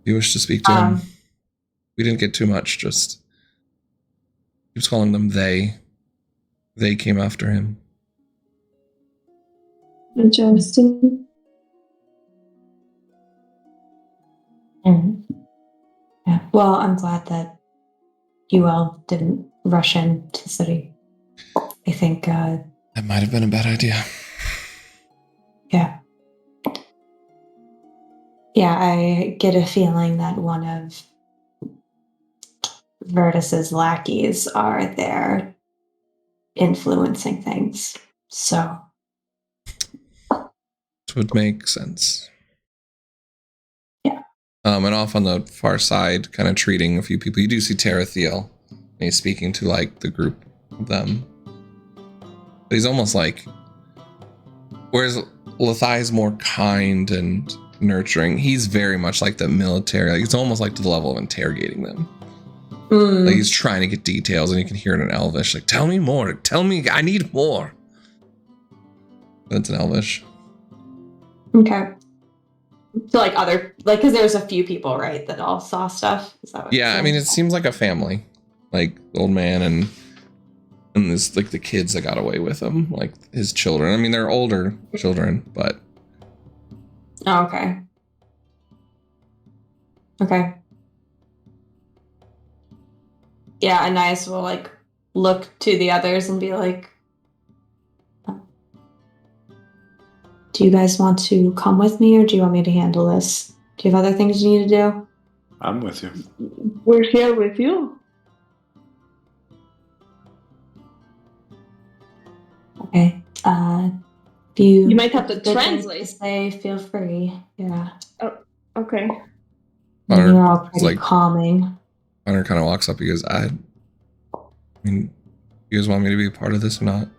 You wish to speak to him? We didn't get too much, just keeps calling them they. They came after him. Interesting. Yeah. Well, I'm glad that you all didn't rush into the city. I think, That might have been a bad idea. yeah. Yeah, I get a feeling that one of Vertus's lackeys are there influencing things. So. It would make sense. Yeah. And off on the far side, kind of treating a few people, you do see Tarathiel. And he's speaking to like the group of them. But he's almost like, whereas Lathai's more kind and nurturing, he's very much like the military. Like, it's almost like to the level of interrogating them. Like he's trying to get details, and you can hear it in Elvish. Like, tell me more. Tell me. I need more. That's an Elvish. Okay. So because there's a few people, right, that all saw stuff? Is that what Yeah, I mean, it seems like a family. Like, the old man and this, like, the kids that got away with him. Like, his children. I mean, they're older children, but... Oh, okay. Okay. Yeah, Anais will, like, look to the others and be like, do you guys want to come with me, or do you want me to handle this? Do you have other things you need to do? I'm with you. We're here with you. Okay. If you might have to good things translate. to say, feel free. Yeah. Okay. Hunter, You're all pretty like, calming. Hunter kind of walks up. He goes, I mean, you guys want me to be a part of this or not?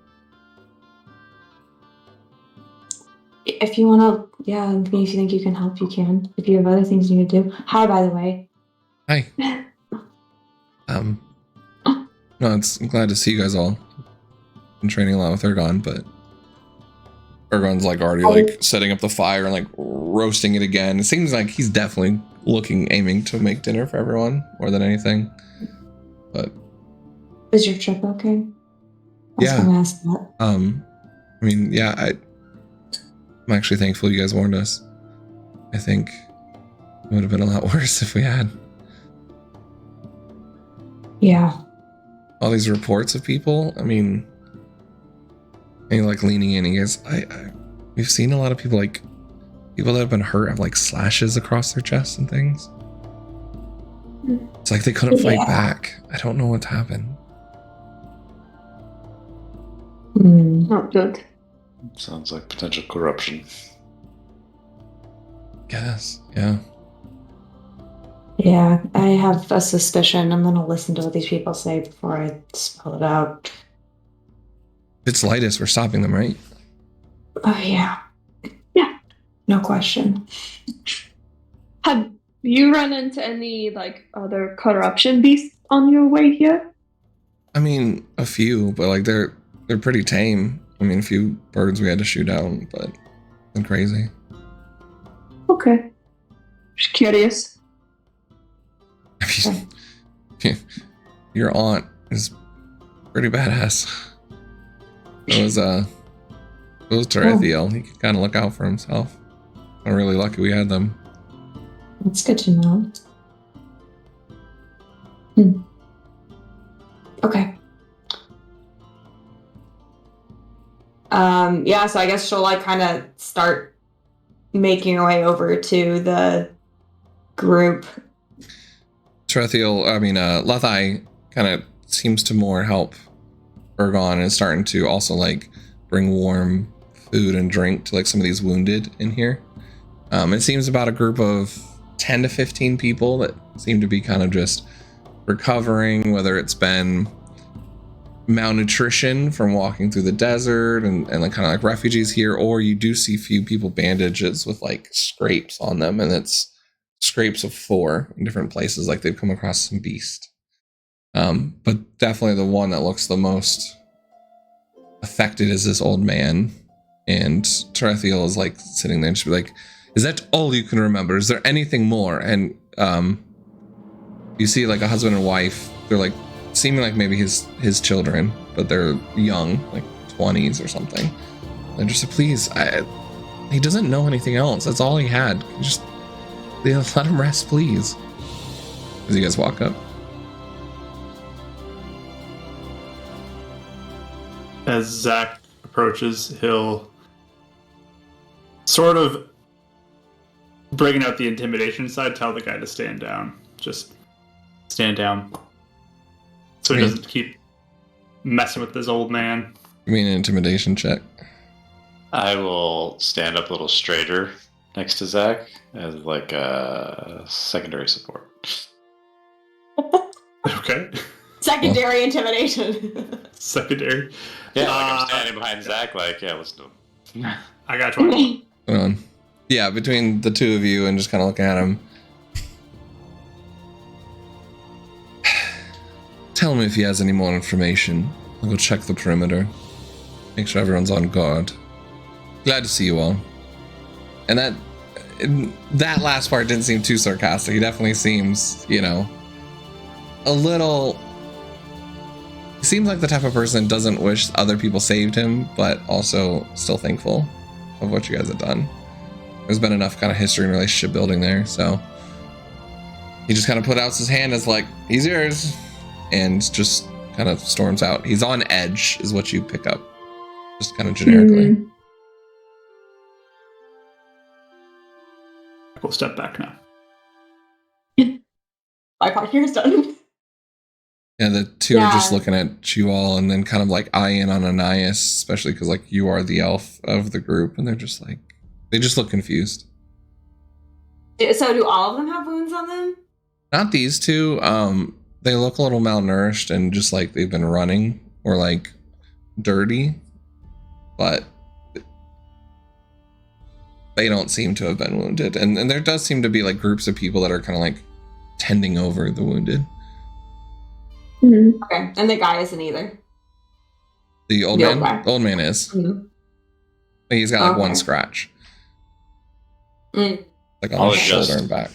If you want to, yeah, if you think you can help, you can. If you have other things you need to do. Hi, by the way. Hi. No, I'm glad to see you guys all. Been training a lot with Ergon, but Ergon's like already like setting up the fire and like roasting it again. It seems like he's definitely aiming to make dinner for everyone more than anything. But is your trip okay? I was gonna ask that. I mean, yeah, I'm actually thankful you guys warned us. I think It would have been a lot worse if we had Yeah. all these reports of people. I mean, and like leaning in, you guys, we've seen a lot of people, like people that have been hurt have like slashes across their chests and things. It's like they couldn't fight back. I don't know what's happened. Not good. Sounds like potential corruption. Guess, yeah. Yeah, I have a suspicion. I'm gonna listen to what these people say before I spell it out. If it's Lightus, we're stopping them, right? Oh yeah. Yeah. No question. Have you run into any like other corruption beasts on your way here? I mean, a few, but like they're pretty tame. I mean, a few birds we had to shoot down, but nothing crazy. Okay. Just curious. I mean, your aunt is pretty badass. It was Terethiel. He could kind of look out for himself. I'm really lucky we had them. That's good to know. Okay. Yeah, so I guess she'll like kind of start making her way over to the group. Terethiel, Lethai kind of seems to more help Ergon and is starting to also like bring warm food and drink to like some of these wounded in here. It seems about a group of 10 to 15 people that seem to be kind of just recovering, whether it's been malnutrition from walking through the desert and like kind of like refugees here, or you do see few people bandages with like scrapes on them, and it's scrapes of 4 in different places, like they've come across some beast. But definitely the one that looks the most affected is this old man, and Terethiel is like sitting there and she'll be like, is that all you can remember? Is there anything more? And you see like a husband and wife, they're like seeming like maybe his children, but they're young, like 20s or something. They're just like, please, he doesn't know anything else. That's all he had. Just let him rest, please. As you guys walk up. As Zach approaches, he'll sort of, bringing out the intimidation side, tell the guy to stand down. Just stand down. So he doesn't keep messing with this old man. You mean an intimidation check? I will stand up a little straighter next to Zach as like a secondary support. Okay. Secondary intimidation. Secondary. Yeah, like I'm standing behind Zach, like, yeah, let's do it. I got you. Hold on. Yeah, between the two of you and just kind of looking at him. Tell me if he has any more information. I'll go check the perimeter. Make sure everyone's on guard. Glad to see you all. And that last part didn't seem too sarcastic. He definitely seems, a little... He seems like the type of person that doesn't wish other people saved him, but also still thankful of what you guys have done. There's been enough kind of history and relationship building there, so... He just kind of put out his hand as like, he's yours, and just kind of storms out. He's on edge, is what you pick up. Just kind of generically. We'll step back now. My part here is done. Yeah, the two are just looking at you all and then kind of like eyeing on Ananias, especially because like you are the elf of the group, and they're just like, they just look confused. So do all of them have wounds on them? Not these two. They look a little malnourished and just like they've been running or like dirty, but they don't seem to have been wounded. And there does seem to be like groups of people that are kind of like tending over the wounded. Mm-hmm. Okay, and the guy isn't either. The old man? The old man is. Mm-hmm. He's got like one scratch. Like on his shoulder and back.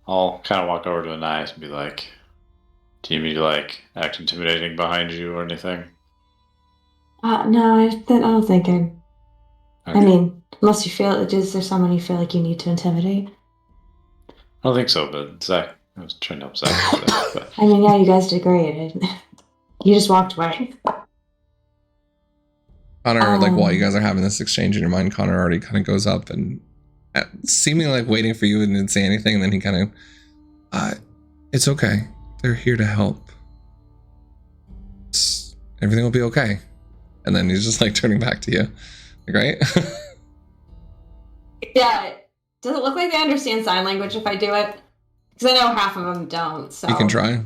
I'll kind of walk over to Ananias and be like, do you need me to like act intimidating behind you or anything? No, I don't think I... Okay. I mean, unless you feel... Is there someone you feel like you need to intimidate? I don't think so, but Zach, I was trying to help Zach with that. But I mean, yeah, you guys did great. You just walked away. Connor, like while you guys are having this exchange in your mind, Connor already kind of goes up and seemingly like waiting for you and didn't say anything. And then he kind of, it's okay. They're here to help. Everything will be okay. And then he's just like turning back to you. Like, right? Yeah. Does it look like they understand sign language if I do it? Because I know half of them don't. So You can try.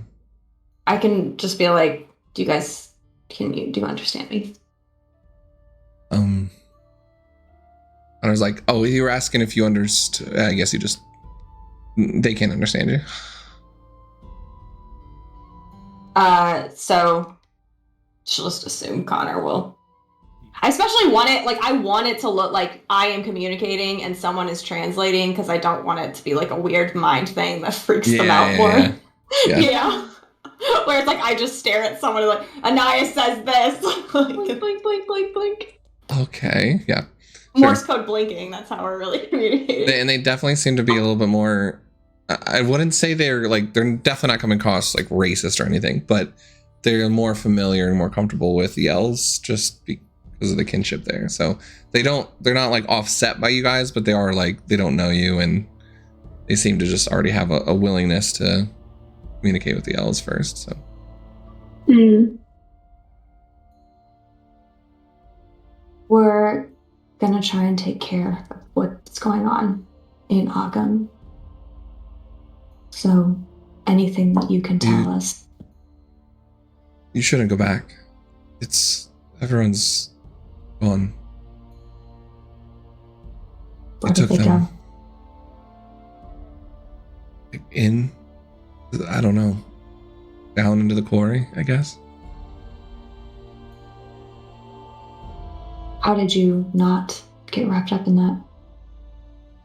I can just be like, do you understand me? I was like, oh, you were asking if you understood. I guess they can't understand you. So she'll just assume Connor will. I especially want it, like, I want it to look like I am communicating and someone is translating, because I don't want it to be like a weird mind thing that freaks them out more. Yeah. Where it's like I just stare at someone and like, Anaya says this. Like, Blink, blink, blink, blink, blink. Okay, yeah. Morse code blinking, that's how we're really communicating. And they definitely seem to be a little bit more, I wouldn't say they're definitely not coming across like racist or anything, but they're more familiar and more comfortable with yells just because of the kinship there. So they're not like offset by you guys, but they are like, they don't know you, and they seem to just already have a willingness to communicate with the elves first. So We're gonna try and take care of what's going on in Agam. So anything that you can tell us. You shouldn't go back. Everyone's gone. Where did they go? I don't know. Down into the quarry, I guess. How did you not get wrapped up in that?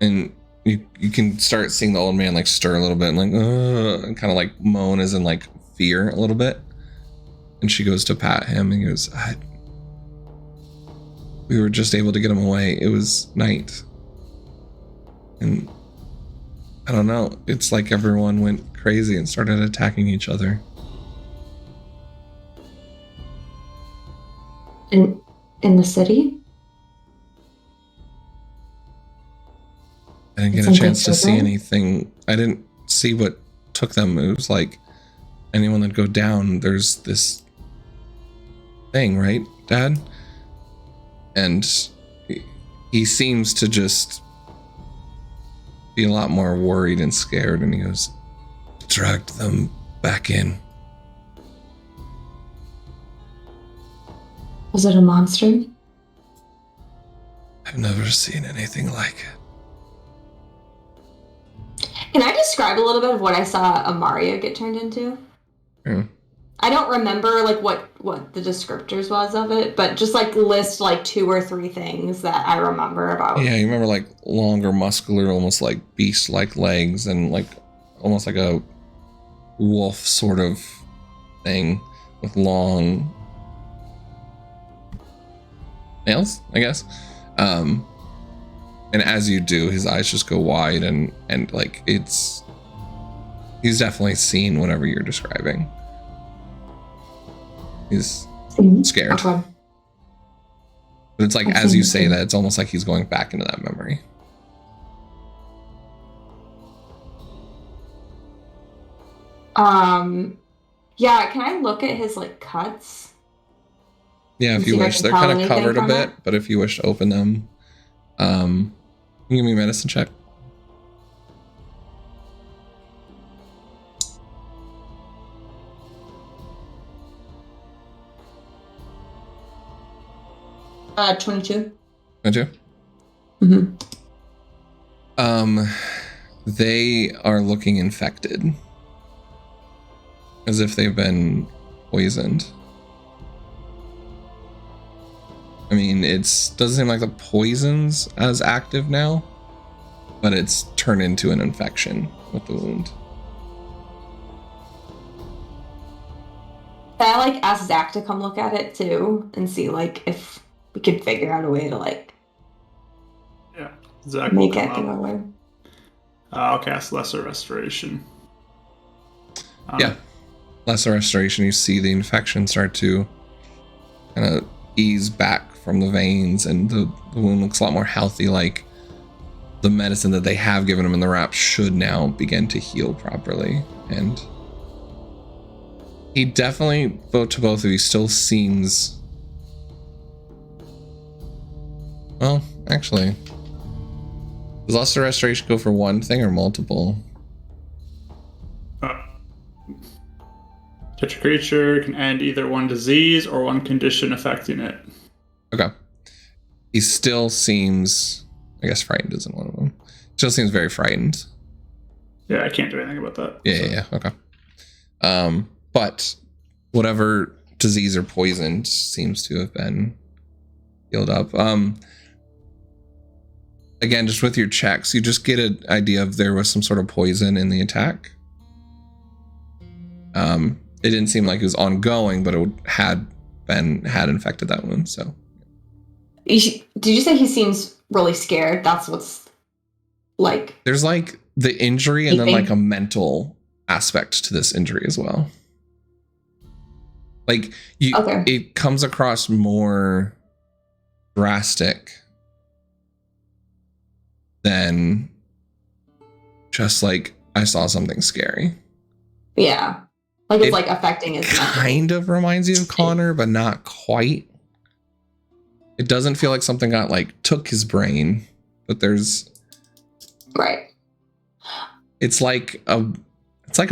And you can start seeing the old man like stir a little bit and like, and kind of like moan as in like fear a little bit. And she goes to pat him and goes, we were just able to get him away. It was night. And I don't know. It's like everyone went crazy and started attacking each other. In the city? I didn't get a chance to see anything. I didn't see what took them. It was like anyone that go down, there's this thing, right, Dad? And he seems to just be a lot more worried and scared, and he goes, dragged them back in. Was it a monster? I've never seen anything like it. Can I describe a little bit of what I saw a Mario get turned into? Yeah. I don't remember like what the descriptors was of it, but just like list like 2 or 3 things that I remember about. Yeah, you remember like longer, muscular, almost like beast-like legs, and like almost like a wolf sort of thing with long nails, I guess. And as you do, his eyes just go wide, and like he's definitely seen whatever you're describing. He's scared. Okay. But it's like, as you say that, it's almost like he's going back into that memory. Yeah, can I look at his like cuts? Yeah, if you wish. They're kind of covered a bit, but if you wish to open them, you can give me a medicine check. Uh, 22. 22? Mm-hmm. They are looking infected. As if they've been poisoned. I mean, doesn't seem like the poison's as active now, but it's turned into an infection with the wound. Can I like ask Zach to come look at it too and see like if we could figure out a way to like Zach make it go away? I'll cast Lesser Restoration. Yeah. Lesser Restoration, you see the infection start to kind of ease back from the veins, and the wound looks a lot more healthy, like the medicine that they have given him in the wrap should now begin to heal properly. And he definitely, to both of you, still seems... Well, actually, does Lesser Restoration go for one thing or multiple? Touch a creature can end either one disease or one condition affecting it. Okay. He still seems, I guess frightened isn't one of them. Still seems very frightened. Yeah, I can't do anything about that. Yeah. Okay. But whatever disease or poison seems to have been healed up. Again, just with your checks, you just get an idea of there was some sort of poison in the attack. It didn't seem like it was ongoing, but it had infected that wound. So, did you say he seems really scared? That's what's like. There's like the injury and then like a mental aspect to this injury as well. Like it comes across more drastic than just like I saw something scary. Yeah. Like it's like affecting his mental. Kind of reminds you of Connor, but not quite. It doesn't feel like something got like took his brain, but there's right. It's like a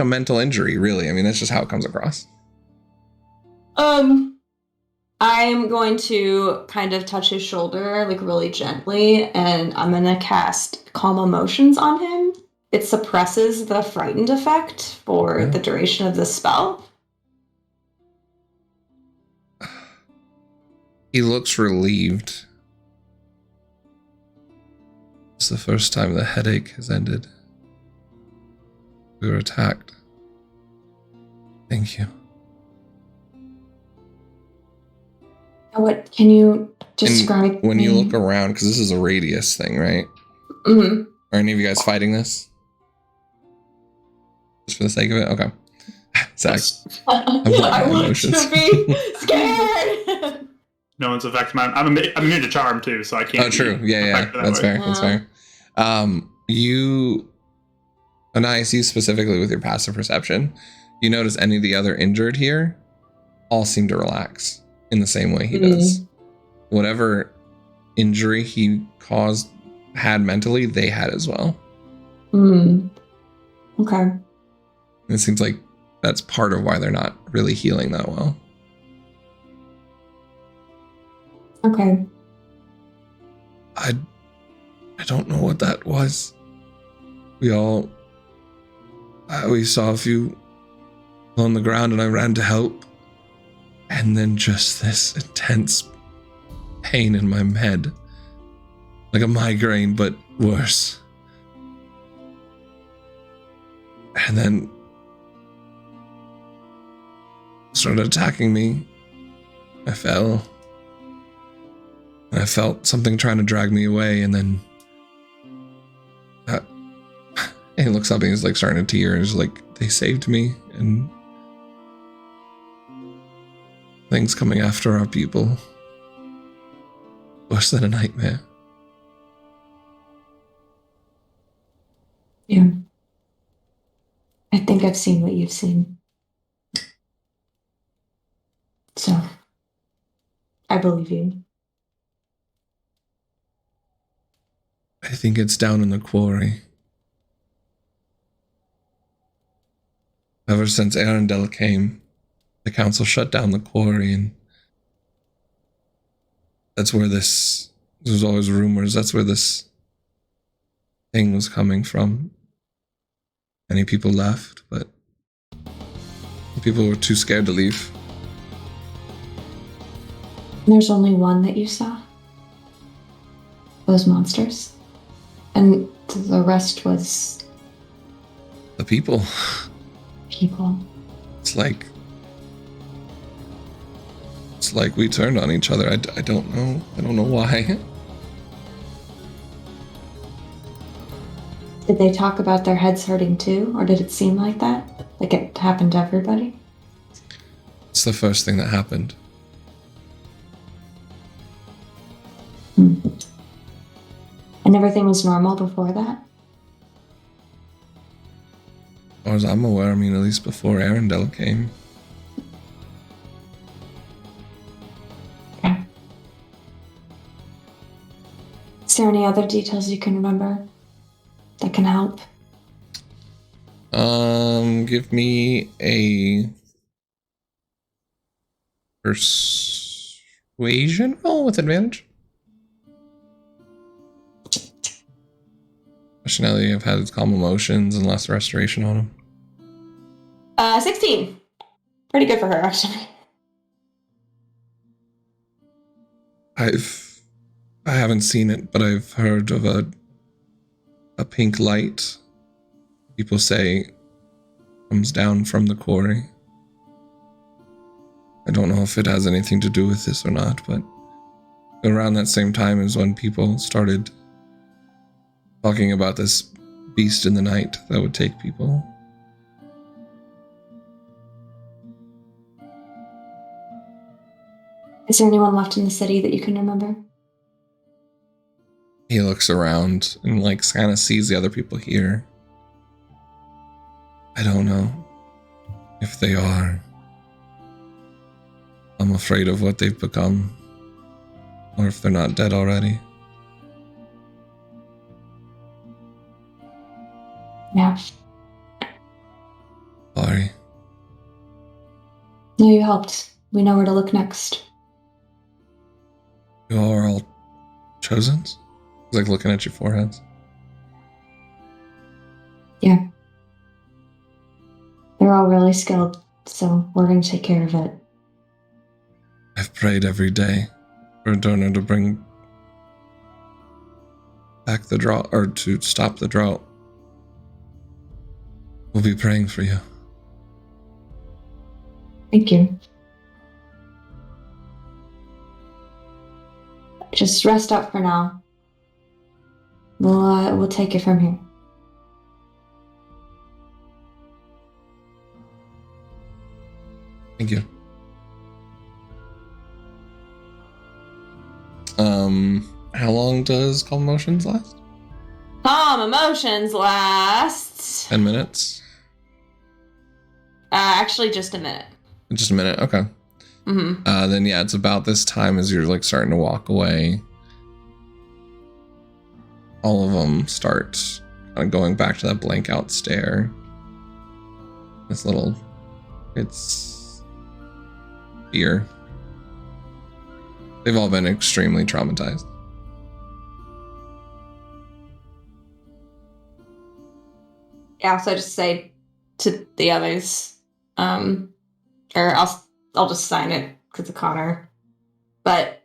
mental injury, really. I mean, that's just how it comes across. I'm going to kind of touch his shoulder like really gently, and I'm gonna cast Calm Emotions on him. It suppresses the frightened effect for the duration of the spell. He looks relieved. It's the first time the headache has ended. We were attacked. Thank you. What can you describe? And when you look around, because this is a radius thing, right? Mm-hmm. Are any of you guys fighting this? Just for the sake of it? Okay. Zach. I want to be scared. No one's affected mine. I'm immune to charm too, so I can't. Oh, true. Yeah. That's fair. That's fair. Anais, you specifically with your passive perception, you notice any of the other injured here all seem to relax in the same way he does. Whatever injury he had mentally, they had as well. Okay. And it seems like that's part of why they're not really healing that well. Okay. I don't know what that was. We saw a few on the ground and I ran to help. And then just this intense pain in my head. Like a migraine, but worse. And then started attacking me. I fell. And I felt something trying to drag me away, and then he looks up and he's like starting to tear, and he's like, they saved me, and things coming after our people. Worse than a nightmare. Yeah. I think I've seen what you've seen. So, I believe you. I think it's down in the quarry. Ever since Arundel came, the council shut down the quarry, and that's where there's always rumors, that's where this thing was coming from. Many people left, but people were too scared to leave. There's only one that you saw? Those monsters? And the rest was... The people. People. It's like we turned on each other. I don't know. I don't know why. Did they talk about their heads hurting too, or did it seem like that? Like it happened to everybody? It's the first thing that happened. And everything was normal before that? As far as I'm aware, I mean, at least before Arendelle came. Okay. Is there any other details you can remember that can help? Give me a persuasion roll with advantage. Especially now that you've had calm emotions and less restoration on them. 16. Pretty good for her, actually. I haven't seen it, but I've heard of a pink light. People say comes down from the quarry. I don't know if it has anything to do with this or not, but around that same time is when people started talking about this beast in the night that would take people. Is there anyone left in the city that you can remember? He looks around and kind of sees the other people here. I don't know if they are. I'm afraid of what they've become, or if they're not dead already. Yeah. Sorry. No, you helped. We know where to look next. You all are all chosens? Like looking at your foreheads. Yeah. They're all really skilled, so we're going to take care of it. I've prayed every day for Adorno to bring back the drought, or to stop the drought. We'll be praying for you. Thank you. Just rest up for now. We'll take it from here. Thank you. How long does calm emotions last? Calm emotions last... 10 minutes? Actually, just a minute. Just a minute, okay. Mm-hmm. Then yeah, it's about this time as you're starting to walk away. All of them start kind of going back to that blank out stare. It's fear. They've all been extremely traumatized. Yeah, so I just say to the others, or I'll just sign it because of Connor. But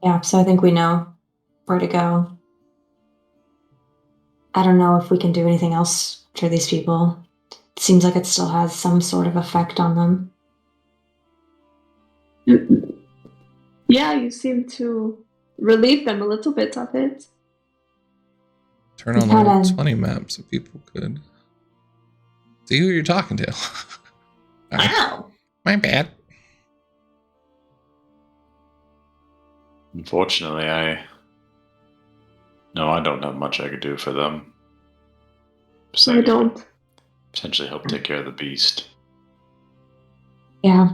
yeah, so I think we know where to go. I don't know if we can do anything else for these people. It seems like it still has some sort of effect on them. Yeah, you seem to relieve them a little bit of it. Turn on the roll 20 map so people could see who you're talking to. Wow. My bad. Unfortunately, I don't have much I could do for them. So I don't. Potentially help take care of the beast. Yeah.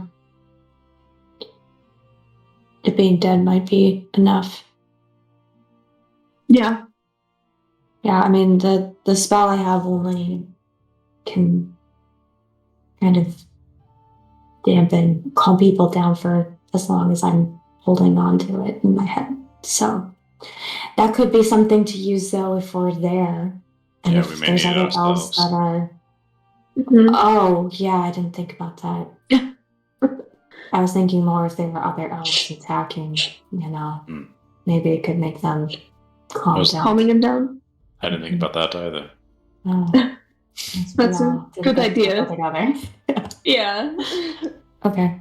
It being dead might be enough. Yeah. Yeah, I mean, the spell I have only can kind of dampen, calm people down for as long as I'm holding on to it in my head. So that could be something to use, though, if we're there. And Yeah, if we may there's need other it elves that are... Mm-hmm. Oh, yeah, I didn't think about that. I was thinking more if there were other elves attacking, maybe it could make them calm down. Calming him down? I didn't think about that either. Oh. That's a good idea. Together. Yeah. Okay.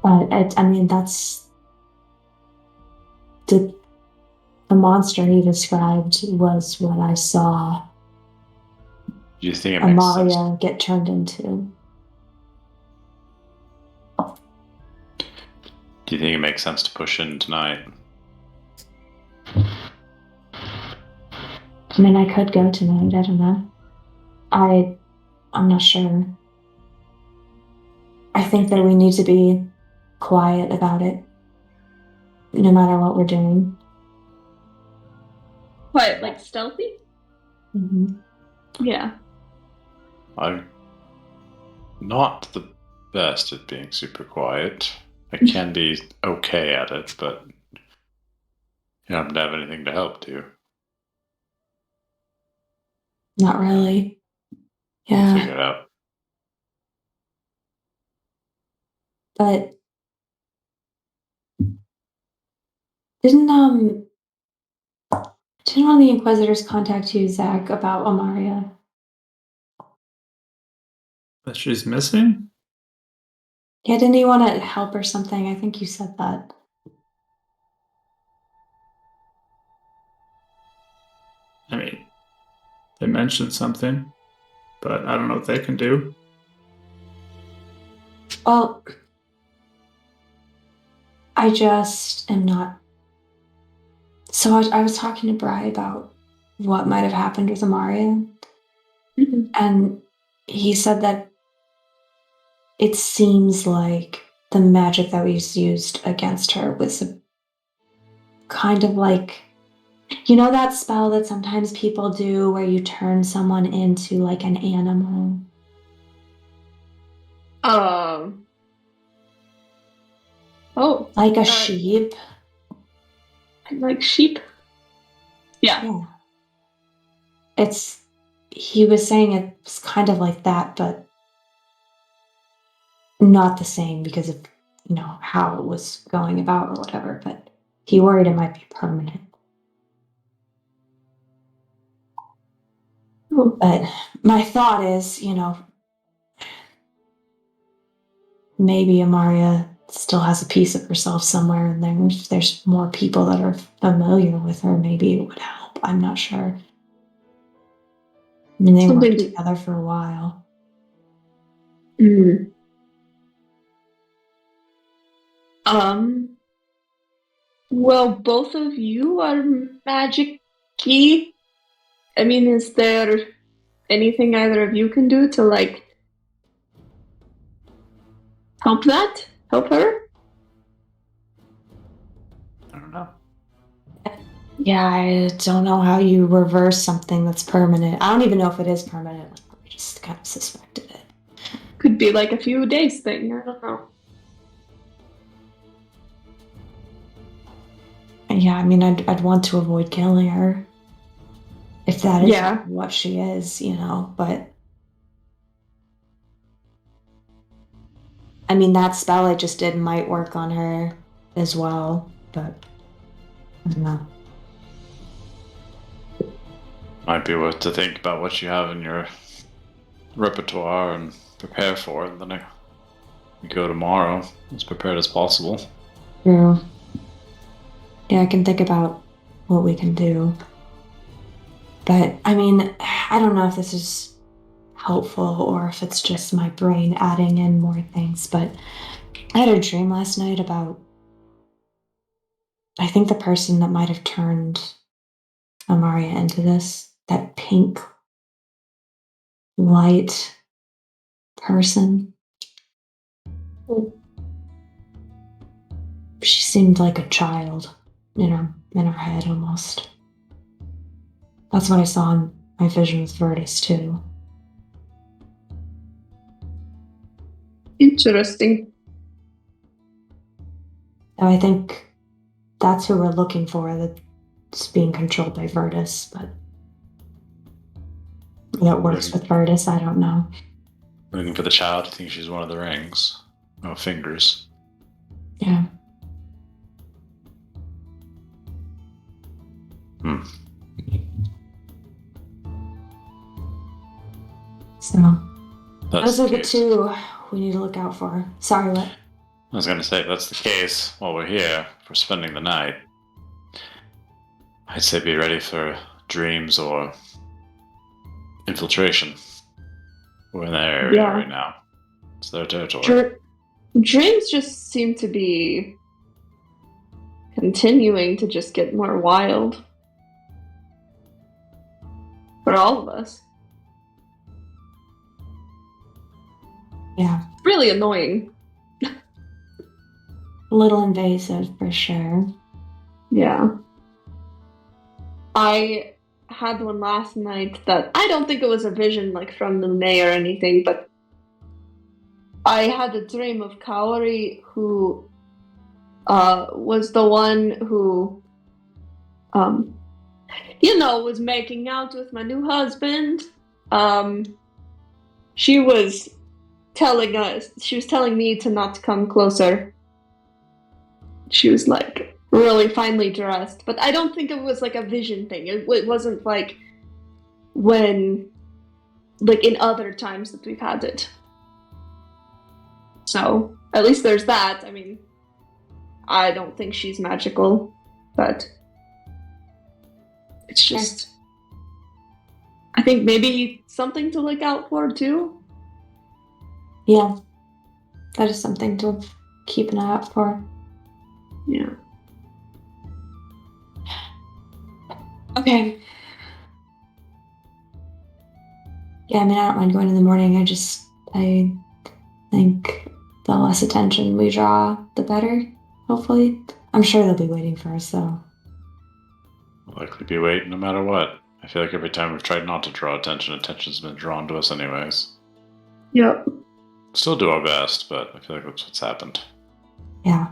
But I mean, that's the monster he described was what I saw Do you think it makes sense? Amalia get turned into. Do you think it makes sense to push in tonight? I mean, I could go tonight. I don't know. I'm not sure. I think that we need to be quiet about it, no matter what we're doing. What, like stealthy? Mm-hmm. Yeah. I'm not the best at being super quiet. I can be okay at it, but you don't have anything to help, do you? Not really. We'll Yeah, figure it out. but didn't one of the Inquisitors contact you, Zach, about Amaria? That she's missing? Yeah, didn't he want to help or something? I think you said that. I mean, they mentioned something, but I don't know what they can do. Well, I just am not. So I was talking to Bri about what might have happened with Amaria, and he said that it seems like the magic that was used against her was a kind of like, you know, that spell that sometimes people do where you turn someone into like an animal? Oh, Like a sheep? like sheep? Yeah. Yeah. He was saying it's kind of like that, but not the same because of, you know, how it was going about or whatever, but he worried it might be permanent. But my thought is, you know, maybe Amaria still has a piece of herself somewhere, and there's more people that are familiar with her. Maybe it would help. I'm not sure. I mean, they worked together for a while. Mm. Well, both of you are magic-y. I mean, is there anything either of you can do to, like, help that? Help her? I don't know. Yeah, I don't know how you reverse something that's permanent. I don't even know if it is permanent. I just kind of suspected it. Could be like a few days thing. I don't know. Yeah, I mean, I'd want to avoid killing her. If that is what she is, you know, but I mean, that spell I just did might work on her as well, but I don't know. Might be worth to think about what you have in your repertoire and prepare for it. Then we go tomorrow as prepared as possible. True. Yeah, I can think about what we can do. But, I mean, I don't know if this is helpful or if it's just my brain adding in more things, but I had a dream last night about, I think the person that might have turned Amaria into this, that pink light person. She seemed like a child in her head almost. That's what I saw in my vision with Verdis too. Interesting. And I think that's who we're looking for, that's being controlled by Verdis, but that works with Verdis, I don't know. Looking for the child, I think she's one of the rings. Oh, fingers. Yeah. So, those are the two we need to look out for. Sorry, what? I was going to say, if that's the case, while we're here, for spending the night, I'd say be ready for dreams or infiltration. We're in that area right now. It's their territory. Dreams just seem to be continuing to just get more wild. For all of us. Yeah. Really annoying. A little invasive for sure. Yeah. I had one last night that I don't think it was a vision like from the May or anything, but I had a dream of Kaori who was the one who was making out with my new husband. She was telling me to not come closer. She was like really finely dressed, but I don't think it was like a vision thing. It wasn't like when, like in other times that we've had it. So at least there's that. I mean, I don't think she's magical, but it's just, I think maybe something to look out for too. Yeah, that is something to keep an eye out for. Yeah. Okay. Yeah, I mean, I don't mind going in the morning. I think the less attention we draw, the better, hopefully. I'm sure they'll be waiting for us, though. We'll likely be waiting no matter what. I feel like every time we've tried not to draw attention, attention's been drawn to us anyways. Yep. Still do our best, but I feel like that's what's happened. Yeah.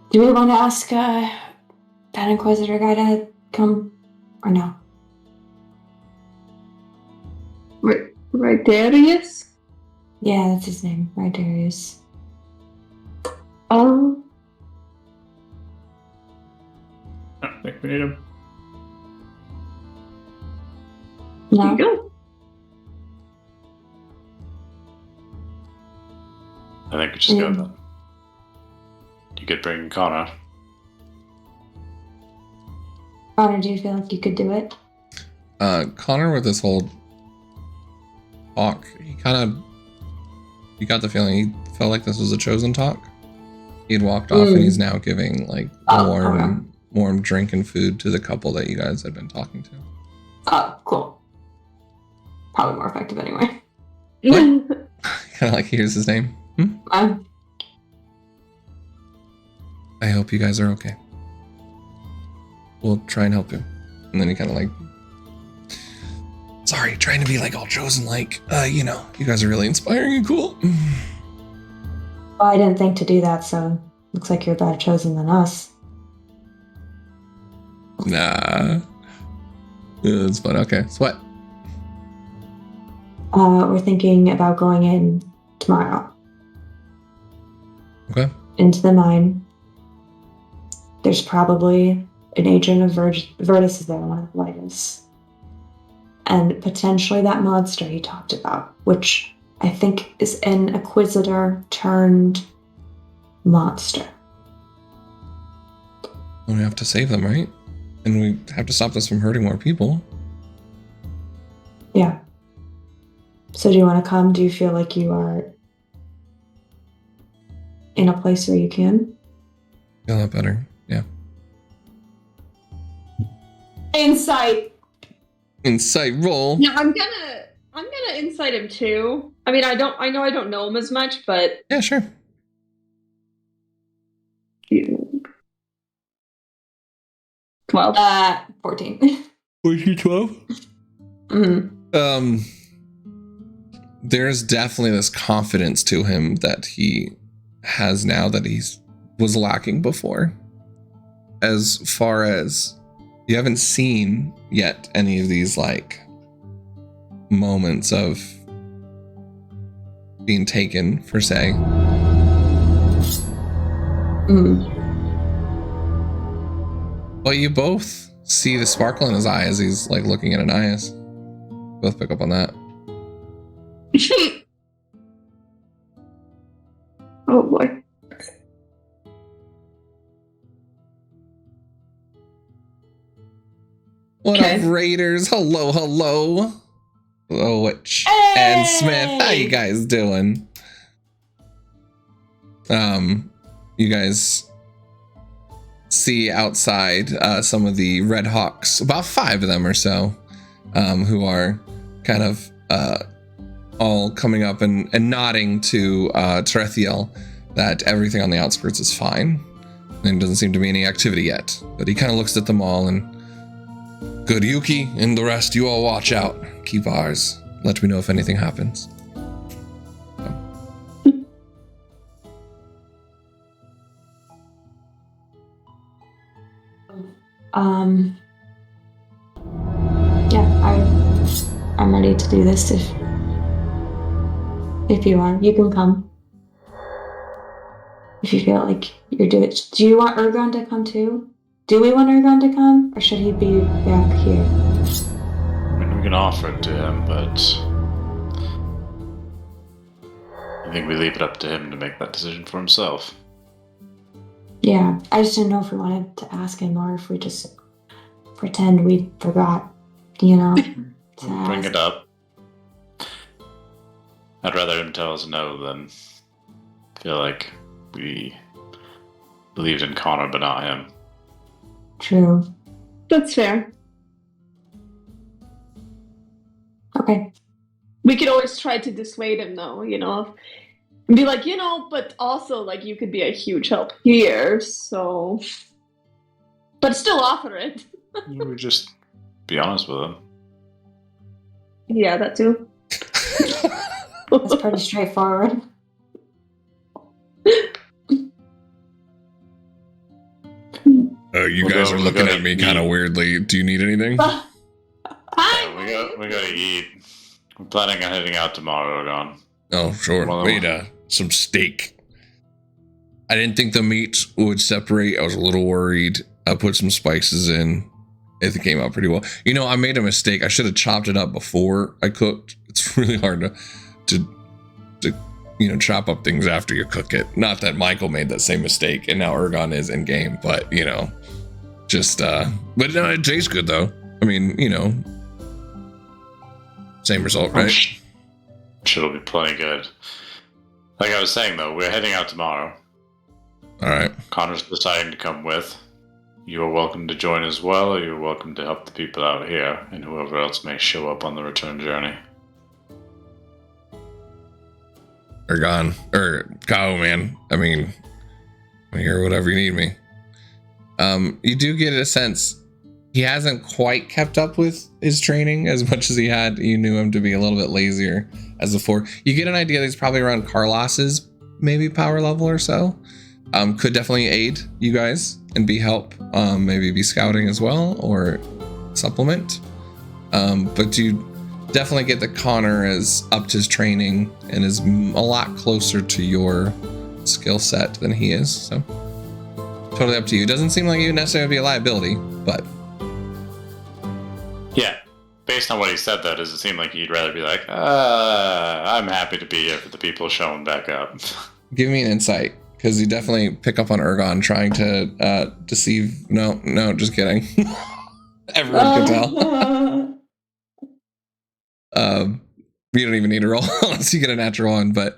Do we want to ask that Inquisitor guy to come, or no? Rigdarius? Yeah, that's his name, Rigdarius. Oh. I think we need him. No. There you go. I think we just go then. You could bring Connor. Connor, do you feel like you could do it? Connor, with this whole talk, you got the feeling he felt like this was a chosen talk. He'd walked off and he's now giving like warm drink and food to the couple that you guys had been talking to. Oh, cool. Probably more effective anyway. Kind of like, here's his name. I hope you guys are okay. We'll try and help you. And then he kind of like, sorry, trying to be like all chosen, like, you guys are really inspiring and cool. Well, I didn't think to do that, so looks like you're better chosen than us. Nah. Yeah, that's fun. Okay, so what? We're thinking about going in tomorrow. Okay. Into the mine. There's probably an agent of Virtus is there, one of the lightest. And potentially that monster he talked about, which I think is an Inquisitor turned monster. We have to save them, right? And we have to stop this from hurting more people. Yeah. So do you want to come? Do you feel like you are in a place where you can? Feel a lot better. Yeah. Insight roll. Yeah, I'm gonna insight him too. I mean, I know I don't know him as much, but Yeah, sure. 12. 14. Was you 12? Mm-hmm. There's definitely this confidence to him that he has now that was lacking before. As far as you haven't seen yet any of these like moments of being taken, per se. But you both see the sparkle in his eye as he's like looking at Ananias. Both pick up on that. Oh boy. What Okay. up, Raiders? Hello, hello. Hello, Witch Hey! and Smith. How you guys doing? You guys see outside some of the Red Hawks, about 5 of them or so, who are kind of all coming up and nodding to Terethiel that everything on the outskirts is fine. And doesn't seem to be any activity yet. But he kind of looks at them all and, good, Yuki and the rest, you all watch out. Keep ours. Let me know if anything happens. Yeah, I'm ready to do this if you are. You can come. If you feel like you're doing it. Do you want Ergon to come too? Do we want Ergon to come? Or should he be back here? I mean, we can offer it to him, but I think we leave it up to him to make that decision for himself. Yeah, I just didn't know if we wanted to ask him or if we just pretend we forgot, you know, to Bring ask. it up. I'd rather him tell us no than feel like we believed in Connor but not him. True. That's fair. Okay. We could always try to dissuade him, though, you know, and be like, you know, but also, like, you could be a huge help here, so. But still offer it. We just be honest with him. Yeah, that too. That's pretty straightforward. You We'll guys go- are we'll looking go at me eat. kind of weirdly. Do you need anything? Yeah, we gotta eat. We're planning on heading out tomorrow, Ergon. Oh, sure. Well, Made some steak. I didn't think the meat would separate. I was a little worried. I put some spices in. It came out pretty well. You know, I made a mistake. I should have chopped it up before I cooked. It's really hard to you know, chop up things after you cook it. Not that Michael made that same mistake and now Ergon is in game, but you know, just but no, it tastes good though. I mean, you know, same result, right? Sure, it'll be plenty good. Like I was saying though, we're heading out tomorrow. All right. Connor's deciding to come with. You are welcome to join as well, or you're welcome to help the people out here and whoever else may show up on the return journey. Ergon or Kao, man. I mean, I'm here whatever you need me. You do get a sense he hasn't quite kept up with his training as much as he had. You knew him to be a little bit lazier as before. You get an idea that he's probably around Carlos's maybe power level or so. Could definitely aid you guys and be help. Maybe be scouting as well or supplement. But you definitely get that Connor is upped his training and is a lot closer to your skill set than he is. So totally up to you. Doesn't seem like you necessarily be a liability, but Yeah, based on what he said though, does it seem like you'd rather be like, I'm happy to be here for the people showing back up? give me an insight, because you definitely pick up on Ergon trying to deceive. No, just kidding. Everyone can tell. You don't even need to roll unless you get a natural one, but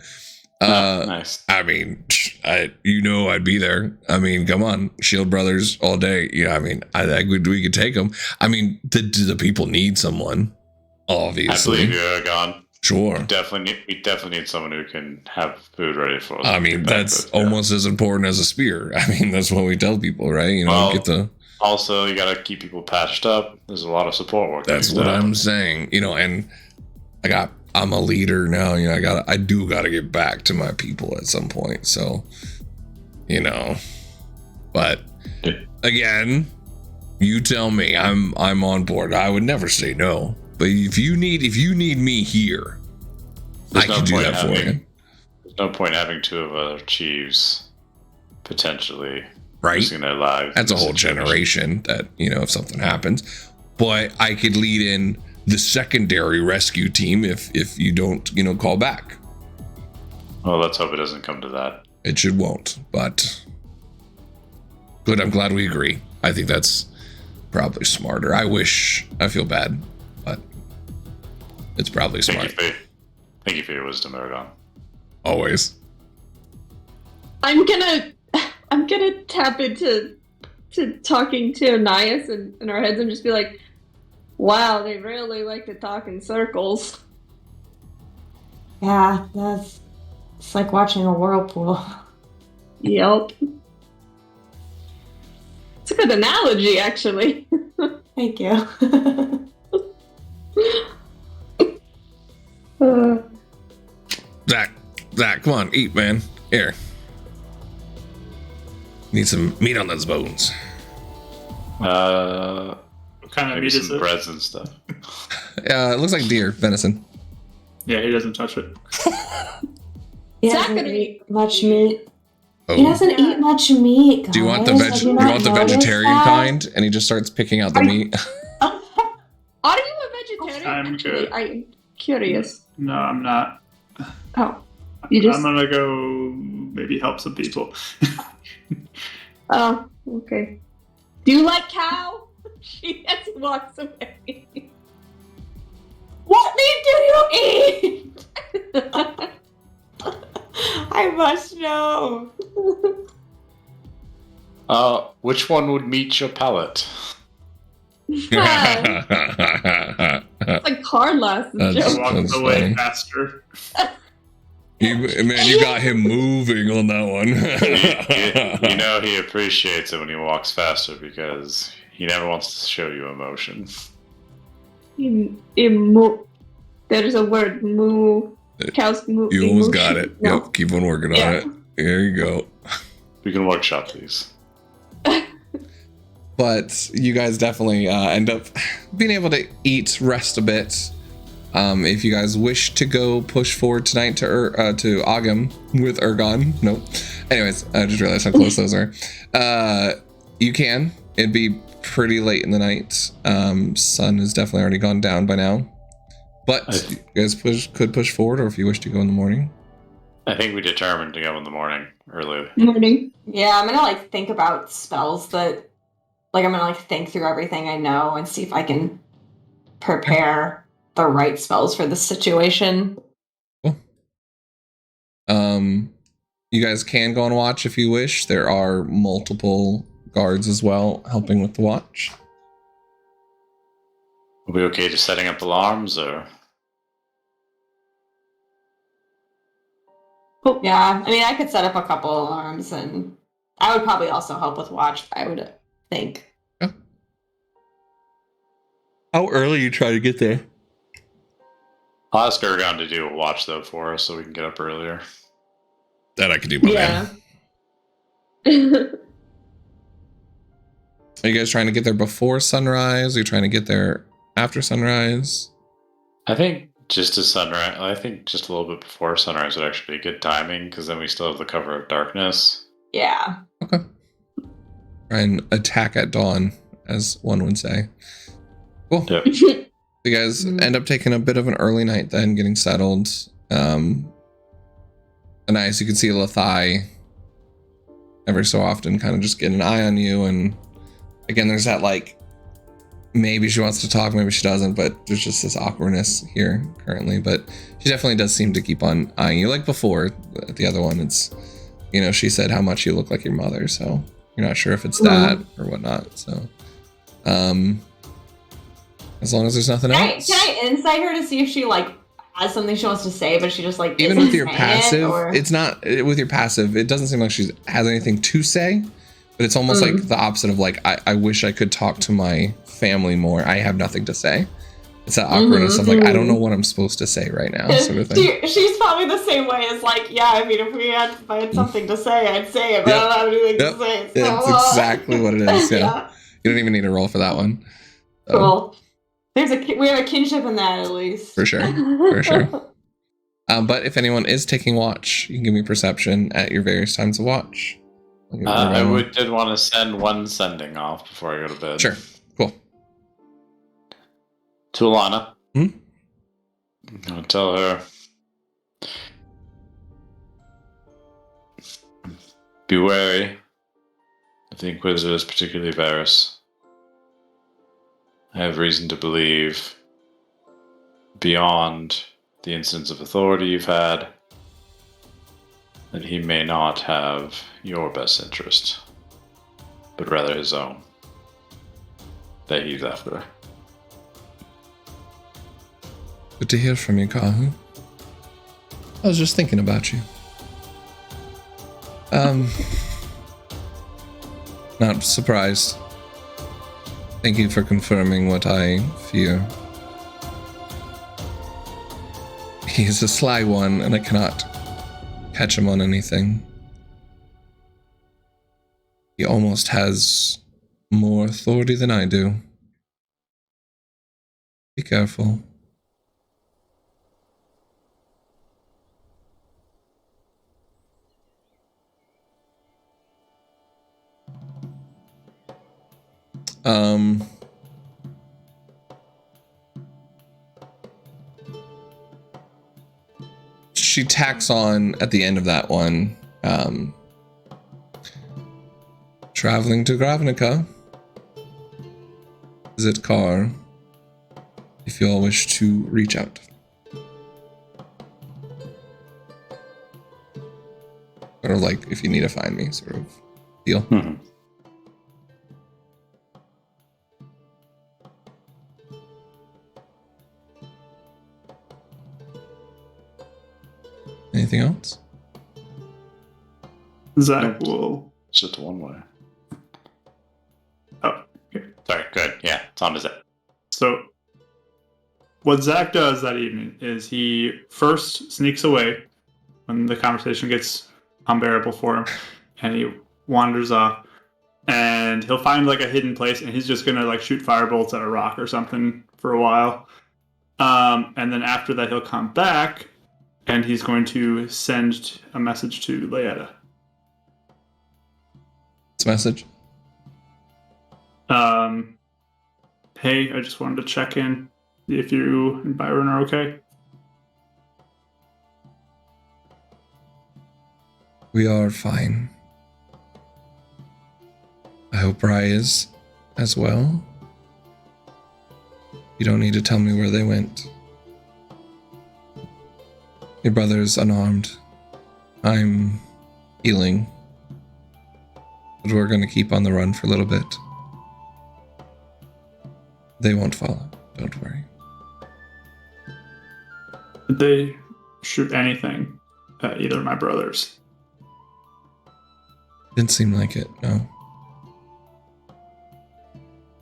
Nice. I mean, I'd be there. I mean, come on, Shield Brothers all day. Yeah, I mean, we could take them. I mean, the people need someone, obviously. I believe you're gone. Sure. We definitely need someone who can have food ready for us. I mean, that's almost as important as a spear. I mean, that's what we tell people, right? You know, Well, also, you gotta keep people patched up. There's a lot of support work. That's what I'm saying. You know, and I'm a leader now. You know, I do gotta get back to my people at some point. So, you know, but again, you tell me. I'm on board. I would never say no. But if you need me here, I can do that for you. There's no point having 2 of our chiefs potentially Right? losing their lives. That's a whole generation that, you know, if something happens. But I could lead in the secondary rescue team if you don't, you know, call back. Well, let's hope it doesn't come to that. It should won't, but good. I'm glad we agree. I think that's probably smarter. I feel bad, but it's probably smart. Thank you for your wisdom, Aragon. Always. I'm gonna tap into talking to Anias in our heads and just be like, wow, they really like to talk in circles. Yeah, it's like watching a whirlpool. Yep. It's a good analogy, actually. Thank you. Zach, come on, eat, man. Here. Need some meat on those bones. What kind of Maybe meat is some it? breads and stuff. It looks like deer, venison. Yeah, he doesn't touch it. He Zach doesn't gonna eat much meat. Oh. He doesn't eat much meat. Do you want the guys. Have you not noticed vegetarian that? kind? And he just starts picking out the meat. Are you a vegetarian? I'm Actually, good. I'm curious. No, I'm not. Oh, you just. I'm gonna go maybe help some people. Oh, okay. Do you like cow? She just walks away. What meat do you eat? I must know. Which one would meet your palate? It's like Carlos' That's- joke. Walk funny. away faster. You got him moving on that one. You know he appreciates it when he walks faster because he never wants to show you emotion. There's a word, moo. Cows moo. You almost got it. No. Yep, keep on working on it. There you go. We can workshop these. But you guys definitely end up being able to eat, rest a bit. If you guys wish to go push forward tonight to Agam with Ergon. Nope. Anyways, I just realized how close those are. You can. It'd be pretty late in the night. Sun has definitely already gone down by now. But you guys could push forward, or if you wish to go in the morning. I think we determined to go in the morning early. Morning. Yeah, I'm gonna think about spells that, I'm gonna think through everything I know and see if I can prepare the right spells for the situation. Cool. You guys can go and watch if you wish. There are multiple guards as well helping with the watch. Are we okay just setting up alarms, or? Yeah, I mean, I could set up a couple alarms, and I would probably also help with watch, I would think. Yeah. How early you try to get there? I'll ask Ergon to do a watch though for us so we can get up earlier. That I could do, my man. Are you guys trying to get there before sunrise? Are you trying to get there after sunrise? I think just as sunrise. I think just a little bit before sunrise would actually be good timing because then we still have the cover of darkness. Yeah. Okay. Try and attack at dawn, as one would say. Cool. Yep. You guys end up taking a bit of an early night then, getting settled. Nice, you can see Lathai every so often kind of just get an eye on you, and again there's that maybe she wants to talk, maybe she doesn't, but there's just this awkwardness here currently. But she definitely does seem to keep on eyeing you, like before. The other one, it's, she said how much you look like your mother, so you're not sure if it's that or whatnot. So as long as there's nothing else. Can I insight her to see if she has something she wants to say, but she just even isn't with your saying passive, it, it's not with your passive. It doesn't seem like she has anything to say, but it's almost like the opposite of I wish I could talk to my family more. I have nothing to say. It's that awkwardness of I don't know what I'm supposed to say right now, sort of thing. She's probably the same way as if I had something to say, I'd say it, but I don't have anything to say. So, That's exactly what it is. Yeah. You don't even need a roll for that one. So, cool. We have a kinship in that, at least. For sure. But if anyone is taking watch, you can give me perception at your various times of watch. I did want to send one sending off before I go to bed. Sure. Cool. To Alana. Hmm? I'll tell her. Be wary of the Inquisitors, particularly Varys. I have reason to believe, beyond the instance of authority you've had, that he may not have your best interest, but rather his own, that he's after. Good to hear from you, Kahu. I was just thinking about you. Not surprised. Thank you for confirming what I fear. He's a sly one, and I cannot catch him on anything. He almost has more authority than I do. Be careful. She tacks on at the end of that one, traveling to Gravnica. Visit Car, if you all wish to reach out. Or like, if you need to find me, sort of deal. Mm-hmm. Anything else? Zach will. It's just one way. Oh, okay. Sorry, good. Yeah, it's on to Zach. So, what Zach does that evening is he first sneaks away when the conversation gets unbearable for him, and he wanders off, and he'll find like a hidden place, and he's just gonna like shoot firebolts at a rock or something for a while, and then after that he'll come back, and he's going to send a message to Leetta. This message. Hey, I just wanted to check in if you and Byron are okay. We are fine. I hope Rye is as well. You don't need to tell me where they went. Your brother's unarmed. I'm healing. But we're going to keep on the run for a little bit. They won't follow. Don't worry. Did they shoot anything at either of my brothers? Didn't seem like it, no.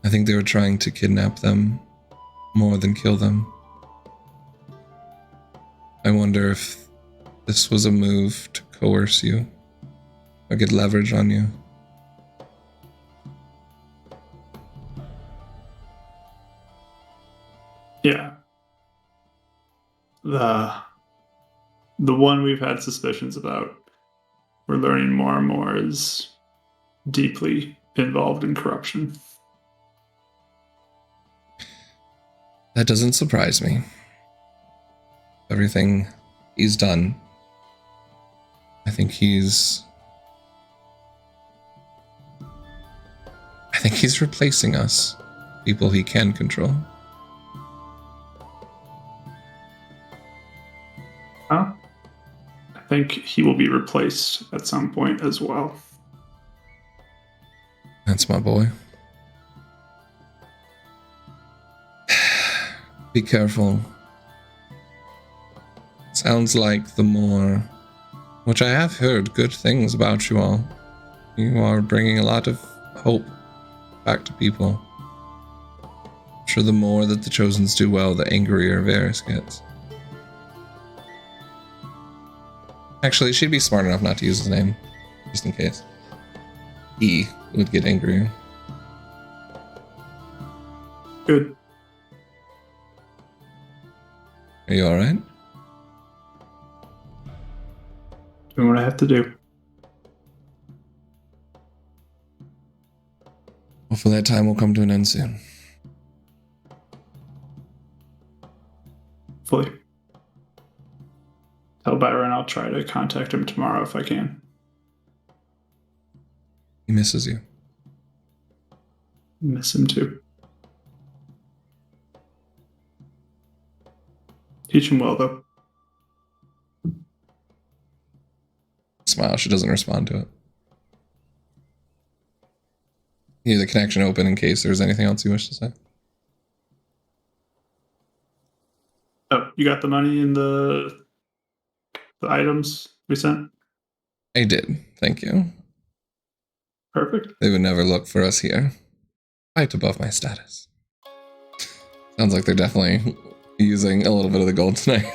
I think they were trying to kidnap them more than kill them. I wonder if this was a move to coerce you or get leverage on you. Yeah. The one we've had suspicions about, we're learning more and more, is deeply involved in corruption. That doesn't surprise me. Everything he's done, I think he's replacing us, people he can control. Huh? I think he will be replaced at some point as well. That's my boy. Be careful. Sounds like the more, which I have heard good things about you all. You are bringing a lot of hope back to people. I'm sure the more that the Chosens do well, the angrier Varys gets. Actually, she'd be smart enough not to use his name, just in case. He would get angrier. Good. Are you alright? Doing what I have to do. Hopefully that time will come to an end soon. Fully. Tell Byron I'll try to contact him tomorrow if I can. He misses you. Miss him too. Teach him well, though. Smile. She doesn't respond to it. Leave the connection open in case there's anything else you wish to say. Oh, you got the money in the items we sent? I did. Thank you. Perfect. They would never look for us here. Quite above my status. Sounds like they're definitely using a little bit of the gold tonight.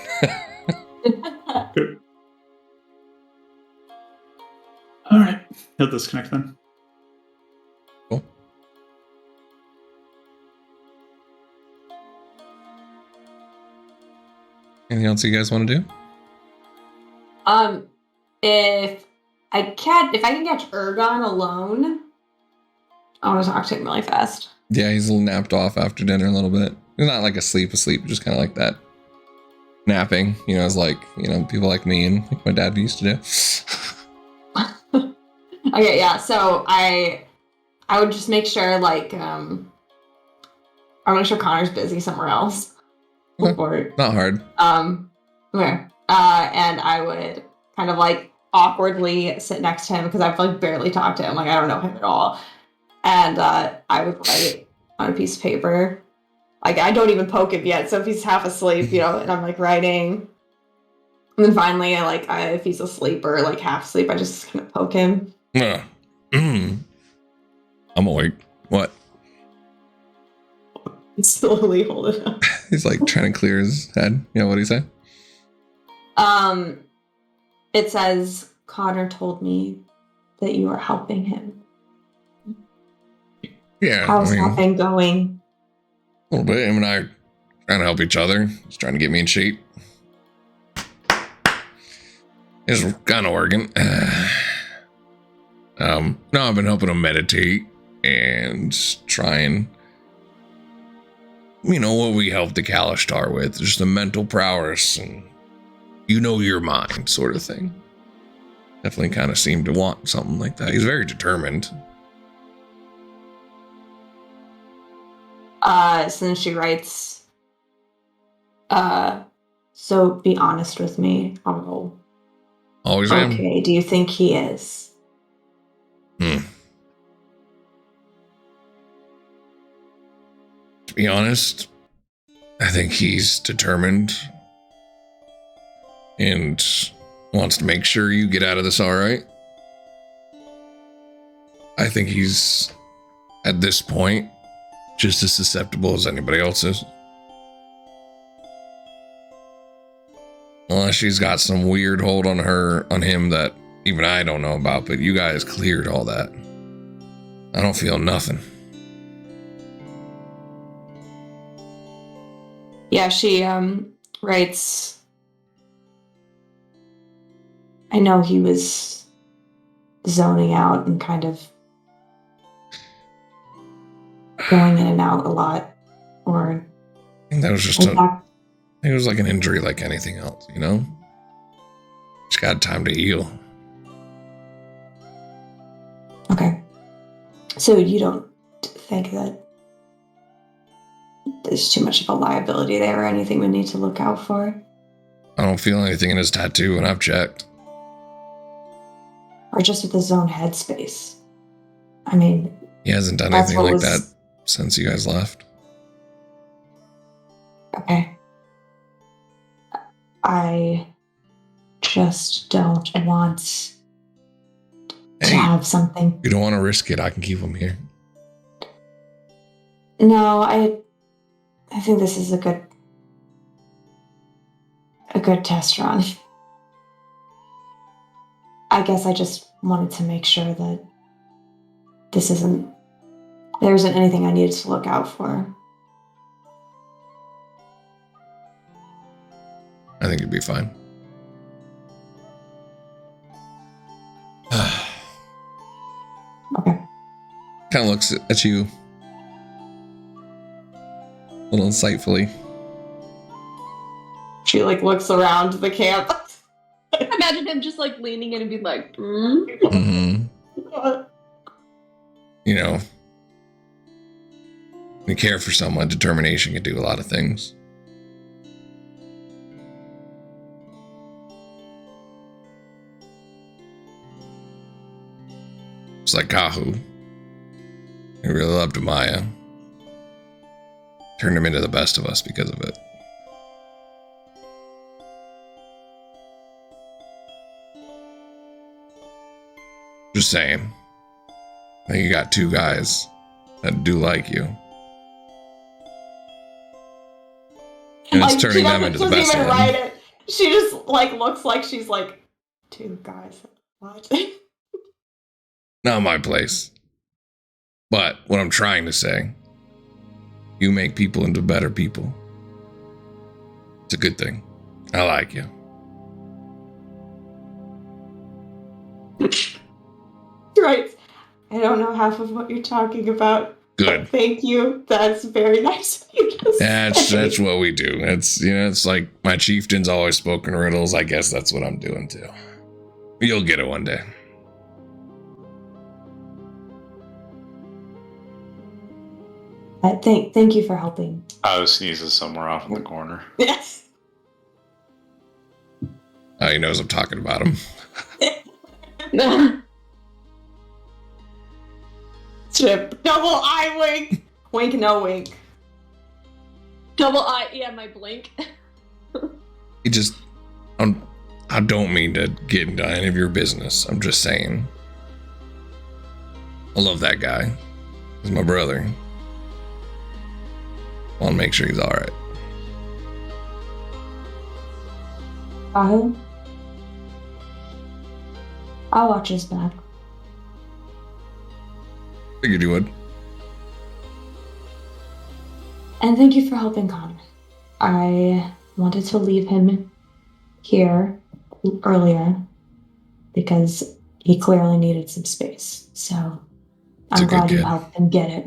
Good. All right. He'll disconnect then. Cool. Anything else you guys want to do? If I can catch Ergon alone, I want to talk to him really fast. Yeah, he's a little napped off after dinner a little bit. He's not like asleep, just kind of like that. Napping, it's like, people like me and like my dad used to do. Okay, yeah, so I would just make sure, I would make sure Connor's busy somewhere else. Okay. Not hard. Okay. And I would kind of awkwardly sit next to him because I've barely talked to him. I don't know him at all. And I would write on a piece of paper. I don't even poke him yet. So if he's half asleep, and I'm writing. And then finally, if he's asleep or half asleep, I just kind of poke him. I'm awake. What? Slowly hold it up. He's trying to clear his head. What do you say? It says, Connor told me that you are helping him. Yeah. How's that been going? A little bit. Him and I are trying to help each other. He's trying to get me in shape. It's kind of working. No, I've been helping him meditate and try and, what we help the Kalishtar with, just the mental prowess and your mind sort of thing. Definitely kind of seemed to want something like that. He's very determined. So then she writes, so be honest with me. Always am. Okay, do you think he is? To be honest, I think he's determined and wants to make sure you get out of this all right. I think he's, at this point, just as susceptible as anybody else is. Unless she's got some weird hold on him that even I don't know about, but you guys cleared all that. I don't feel nothing. Yeah, she writes, I know he was zoning out and kind of going in and out a lot. Or I think that was just it was like an injury like anything else, Just got time to heal. Okay. So you don't think that there's too much of a liability there or anything we need to look out for? I don't feel anything in his tattoo, and I've checked. Or just with his own headspace? He hasn't done anything like that since you guys left. Okay. I just don't want to have something. You don't want to risk it. I can keep him here. No, I think this is a good test run. I guess I just wanted to make sure that there isn't anything I needed to look out for. I think you'd be fine. Okay. Kind of looks at you a little insightfully. She looks around the camp. Imagine him just leaning in and being like, Mm-hmm. you know, when you care for someone, determination can do a lot of things. It's like Kahu. He really loved Maya. Turned him into the best of us because of it. Just saying. I think you got two guys that do like you. And it's turning them into the best of them. Write it. She just like looks like she's like, two guys. What? Not my place. But what I'm trying to say, you make people into better people. It's a good thing. I like you. Right. I don't know half of what you're talking about. Good. Thank you. That's very nice of you to say. That's what we do. It's, you know, it's like my chieftain's always spoken riddles. I guess that's what I'm doing too. You'll get it one day. Thank you for helping. Oh, sneezes somewhere off in the corner. Yes. Oh, he knows I'm talking about him. Chip. Double eye wink. Wink, no wink. Double eye, yeah, my blink. He just, I don't mean to get into any of your business. I'm just saying. I love that guy. He's my brother. I want to make sure he's all right. I'll watch his back. Figured you would. And thank you for helping Connor. I wanted to leave him here earlier because he clearly needed some space. So I'm glad you helped him get it.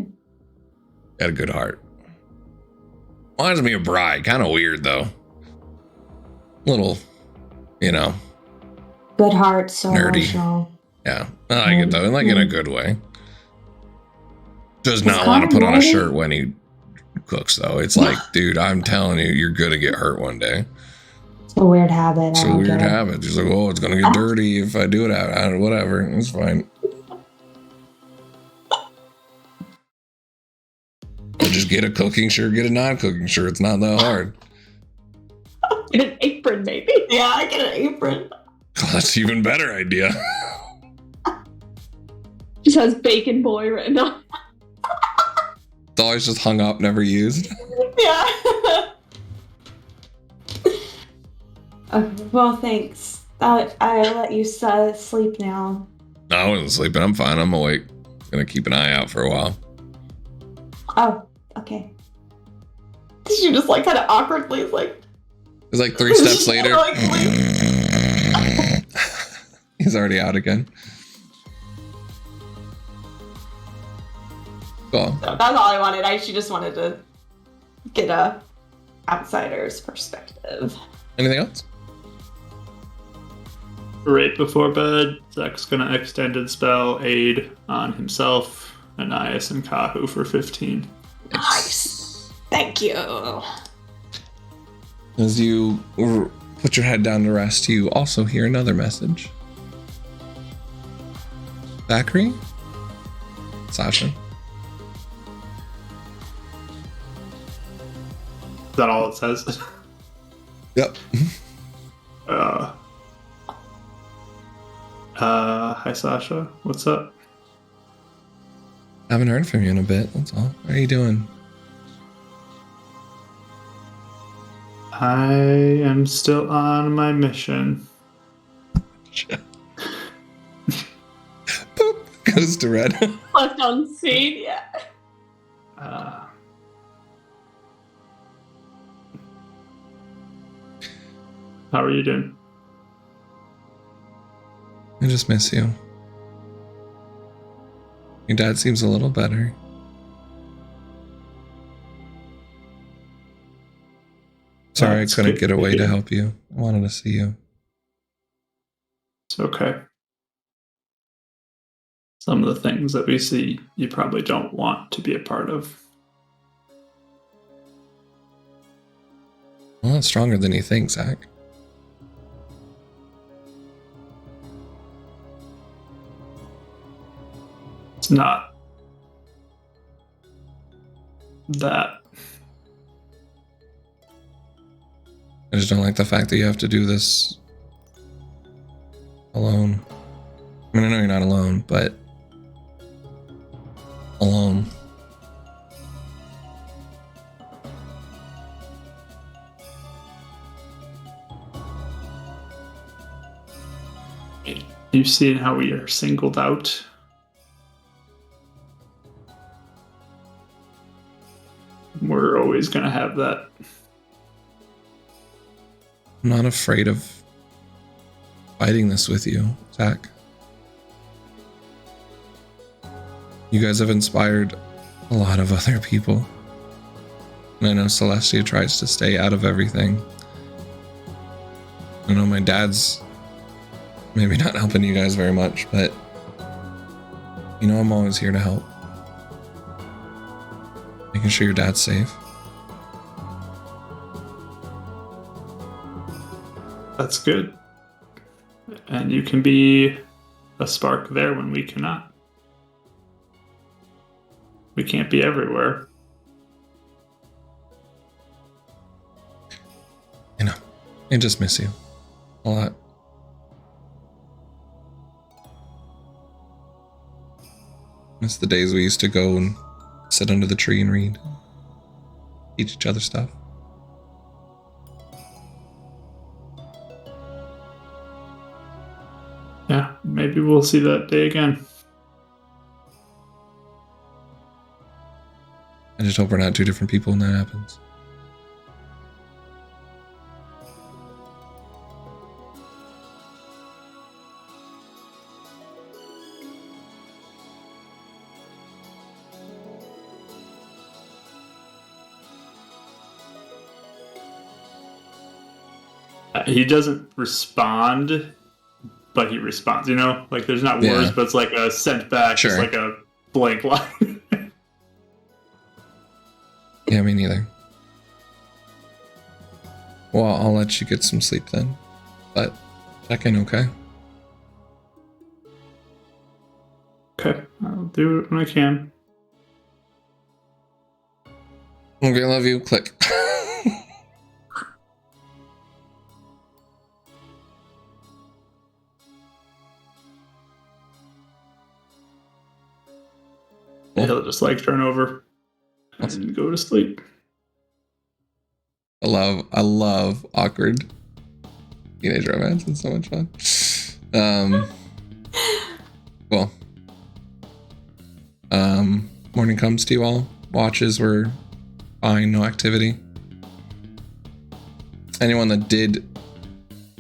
Got a good heart. Reminds me of Bri. Kind of weird though. Little, you know. Good heart, so nerdy. emotional. Yeah, I like it though, like in a good way. Does not want to put on a shirt when he cooks though. It's like, dude, I'm telling you, you're gonna get hurt one day. It's a weird habit. It's a weird habit. He's like, oh, it's gonna get dirty if I do it out. Whatever, it's fine. Just get a cooking shirt, get a non-cooking shirt. It's not that hard. Get an apron, maybe. Yeah, I get an apron. Oh, that's an even better idea. Just has Bacon Boy written on. It's always just hung up, never used. Yeah. Okay, well, thanks. I'll let you sleep now. No, I wasn't sleeping. I'm fine. I'm awake. Gonna keep an eye out for a while. Oh, okay. She just like kind of awkwardly like. It's like 3 steps later. He's already out again. Cool. So that's all I wanted. She just wanted to get a outsider's perspective. Anything else? Right before bed, Zach's gonna extended spell aid on himself, Anais, and Kahu for 15. Nice. Thank you. As you put your head down to rest, you also hear another message. Zachary? Sasha? Is that all it says? Yep. Hi Sasha, what's up? Haven't heard from you in a bit, that's all. How are you doing? I am still on my mission. Boop. Goes to red. Left on scene, yeah. How are you doing? I just miss you. Your dad seems a little better. Sorry I couldn't get away to help you. I wanted to see you. It's okay. some of the things that we see you probably don't want to be a part of. Well, it's stronger than you think, Zach. It's not that. I just don't like the fact that you have to do this alone. I mean, I know you're not alone, but alone. You've seen how we are singled out. We're always going to have that. I'm not afraid of fighting this with you, Zach. You guys have inspired a lot of other people. And I know Celestia tries to stay out of everything. I know my dad's maybe not helping you guys very much, but you know I'm always here to help. Making sure your dad's safe. That's good. And you can be a spark there when we cannot. We can't be everywhere. You know, I just miss you a lot. Miss the days we used to go and sit under the tree and read. Teach each other stuff. Yeah, maybe we'll see that day again. I just hope we're not two different people when that happens. He doesn't respond, but he responds, you know? Like, there's not words, Yeah. but it's like a sent back, Sure. It's like a blank line. Yeah, me neither. Well, I'll let you get some sleep then. But check in, okay? Okay, I'll do it when I can. Okay, love you. Click. He'll just like turn over and go to sleep. I love awkward teenage romance. It's so much fun. Cool. Morning comes to you all. Watches were fine, no activity. Anyone that did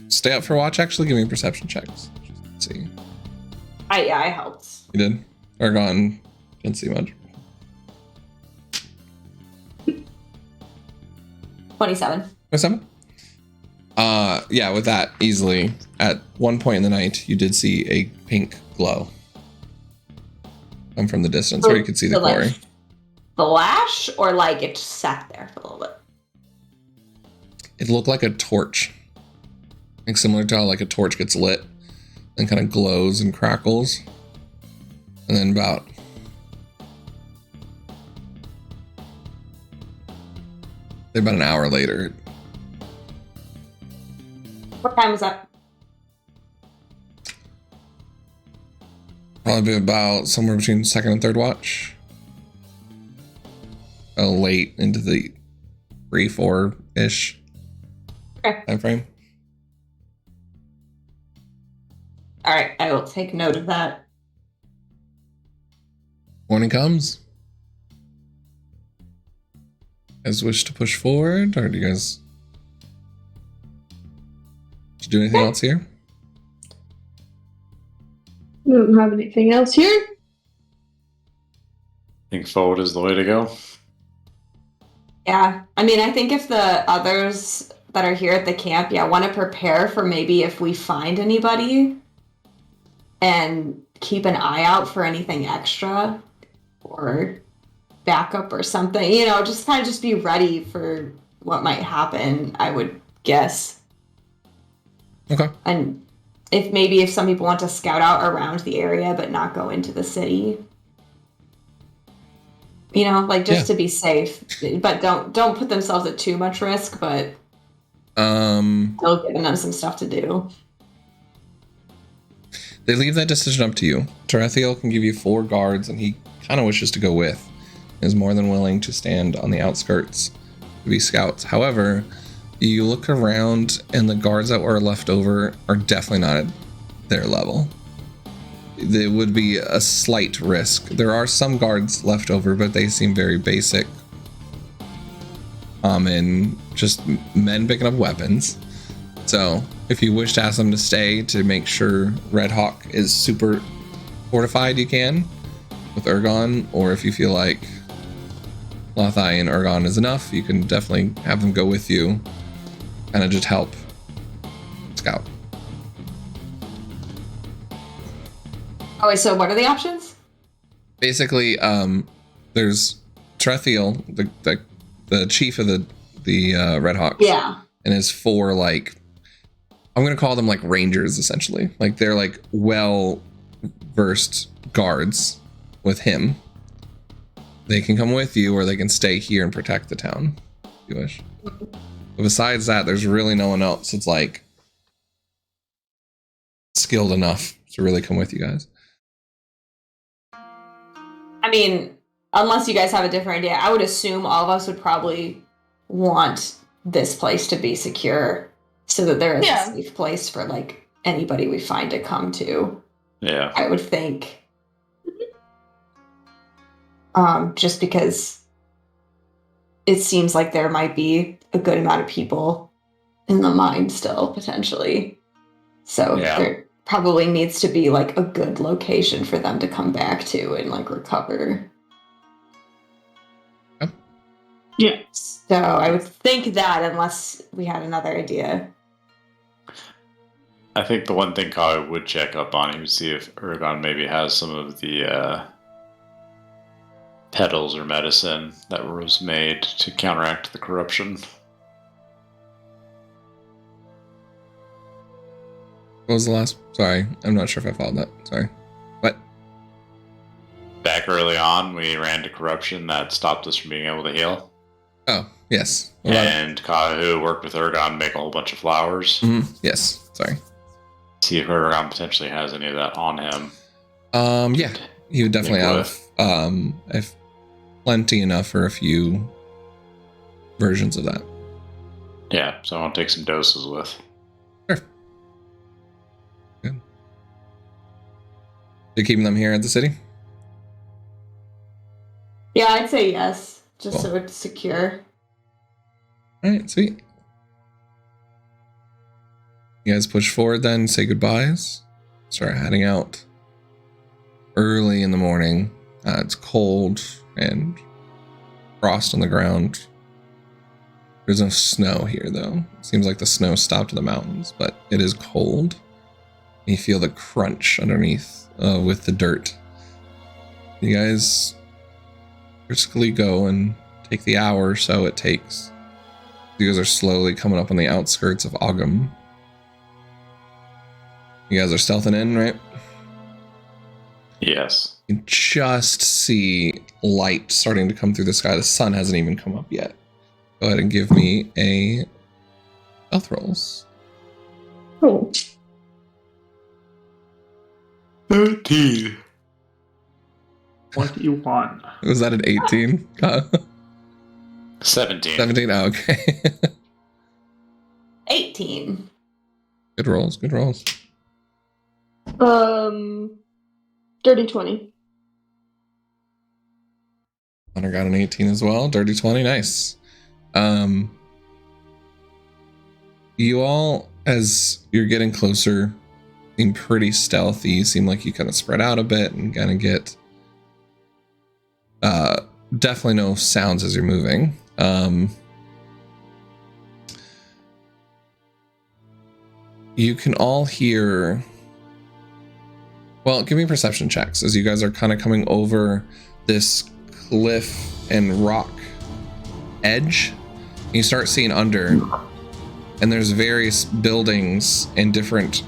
stay up for watch, actually give me perception checks. Let's see. I helped. You did? Or gone? Didn't see much. 27. 27? Yeah, with that, easily. At one point in the night, you did see a pink glow come from the distance where you could see the quarry. Like, flash, or like it just sat there for a little bit? It looked like a torch. Like similar to how like a torch gets lit and kind of glows and crackles. And then about an hour later, What time was that? probably about somewhere between second and third watch. Late into the 3-4-ish Okay. time frame. All right, I will take note of that. Morning comes. You guys wish to push forward, or do you guys do anything else here? We don't have anything else here. Think forward is the way to go. Yeah, I mean, I think if the others that are here at the camp, want to prepare for maybe if we find anybody, and keep an eye out for anything extra or backup or something. You know, just kind of just be ready for what might happen, I would guess. Okay. And if some people want to scout out around the area but not go into the city. You know, like just to be safe. But don't put themselves at too much risk, but still giving them some stuff to do. They leave that decision up to you. Tarathiel can give you 4 guards, and he kind of wishes to go with. Is more than willing to stand on the outskirts to be scouts. However, you look around, and the guards that were left over are definitely not at their level. It would be a slight risk. There are some guards left over, but they seem very basic. And just men picking up weapons. So, if you wish to ask them to stay to make sure Red Hawk is super fortified, you can with Ergon, or if you feel like Lothai and Ergon is enough, you can definitely have them go with you, kind of just help scout. Oh, wait, so what are the options? Basically, there's Tarathiel, the chief of the Red Hawks. Yeah. And his 4, like, I'm going to call them like rangers, essentially. Like, they're like well-versed guards with him. They can come with you, or they can stay here and protect the town, if you wish. But besides that, there's really no one else that's like skilled enough to really come with you guys. I mean, unless you guys have a different idea, I would assume all of us would probably want this place to be secure so that there is a safe place for like anybody we find to come to. Yeah. I would think. Just because it seems like there might be a good amount of people in the mine still, potentially. So there probably needs to be like a good location for them to come back to and like recover. Yeah. So I would think that, unless we had another idea. I think the one thing Kai would check up on, he would see if Ergon maybe has some of the petals or medicine that was made to counteract the corruption. What was the last? Sorry, I'm not sure if I followed that. Sorry. What? Back early on, we ran into corruption that stopped us from being able to heal. Oh, yes. And Kahu worked with Ergon to make a whole bunch of flowers. Mm-hmm. Yes, sorry. See if Ergon potentially has any of that on him. Yeah, he would definitely have plenty enough for a few versions of that. Yeah, so I want to take some doses with. Sure. Good. You keeping them here at the city? Yeah, I'd say yes, just Cool. so it's secure. All right, sweet. You guys push forward then, say goodbyes. Start heading out early in the morning. It's cold and frost on the ground. There's no snow here, though. It seems like the snow stopped in the mountains, but it is cold. You feel the crunch underneath with the dirt. You guys briskly go and take the hour or so it takes. You guys are slowly coming up on the outskirts of Ogum. You guys are stealthing in, right? Yes. You can just see light starting to come through the sky. The sun hasn't even come up yet. Go ahead and give me a stealth rolls. Cool. 13. What do you want? Was that an 18? 17. 17? Oh, okay. 18. Good rolls, good rolls. Dirty 20. Hunter got an 18 as well. Dirty 20, nice. You all, as you're getting closer, seem pretty stealthy. You seem like you kind of spread out a bit and kind of get definitely no sounds as you're moving. You can all hear Well, give me perception checks as you guys are kind of coming over this cliff and rock edge. You start seeing under, and there's various buildings and different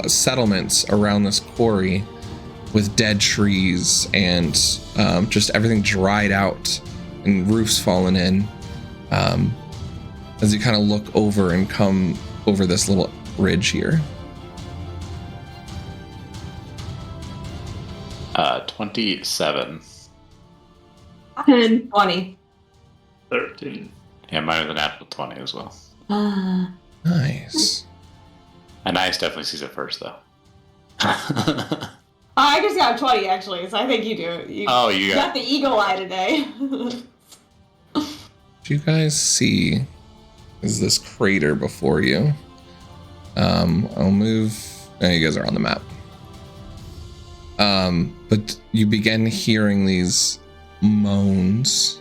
settlements around this quarry with dead trees and just everything dried out and roofs fallen in. As you kind of look over and come over this little ridge here. 27. 10. 20. 13. Yeah, mine was a natural 20 as well. Nice. And Ice definitely sees it first, though. I just got 20 actually, so I think you do. You got the eagle eye today. What you guys see is this crater before you. I'll move. Oh, you guys are on the map. But you begin hearing these moans.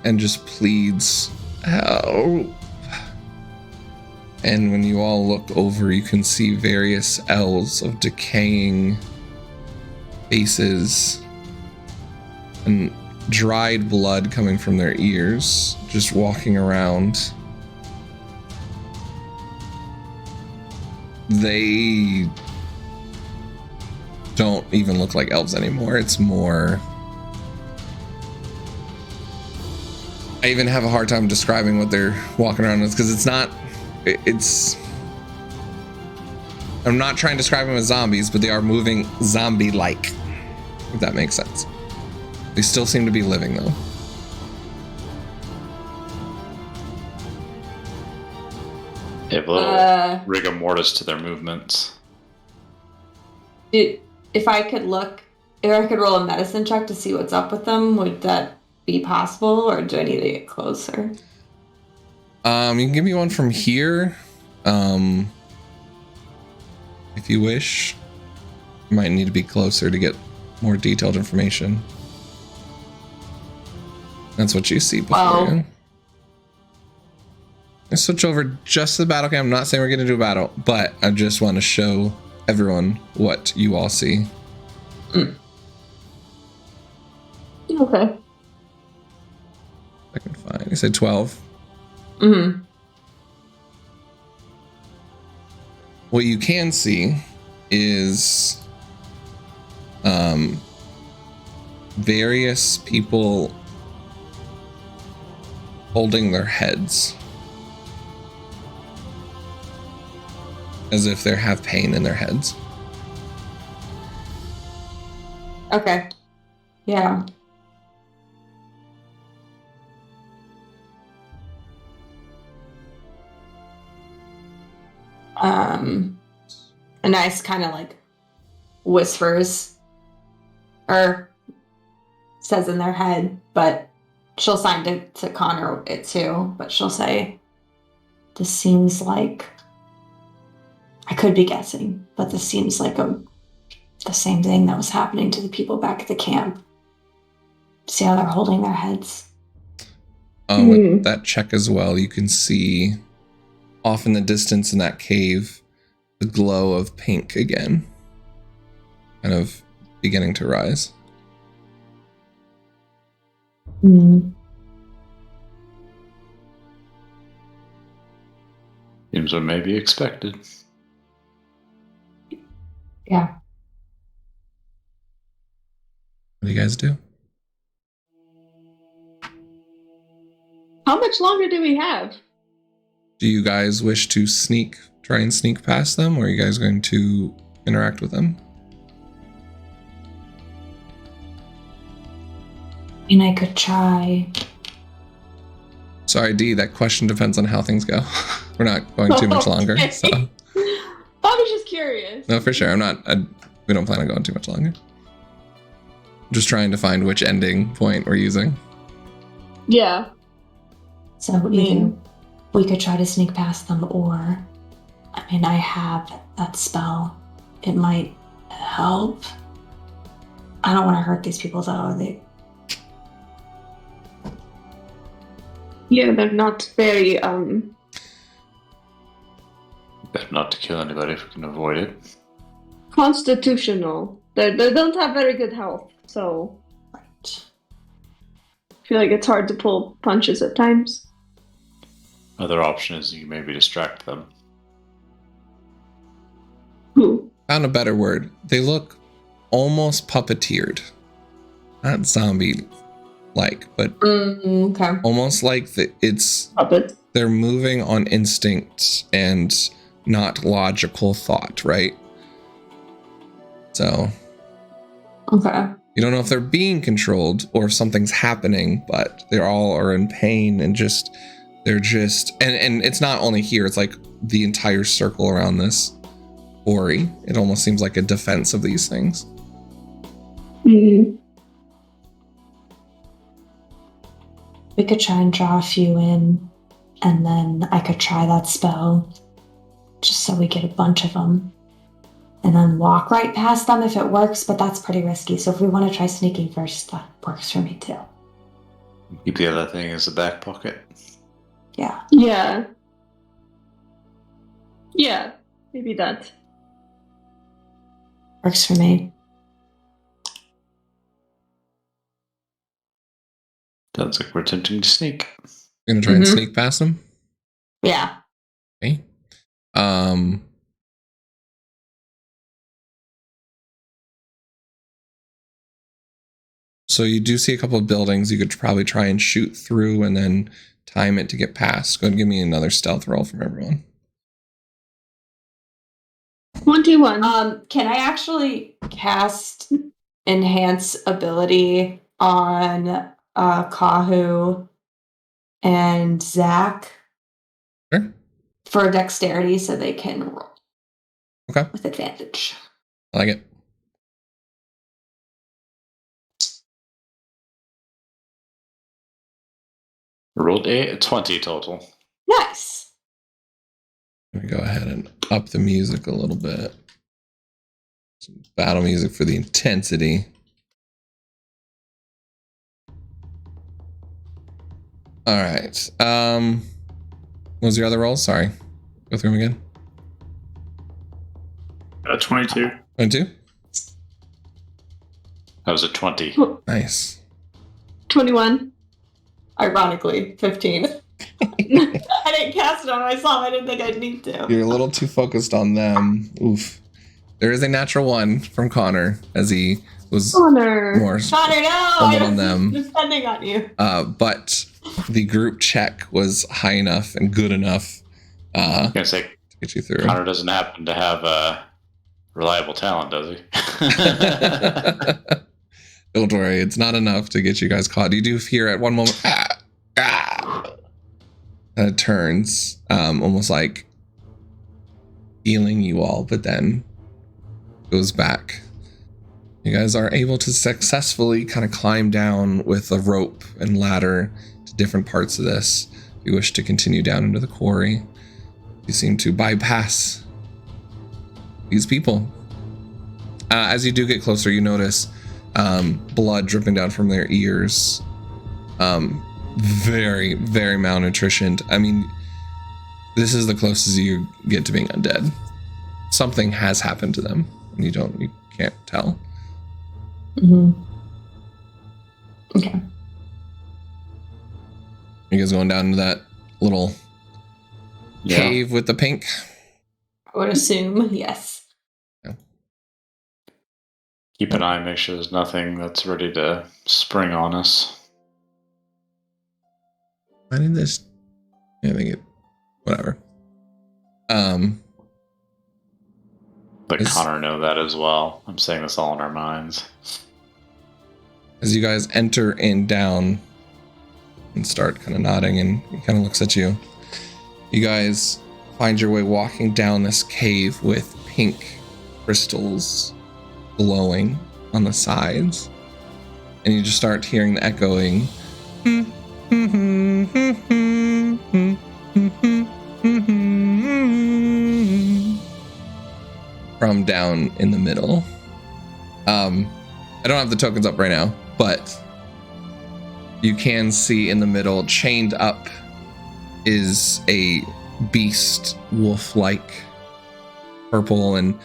And just pleads, help. And when you all look over, you can see various elves of decaying faces and dried blood coming from their ears, just walking around. They don't even look like elves anymore. It's more... I even have a hard time describing what they're walking around with because it's not... It's... I'm not trying to describe them as zombies, but they are moving zombie-like, if that makes sense. They still seem to be living, though. They have a little rigor mortis to their movements. If I could roll a medicine check to see what's up with them, would that be possible, or do I need to get closer? You can give me one from here, if you wish. You might need to be closer to get more detailed information. That's what you see before you. I switch over just to the battle cam. I'm not saying we're going to do a battle, but I just want to show everyone what you all see. Okay. I can find. You said 12. Mm-hmm. What you can see is various people holding their heads as if they have pain in their heads. Okay. Yeah. A nice kind of like whispers or says in their head, but she'll sign to Connor it too, but she'll say, this seems like, I could be guessing, but this seems like the same thing that was happening to the people back at the camp. See how they're holding their heads? With that check as well, you can see off in the distance in that cave, the glow of pink again, kind of beginning to rise. Seems what may be expected. Yeah. What do you guys do? How much longer do we have? Do you guys wish to try and sneak past them, or are you guys going to interact with them? I mean, I could try. Sorry, D, that question depends on how things go. We're not going too much longer, Okay. so. I was just curious. No, for sure. We don't plan on going too much longer. I'm just trying to find which ending point we're using. Yeah. So we could try to sneak past them, or, I mean, I have that spell. It might help. I don't want to hurt these people, though. Yeah, they're not very Better not to kill anybody if we can avoid it. constitutional. They don't have very good health, so Right. I feel like it's hard to pull punches at times. Other option is you maybe distract them. Who? Found a better word. They look almost puppeteered. Not zombie-like, but Okay. almost like Puppet. they're moving on instinct and not logical thought, right? So Okay. you don't know if they're being controlled or if something's happening, but they all are in pain and they're just and it's not only here, it's like the entire circle around this quarry. It almost seems like a defense of these things. Mm. We could try and draw a few in, and then I could try that spell, just so we get a bunch of them, and then walk right past them if it works, but that's pretty risky. So if we want to try sneaking first, that works for me too. Keep the other thing as a back pocket. Yeah. Yeah. Yeah, maybe that. Works for me. Sounds like we're attempting to sneak. You're gonna try and sneak past them? Yeah. Okay. So you do see a couple of buildings you could probably try and shoot through and then time it to get past. Go ahead and give me another stealth roll from everyone. 21. Can I actually cast enhance ability on Kahu and Zach? Sure. For dexterity so they can roll. Okay. With advantage. I like it. Rolled a 20 total. Nice. Let me go ahead and up the music a little bit. Some battle music for the intensity. All right. What was your other roll? Sorry. Go through them again. 22. 22? That was a 20. Nice. 21. Ironically, 15. I didn't cast it on myself. I didn't think I'd need to. You're a little too focused on them. Oof. There is a natural 1 from Connor as he was Connor. more Connor, no! stumbled on them. Depending on you. But the group check was high enough and good enough I was gonna say, to get you through. Connor doesn't happen to have a reliable talent, does he? Don't worry, it's not enough to get you guys caught. You do hear at one moment, and it turns, almost like healing you all, but then goes back. You guys are able to successfully kind of climb down with a rope and ladder to different parts of this. If you wish to continue down into the quarry, you seem to bypass these people. As you do get closer, you notice blood dripping down from their ears. Very, very malnutritioned. I mean, this is the closest you get to being undead. Something has happened to them, and you can't tell. Mm-hmm. Okay. You guys going down into that little cave with the pink? I would assume, yes. Keep an eye, make sure there's nothing that's ready to spring on us. Why did this? I think it. Whatever. But Connor know that as well. I'm saying this all in our minds. As you guys enter in down and start kind of nodding, and he kind of looks at you. You guys find your way walking down this cave with pink crystals glowing on the sides, and you just start hearing the echoing from down in the middle. I don't have the tokens up right now, but you can see in the middle, chained up, is a beast, wolf-like, purple and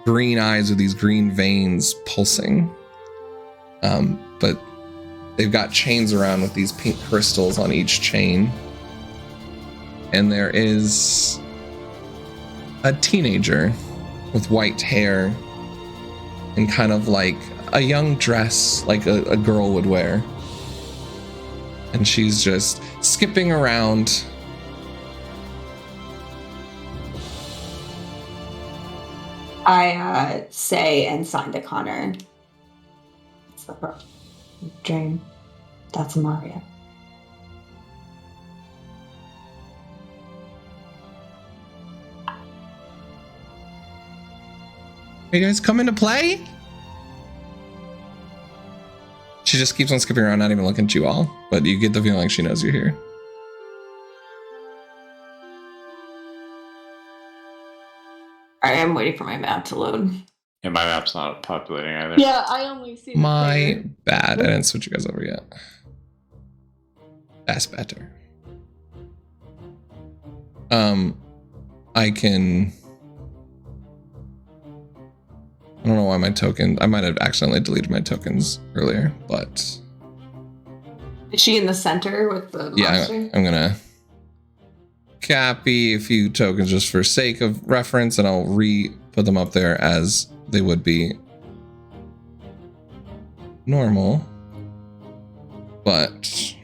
green eyes with these green veins pulsing. But they've got chains around with these pink crystals on each chain. And there is a teenager with white hair and kind of like a young dress like a girl would wear. And she's just skipping around. I say and sign to Connor. It's the dream. That's Mario. You guys coming to play? She just keeps on skipping around, not even looking at you all, but you get the feeling like she knows you're here. I am waiting for my map to load. Yeah, my map's not populating either. Yeah, I only see the My player. bad. I didn't switch you guys over yet. That's better. I can... I don't know why my token... I might have accidentally deleted my tokens earlier, but... Is she in the center with the Yeah, monster? I'm gonna copy a few tokens just for sake of reference, and I'll re-put them up there as they would be normal. But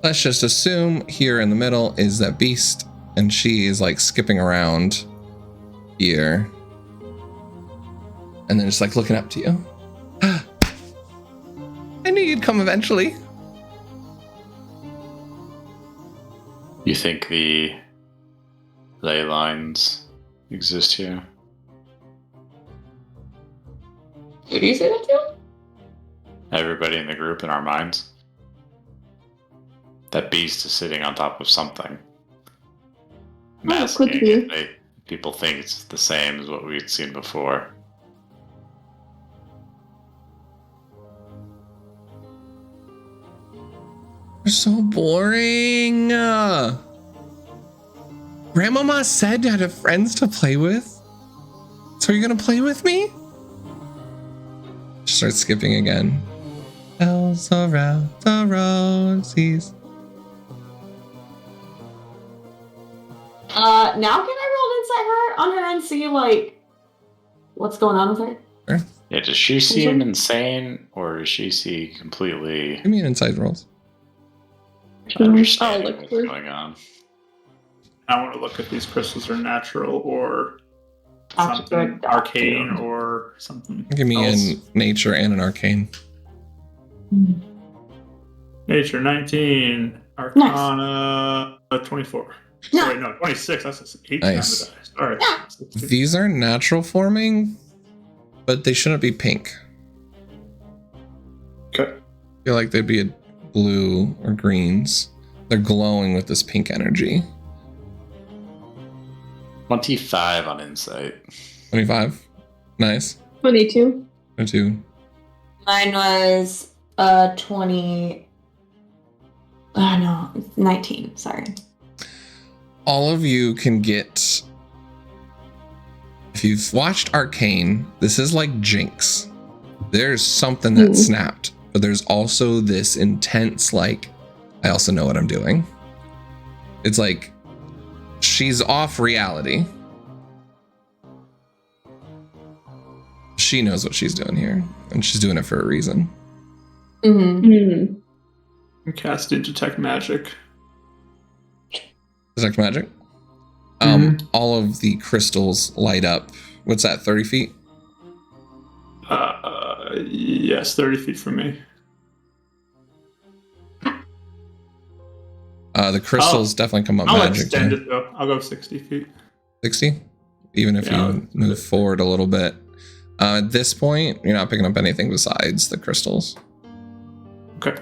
let's just assume here in the middle is that beast, and she is like skipping around here, and then just like looking up to you. I knew you'd come eventually. You think the ley lines exist here? Who do you say that to? Everybody in the group in our minds? That beast is sitting on top of something. I'm Oh, asking could be. if people think it's the same as what we'd seen before. You're so boring. Grandmama said you had have friends to play with. So are you gonna play with me? Start skipping again. Bells around the roses. Now can I roll insight her on her and see like what's going on with her? Sure. Yeah, does she seem insane, or does she see completely Give me an inside rolls. understanding look what's for- going on? I want to look if these crystals are natural or After something the arcane or something. Give me else. an nature and an arcane. Nature 19, Arcana 24. No. Wait, no, 26. That's 8 Nice. times the die. Sorry. Yeah. These are natural forming, but they shouldn't be pink. Okay. I feel like they'd be a blue or greens. They're glowing with this pink energy. 25 on insight. 25. Nice. 22. 22. Mine was 20. No, 19. Sorry. All of you can get... If you've watched Arcane, this is like Jinx. There's something that snapped, but there's also this intense, like, I also know what I'm doing. It's like, she's off reality. She knows what she's doing here, and she's doing it for a reason. Mm-hmm. I'm casting Detect Magic. Detect magic. All of the crystals light up. What's that, 30 feet? Yes, 30 feet from me. The crystals definitely come up I'll magic. extend too. it though. I'll go 60 feet. 60? Even if you move forward a little bit. At this point, you're not picking up anything besides the crystals. Okay.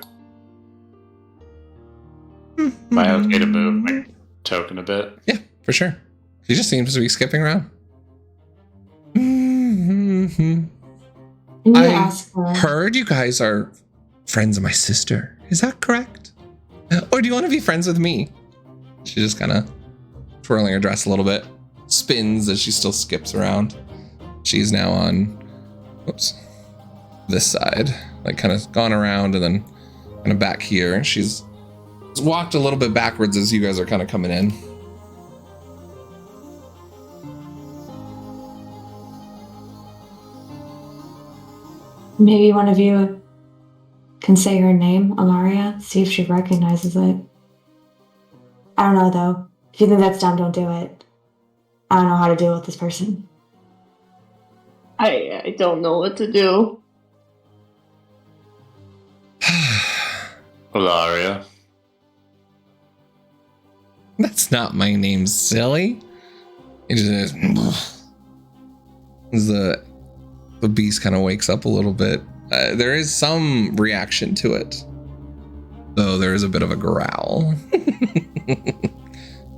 Am I okay to move my token a bit? Yeah, for sure. He just seems to be skipping around. I ask her. heard you guys are friends of my sister. Is that correct? Or do you want to be friends with me? She's just kind of twirling her dress a little bit, spins as she still skips around. She's now on, this side, like kind of gone around and then kind of back here. She's walked a little bit backwards as you guys are kind of coming in. Maybe one of you can say her name, Ilaria, see if she recognizes it. I don't know, though. If you think that's dumb, don't do it. I don't know how to deal with this person. I don't know what to do. Ilaria. That's not my name, silly. It just is. The beast kind of wakes up a little bit. There is some reaction to it, though there is a bit of a growl.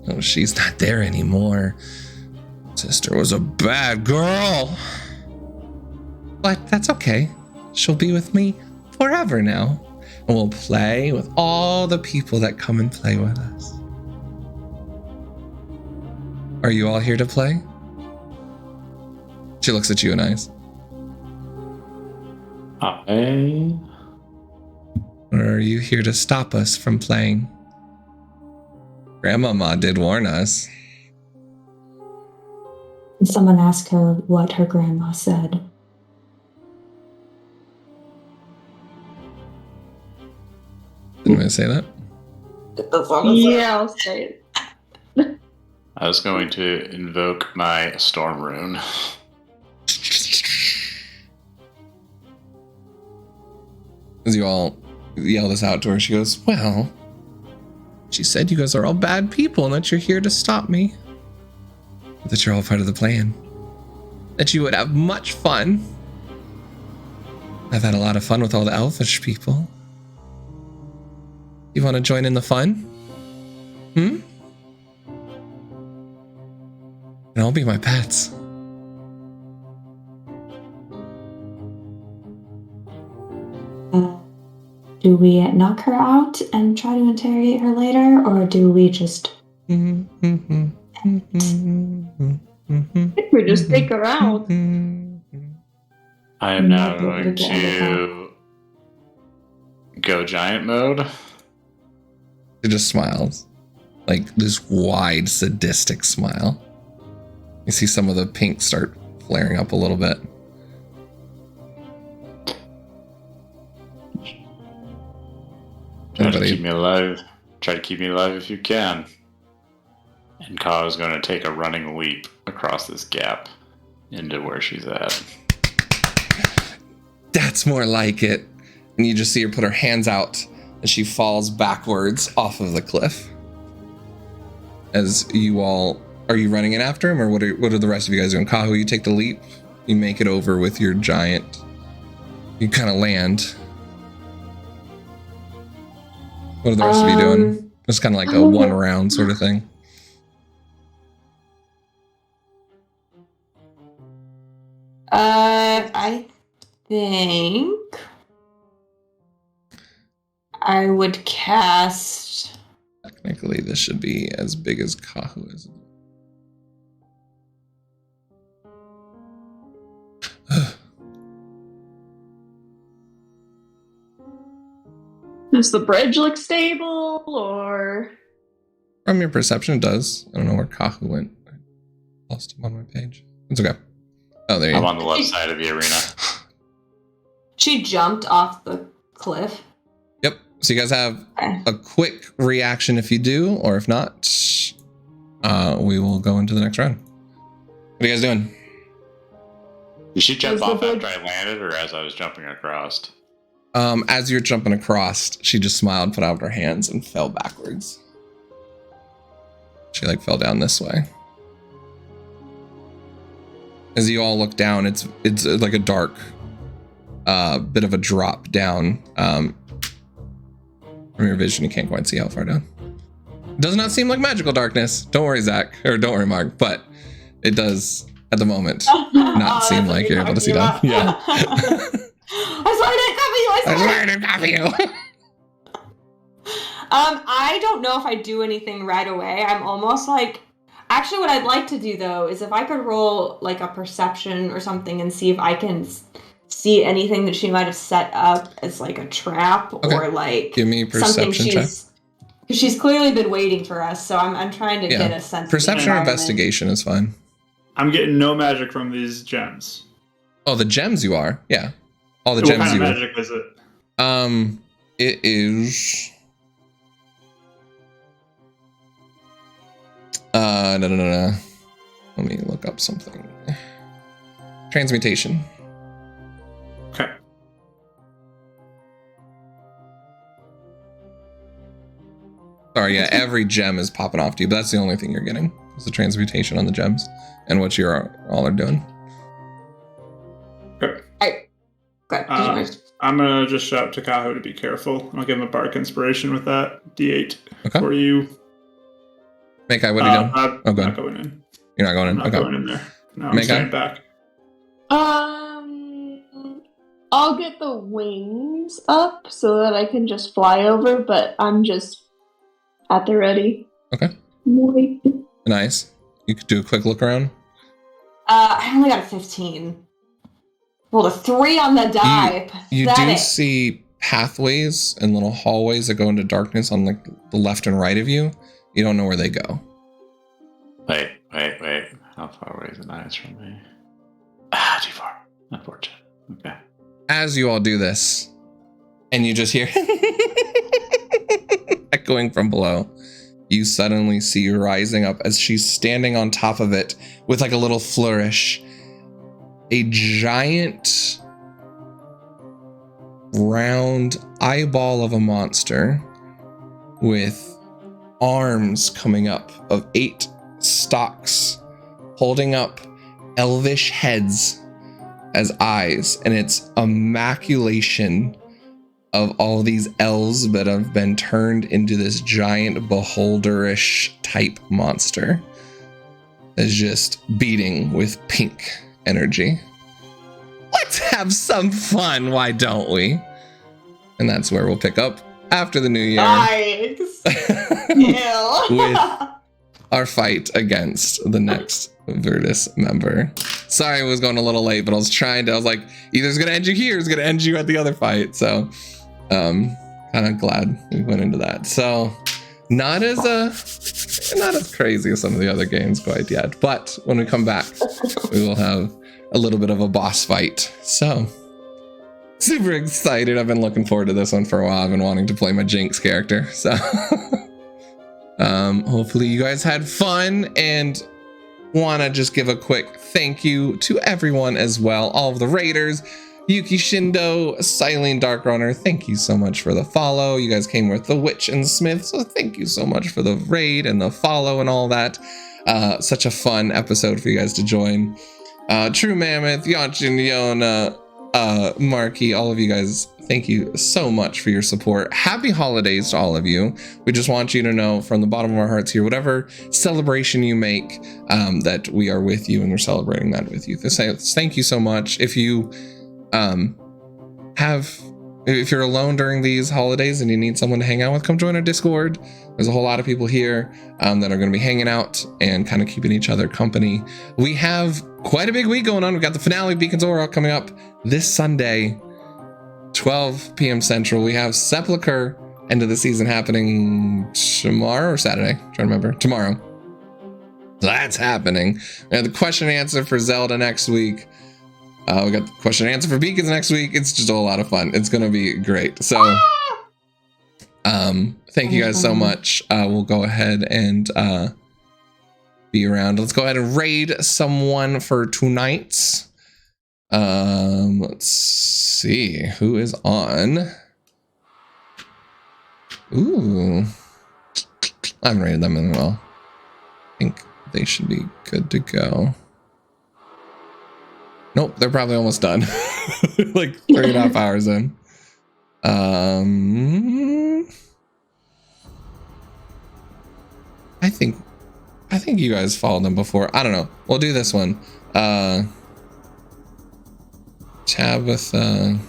Oh, she's not there anymore. Sister was a bad girl. But that's okay. She'll be with me forever now. And we'll play with all the people that come and play with us. Are you all here to play? She looks at you and eyes. Or are you here to stop us from playing? Grandmama did warn us. Someone asked her what her grandma said. Didn't I say that? Yeah, I'll say it. I was going to invoke my storm rune. As you all yell this out to her, she goes, well, she said you guys are all bad people and that you're here to stop me. But that you're all part of the plan. That you would have much fun. I've had a lot of fun with all the elfish people. You want to join in the fun? And I'll be my pets. Do we knock her out and try to interrogate her later, or do we just... I think we just take her out. I am now going to go giant mode. She just smiles. Like this wide, sadistic smile. You see some of the pink start flaring up a little bit. Try to keep me alive. Try to keep me alive if you can. And Ka is going to take a running leap across this gap into where she's at. That's more like it. And you just see her put her hands out as she falls backwards off of the cliff. As you all, are you running in after him, or what are the rest of you guys doing? Kahu, you take the leap. You make it over with your giant. You kind of land. What are the rest of you doing? It's kind of like a one round sort of thing. I think I would cast... Technically, this should be as big as Kahu is. Does the bridge look stable, or...? From your perception, it does. I don't know where Kahu went. I lost him on my page. It's okay. Oh, there you go. I'm on the left side of the arena. She jumped off the cliff. Yep. So you guys have a quick reaction if you do, or if not, we will go into the next round. What are you guys doing? Did she jump off after I landed, or as I was jumping across? As you're jumping across, she just smiled, put out her hands, and fell backwards. She fell down this way. As you all look down, it's like a dark bit of a drop down. From your vision, you can't quite see how far down. It does not seem like magical darkness. Don't worry, Zach, or don't worry, Mark, but it does at the moment not seem like you're able to see down. Yeah. I swear I didn't copy you. I swear I didn't copy you. I don't know if I do anything right away. I'm almost like... Actually, what I'd like to do, though, is if I could roll, like, a perception or something and see if I can see anything that she might have set up as, like, a trap or, like... Give me a perception check. She's clearly been waiting for us, so I'm trying to get a sense perception of or investigation is fine. I'm getting no magic from these gems. Oh, the gems you are? Yeah. All the gems what kind you of magic is it? It is... No. Let me look up something. Transmutation. Okay. Sorry, yeah, every gem is popping off to you, but that's the only thing you're getting. Is the transmutation on the gems and what you're all are doing. Okay. Okay. I'm gonna just shout to Kaho to be careful. I'll give him a bark inspiration with that D8 for you. Mekai, what are you doing? I'm go ahead. not going in. You're not going in? I'm not going in there. No, I'm Mekai? staying back. I'll get the wings up so that I can just fly over, but I'm just at the ready. Okay. Nice. You could do a quick look around. I only got a 15. Rolled a 3 on the die. You do see pathways and little hallways that go into darkness on like the left and right of you. You don't know where they go. Wait. How far away is the knives from me? Too far. Unfortunate. Okay. As you all do this, and you just hear echoing from below, you suddenly see rising up as she's standing on top of it with like a little flourish, a giant round eyeball of a monster with arms coming up of 8 stalks holding up elvish heads as eyes, and it's a maculation of all these elves that have been turned into this giant beholderish type monster that's just beating with pink energy. Let's have some fun, why don't we? And that's where we'll pick up after the new year. Nice. With our fight against the next Virtus member. Sorry I was going a little late, but I was like, either it's gonna end you here, or it's gonna end you at the other fight. So kind of glad we went into that. So not as crazy as some of the other games quite yet, but when we come back, we will have a little bit of a boss fight. So super excited. I've been looking forward to this one for a while. I've been wanting to play my Jinx character. So hopefully you guys had fun, and want to just give a quick thank you to everyone as well. All of the raiders, Yuki Shindo, Silene Darkrunner, thank you so much for the follow. You guys came with the Witch and Smith, so thank you so much for the raid and the follow and all that. Such a fun episode for you guys to join. True Mammoth, Yanchin, Yona, Marky, all of you guys, thank you so much for your support. Happy holidays to all of you. We just want you to know from the bottom of our hearts here, whatever celebration you make, that we are with you and we're celebrating that with you. Thank you so much. If you if you're alone during these holidays and you need someone to hang out with, come join our Discord. There's a whole lot of people here that are going to be hanging out and kind of keeping each other company. We have quite a big week going on. We've got the finale of Beacons Aura coming up this Sunday, 12 p.m. Central. We have Sepulchre end of the season happening tomorrow or Saturday. I'm trying to remember. Tomorrow. So that's happening. We have the question and answer for Zelda next week. We got the question and answer for Beacons next week. It's just a whole lot of fun. It's going to be great. So thank you guys so much. We'll go ahead and be around. Let's go ahead and raid someone for tonight. Let's see who is on. Ooh, I haven't raided them in a while. I think they should be good to go. Nope, they're probably almost done. Like 3.5 hours in. I think you guys followed them before. I don't know. We'll do this one. Tabitha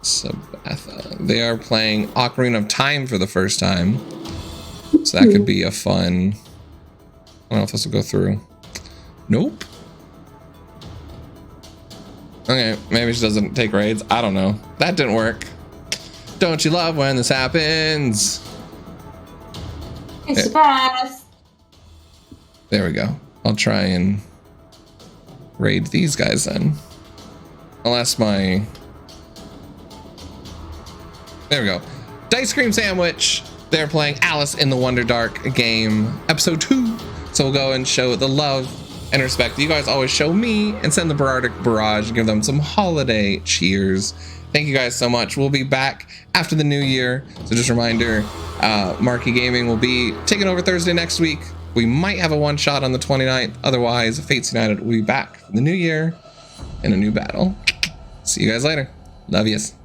Sabatha. They are playing Ocarina of Time for the first time. So that could be a fun... I don't know if this will go through. Nope. Okay, maybe she doesn't take raids. I don't know. That didn't work. Don't you love when this happens? It's the best. There we go. I'll try and raid these guys then. Unless my... There we go. Dice Cream Sandwich. They're playing Alice in the Wonderdark game, episode 2. So we'll go and show the love and respect that you guys always show me and send the Bardic Barrage and give them some holiday cheers. Thank you guys so much. We'll be back after the new year. So just a reminder, Marky Gaming will be taking over Thursday next week. We might have a one shot on the 29th. Otherwise, Fates United will be back for the new year in a new battle. See you guys later. Love yous.